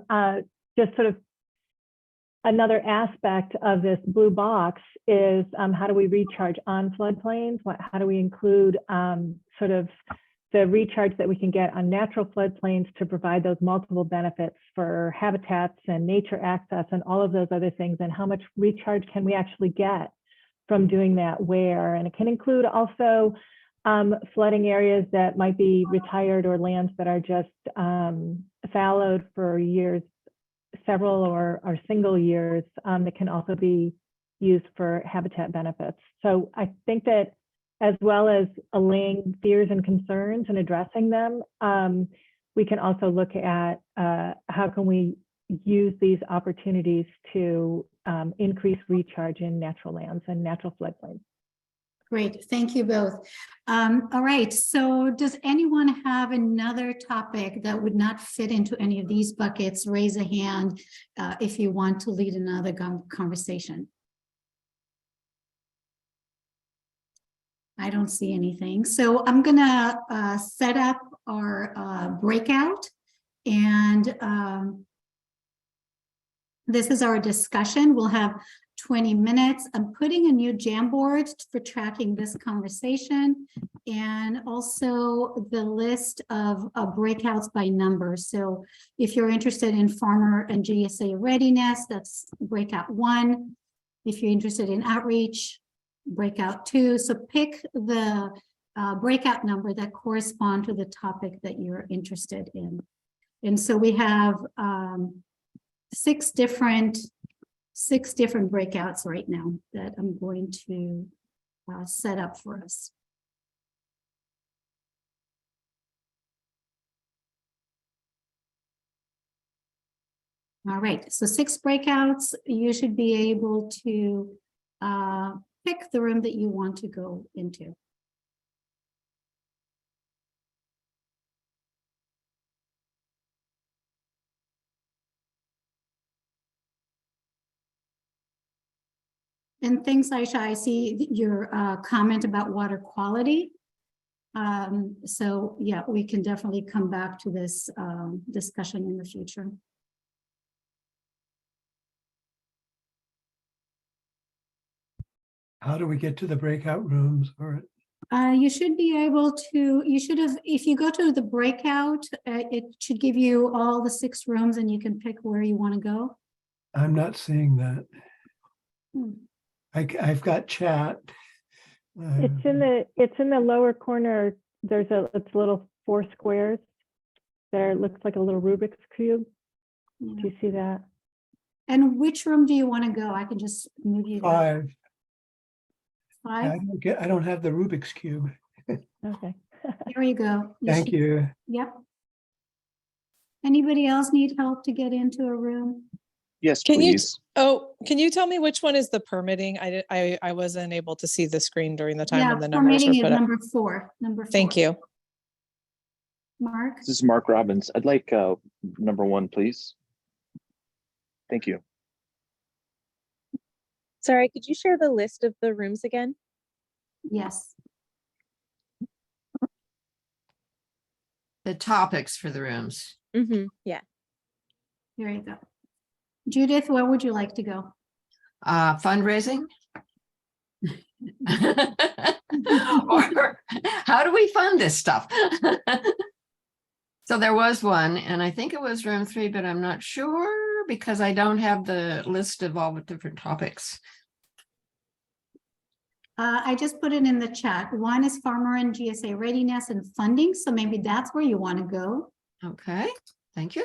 just sort of another aspect of this blue box is how do we recharge on floodplains? How do we include sort of the recharge that we can get on natural floodplains to provide those multiple benefits for habitats and nature access and all of those other things, and how much recharge can we actually get from doing that where? And it can include also flooding areas that might be retired or lands that are just fallowed for years, several or single years, that can also be used for habitat benefits. So I think that as well as allaying fears and concerns and addressing them, we can also look at how can we use these opportunities to increase recharge in natural lands and natural floodplains. Great, thank you both. All right, so does anyone have another topic that would not fit into any of these buckets? Raise a hand if you want to lead another conversation. I don't see anything. So I'm gonna set up our breakout, and this is our discussion. We'll have 20 minutes. I'm putting a new Jamboard for tracking this conversation, and also the list of breakouts by number. So if you're interested in farmer and GSA readiness, that's breakout 1. If you're interested in outreach, breakout 2. So pick the breakout number that correspond to the topic that you're interested in. And so we have 6 different breakouts right now that I'm going to set up for us. All right, so 6 breakouts, you should be able to pick the room that you want to go into. And things like, I see your comment about water quality. So yeah, we can definitely come back to this discussion in the future. How do we get to the breakout rooms or? You should be able to, you should have, if you go to the breakout, it should give you all the 6 rooms and you can pick where you want to go. I'm not seeing that. Hmm. I've got chat. It's in the lower corner. It's little 4 squares. There, it looks like a little Rubik's cube. Yeah. Do you see that? And which room do you want to go? I can just move you. 5. 5. I don't have the Rubik's cube. Okay. Here you go. Thank you. Yep. Anybody else need help to get into a room? Yes, Can please. can you tell me which one is the permitting? I wasn't able to see the screen during the time Yeah, when the numbers permitting were is put up. number 4. Number 4. Thank you. Mark? This is Mark Robbins. I'd like number 1, please. Thank you. Sorry, could you share the list of the rooms again? Yes. The topics for the rooms. Yeah. Here you go. Judith, where would you like to go? Fundraising. Or how do we fund this stuff? So there was one, and I think it was room 3, but I'm not sure because I don't have the list of all the different topics. I just put it in the chat. 1 is farmer and GSA readiness and funding. So maybe that's where you want to go. Okay, thank you.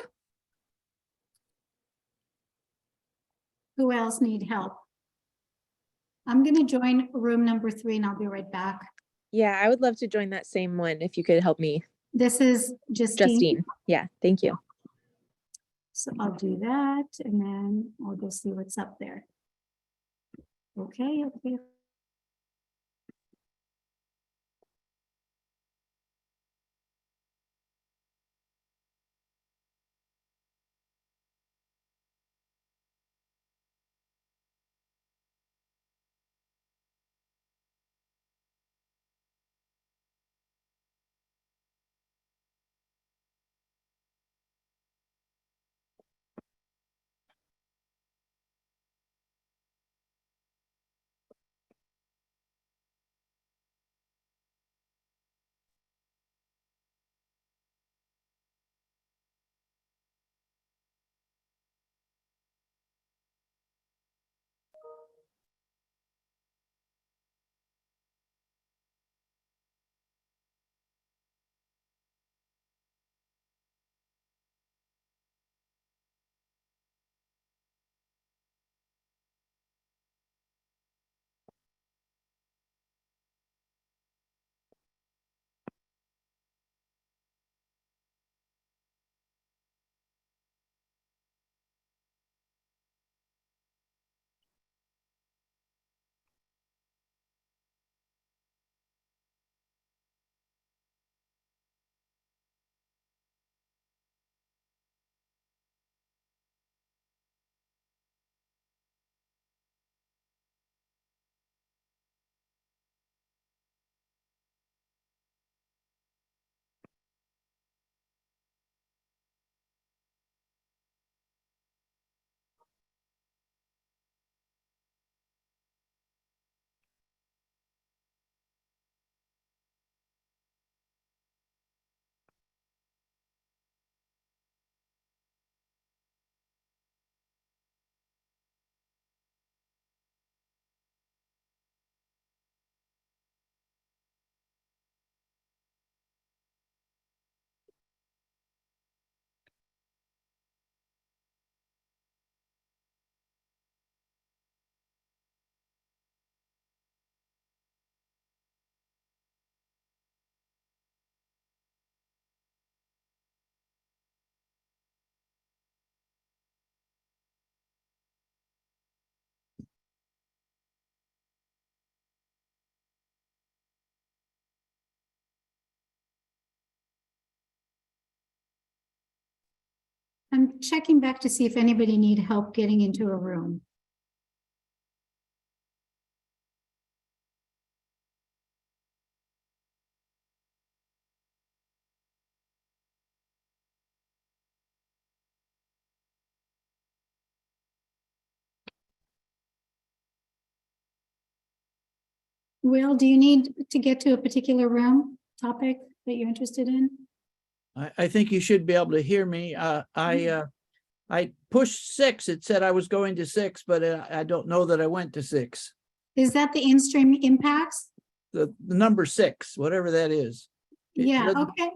Who else need help? I'm going to join room number 3 and I'll be right back. Yeah, I would love to join that same one if you could help me. This is Justine. Yeah, thank you. So I'll do that and then I'll go see what's up there. Okay, okay. I'm checking back to see if anybody need help getting into a room. Will, do you need to get to a particular room topic that you're interested in? I think you should be able to hear me. I pushed 6. It said I was going to 6, but I don't know that I went to 6. Is that the in-stream impacts? The number 6, whatever that is. Yeah, okay.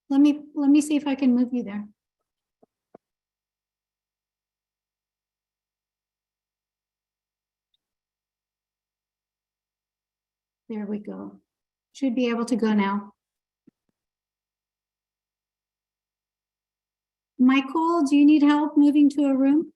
Let me see if I can move you there. There we go. Should be able to go now. Michael, do you need help moving to a room?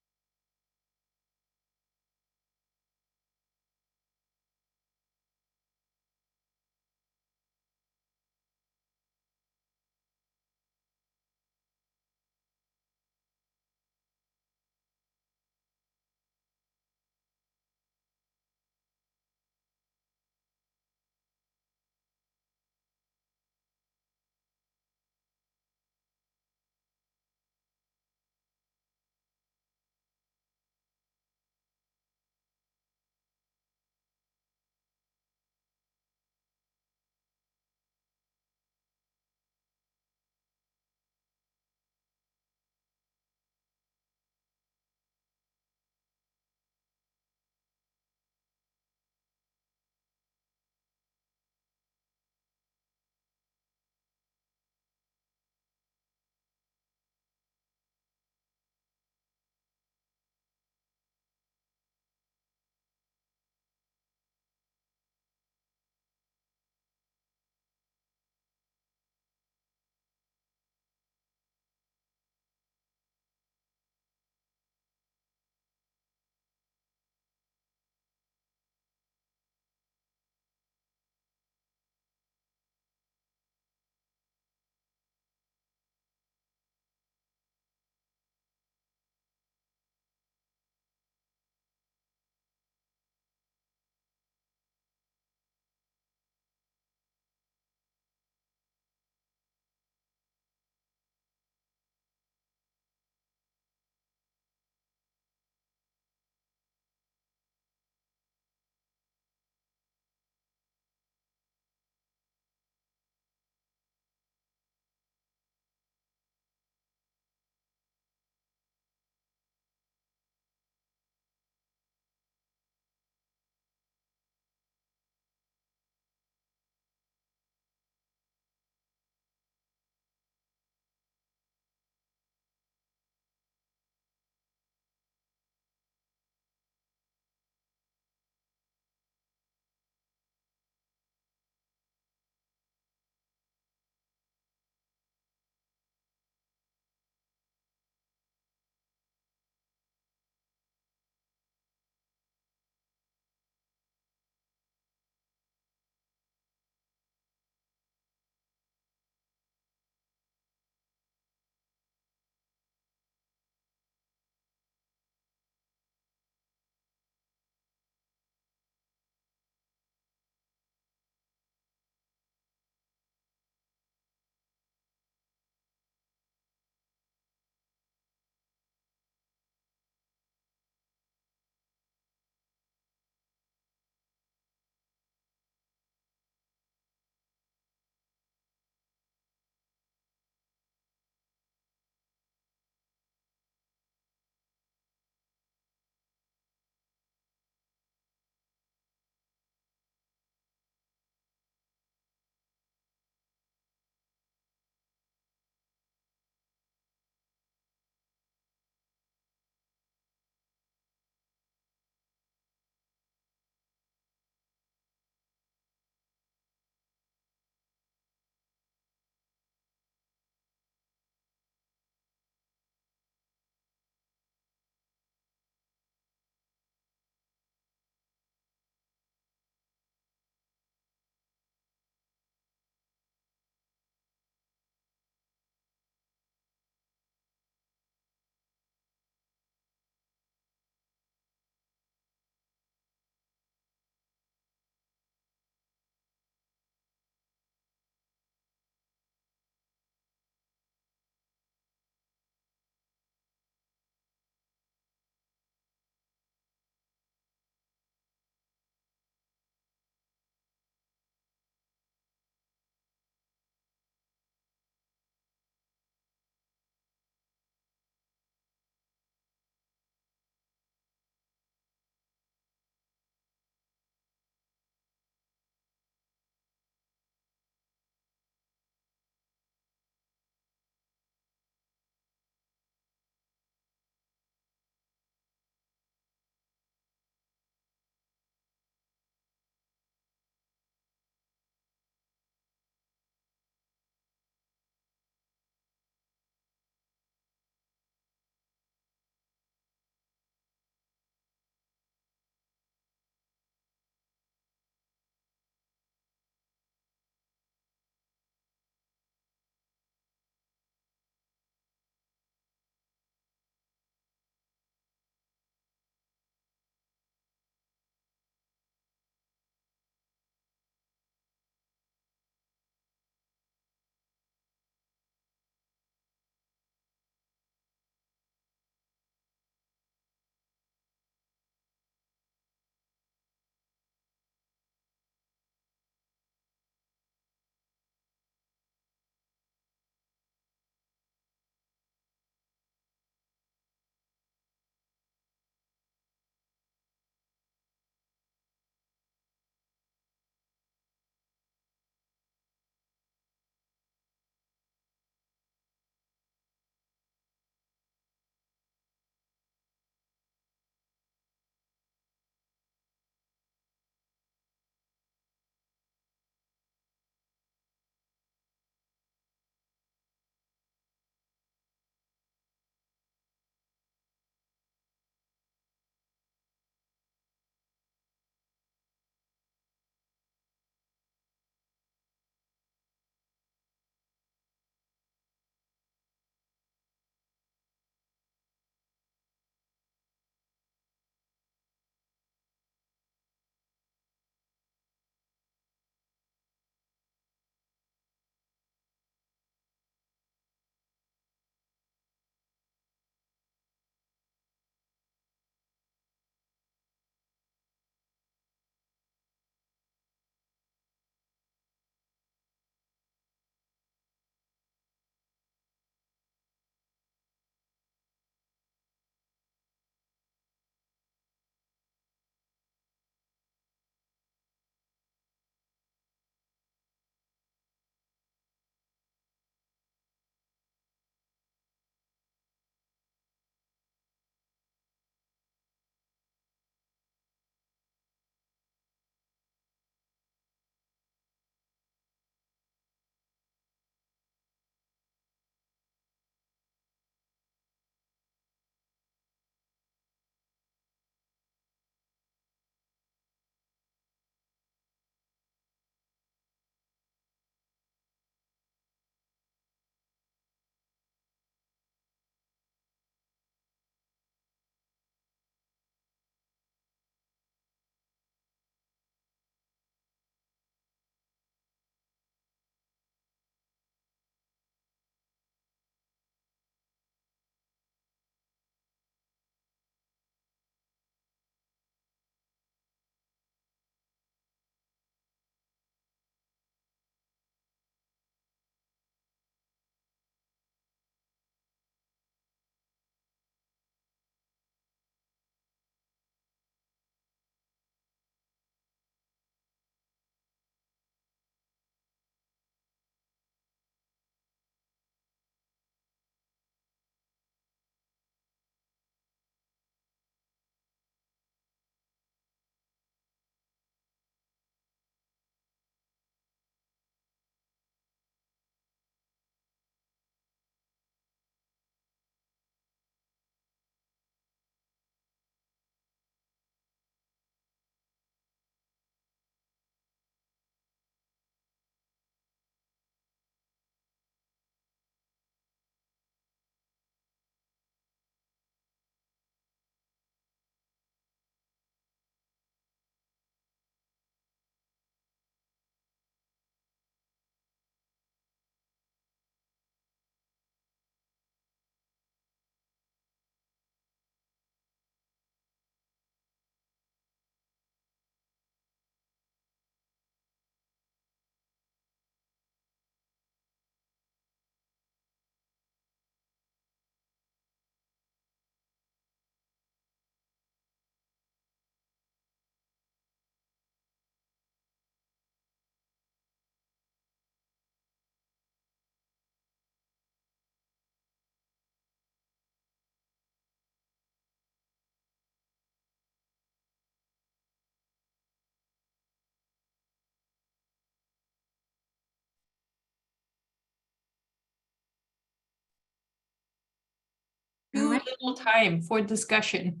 valuable time for discussion.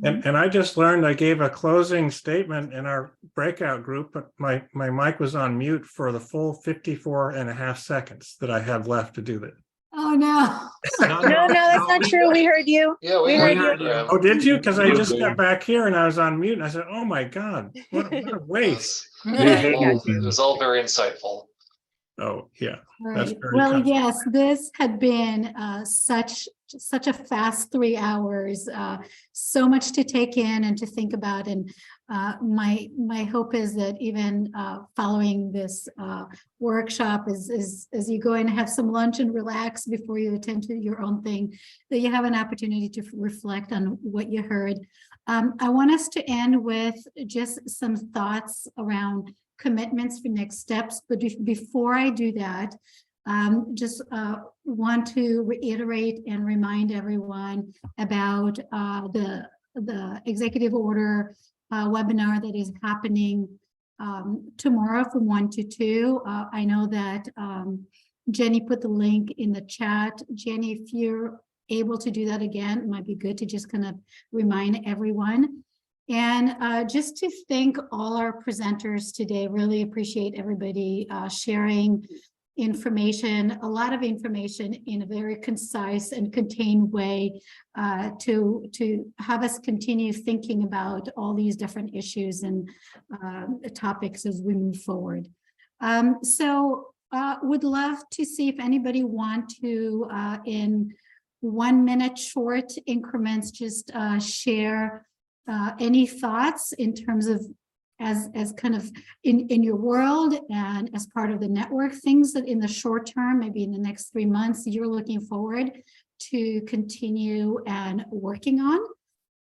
And I just learned I gave a closing statement in our breakout group, but my mic was on mute for the full 54.5 seconds that I have left to do that. Oh, no. No, that's not true. We heard you. Yeah, we heard you. Oh, did you? Because I just got back here and I was on mute and I said, oh my God, what a waste. It was all very insightful. Oh, yeah. That's Right. very Well, kind. yes, this had been such a fast 3 hours, so much to take in and to think about. And my hope is that even following this workshop is you go and have some lunch and relax before you attend to your own thing, that you have an opportunity to reflect on what you heard. I want us to end with just some thoughts around commitments for next steps. But before I do that, just want to reiterate and remind everyone about the executive order webinar that is happening tomorrow from 1 to 2. I know that Jenny put the link in the chat. Jenny, if you're able to do that again, it might be good to just kind of remind everyone. And just to thank all our presenters today, really appreciate everybody sharing information, a lot of information in a very concise and contained way to have us continue thinking about all these different issues and topics as we move forward. Would love to see if anybody want to, in 1 minute short increments, just share any thoughts in terms of as kind of in your world and as part of the network, things that in the short term, maybe in the next 3 months, you're looking forward to continue and working on.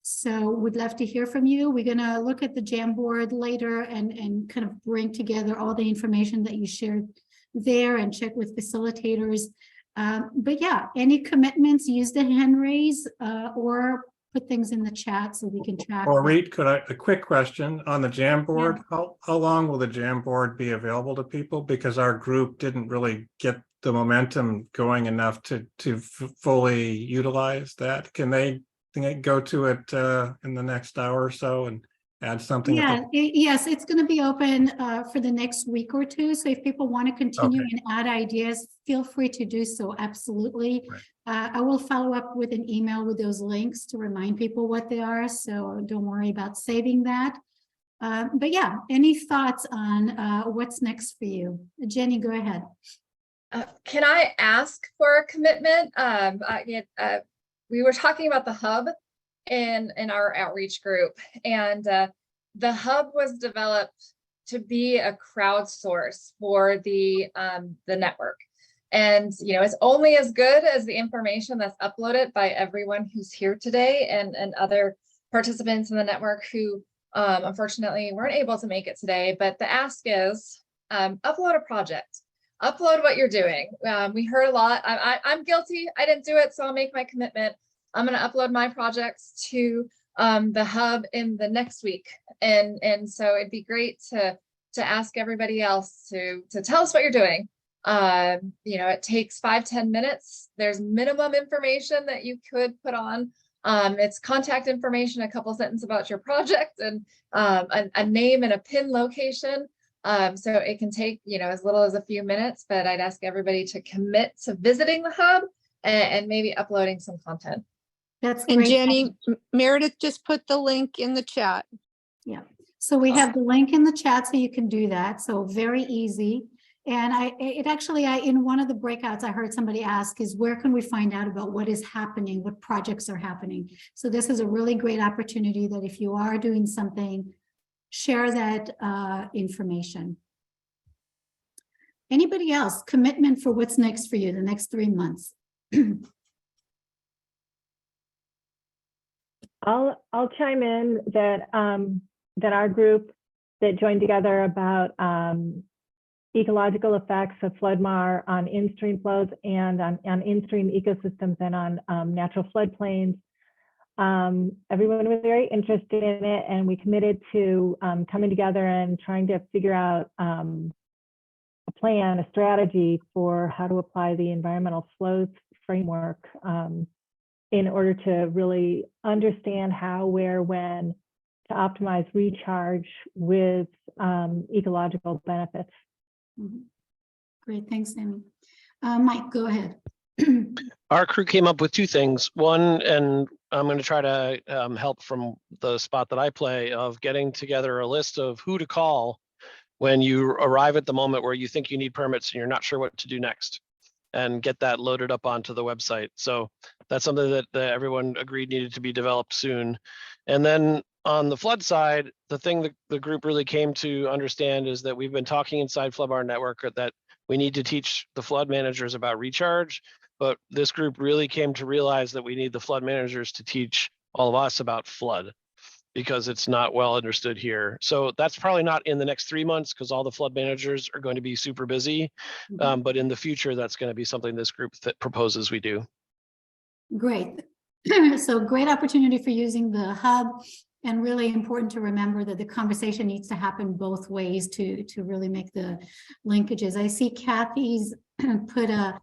So would love to hear from you. We're going to look at the Jamboard later and kind of bring together all the information that you shared there and check with facilitators. But yeah, any commitments, use the hand raise or put things in the chat so we can track. Or Reed, a quick question on the Jamboard? Yeah. How long will the Jamboard be available to people? Because our group didn't really get the momentum going enough to fully utilize that. Can they go to it in the next hour or so and add something? Yeah, yes, it's going to be open for the next week or two. So if people want to continue and add ideas, feel free to do so. Absolutely. Right. I will follow up with an email with those links to remind people what they are. So don't worry about saving that. But yeah, any thoughts on what's next for you? Jenny, go ahead. Can I ask for a commitment? We were talking about the hub in our outreach group, and the hub was developed to be a crowdsource for the network. And it's only as good as the information that's uploaded by everyone who's here today and other participants in the network who unfortunately weren't able to make it today. But the ask is upload a project, upload what you're doing. We heard a lot. I'm guilty. I didn't do it, so I'll make my commitment. I'm going to upload my projects to the hub in the next week. And so it'd be great to ask everybody else to tell us what you're doing. It takes 5-10 minutes. There's minimum information that you could put on. It's contact information, a couple sentences about your project, and a name and a pin location. So it can take, as little as a few minutes, but I'd ask everybody to commit to visiting the hub and maybe uploading some content. That's great. And Jenny, Meredith just put the link in the chat. Yeah. So we have the link in the chat so you can do that. So very easy. And in one of the breakouts, I heard somebody ask is where can we find out about what is happening, what projects are happening? So this is a really great opportunity that if you are doing something, share that information. Anybody else? Commitment for what's next for you, the next 3 months? I'll chime in that that our group that joined together about ecological effects of FloodMAR on in-stream flows and on in-stream ecosystems and on natural floodplains. Everyone was very interested in it, and we committed to coming together and trying to figure out a plan, a strategy for how to apply the environmental flows framework in order to really understand how, where, when to optimize recharge with ecological benefits. Great, thanks, Amy. Mike, go ahead. Our crew came up with two things. One, and I'm going to try to help from the spot that I play, of getting together a list of who to call when you arrive at the moment where you think you need permits and you're not sure what to do next, and get that loaded up onto the website. So that's something that everyone agreed needed to be developed soon. And then on the flood side, the thing that the group really came to understand is that we've been talking inside FloodMAR network that we need to teach the flood managers about recharge, but this group really came to realize that we need the flood managers to teach all of us about flood, because it's not well understood here. So that's probably not in the next 3 months, because all the flood managers are going to be super busy. But in the future, that's going to be something this group that proposes we do. Great. So great opportunity for using the hub, and really important to remember that the conversation needs to happen both ways to really make the linkages. I see Kathy's put a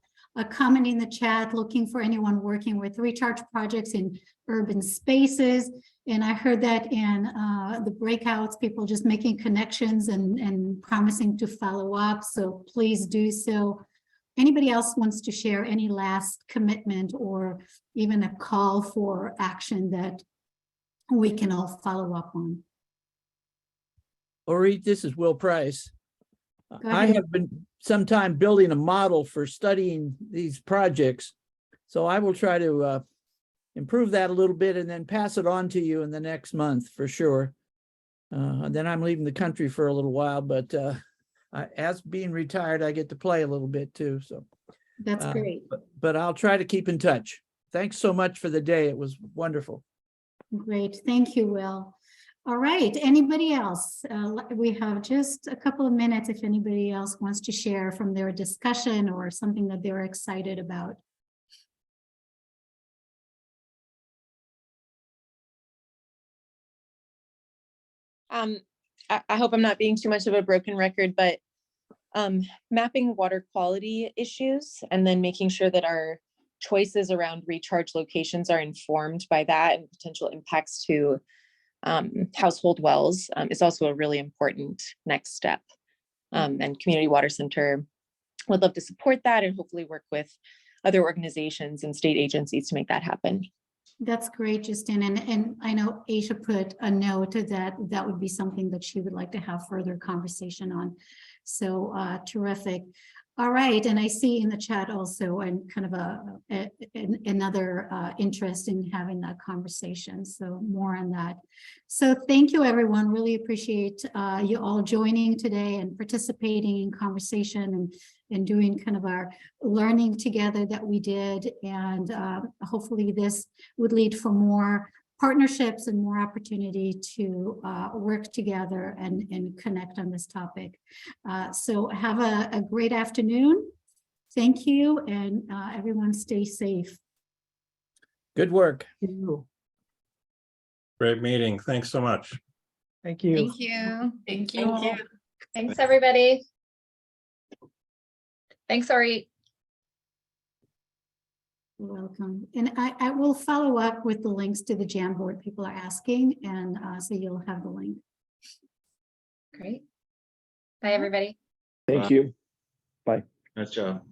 comment in the chat looking for anyone working with recharge projects in urban spaces. And I heard that in the breakouts, people just making connections and promising to follow up. So please do so. Anybody else wants to share any last commitment or even a call for action that we can all follow up on? Ori, this is Will Price. Go I ahead. have been some time building a model for studying these projects. So I will try to improve that a little bit and then pass it on to you in the next month for sure. And then I'm leaving the country for a little while, but as being retired, I get to play a little bit too. So that's great. But I'll try to keep in touch. Thanks so much for the day. It was wonderful. Great. Thank you, Will. All right. Anybody else? We have just a couple of minutes if anybody else wants to share from their discussion or something that they're excited about. I hope I'm not being too much of a broken record, but mapping water quality issues and then making sure that our choices around recharge locations are informed by that and potential impacts to household wells is also a really important next step. And Community Water Center would love to support that and hopefully work with other organizations and state agencies to make that happen. That's great, Justin. And I know Aisha put a note that that would be something that she would like to have further conversation on. So terrific. All right. And I see in the chat also and kind of another interest in having that conversation. So more on that. So thank you, everyone. Really appreciate you all joining today and participating in conversation and doing kind of our learning together that we did. And hopefully this would lead for more partnerships and more opportunity to work together and connect on this topic. So have a great afternoon. Thank you, and everyone stay safe. Good work. Great meeting. Thanks so much. Thank you. Thank you. Thank you. Thank you. Thanks, everybody. Thanks, Ori. You're welcome. And I will follow up with the links to the Jamboard people are asking, and so you'll have the link. Great. Bye, everybody. Thank you. Bye. Nice job.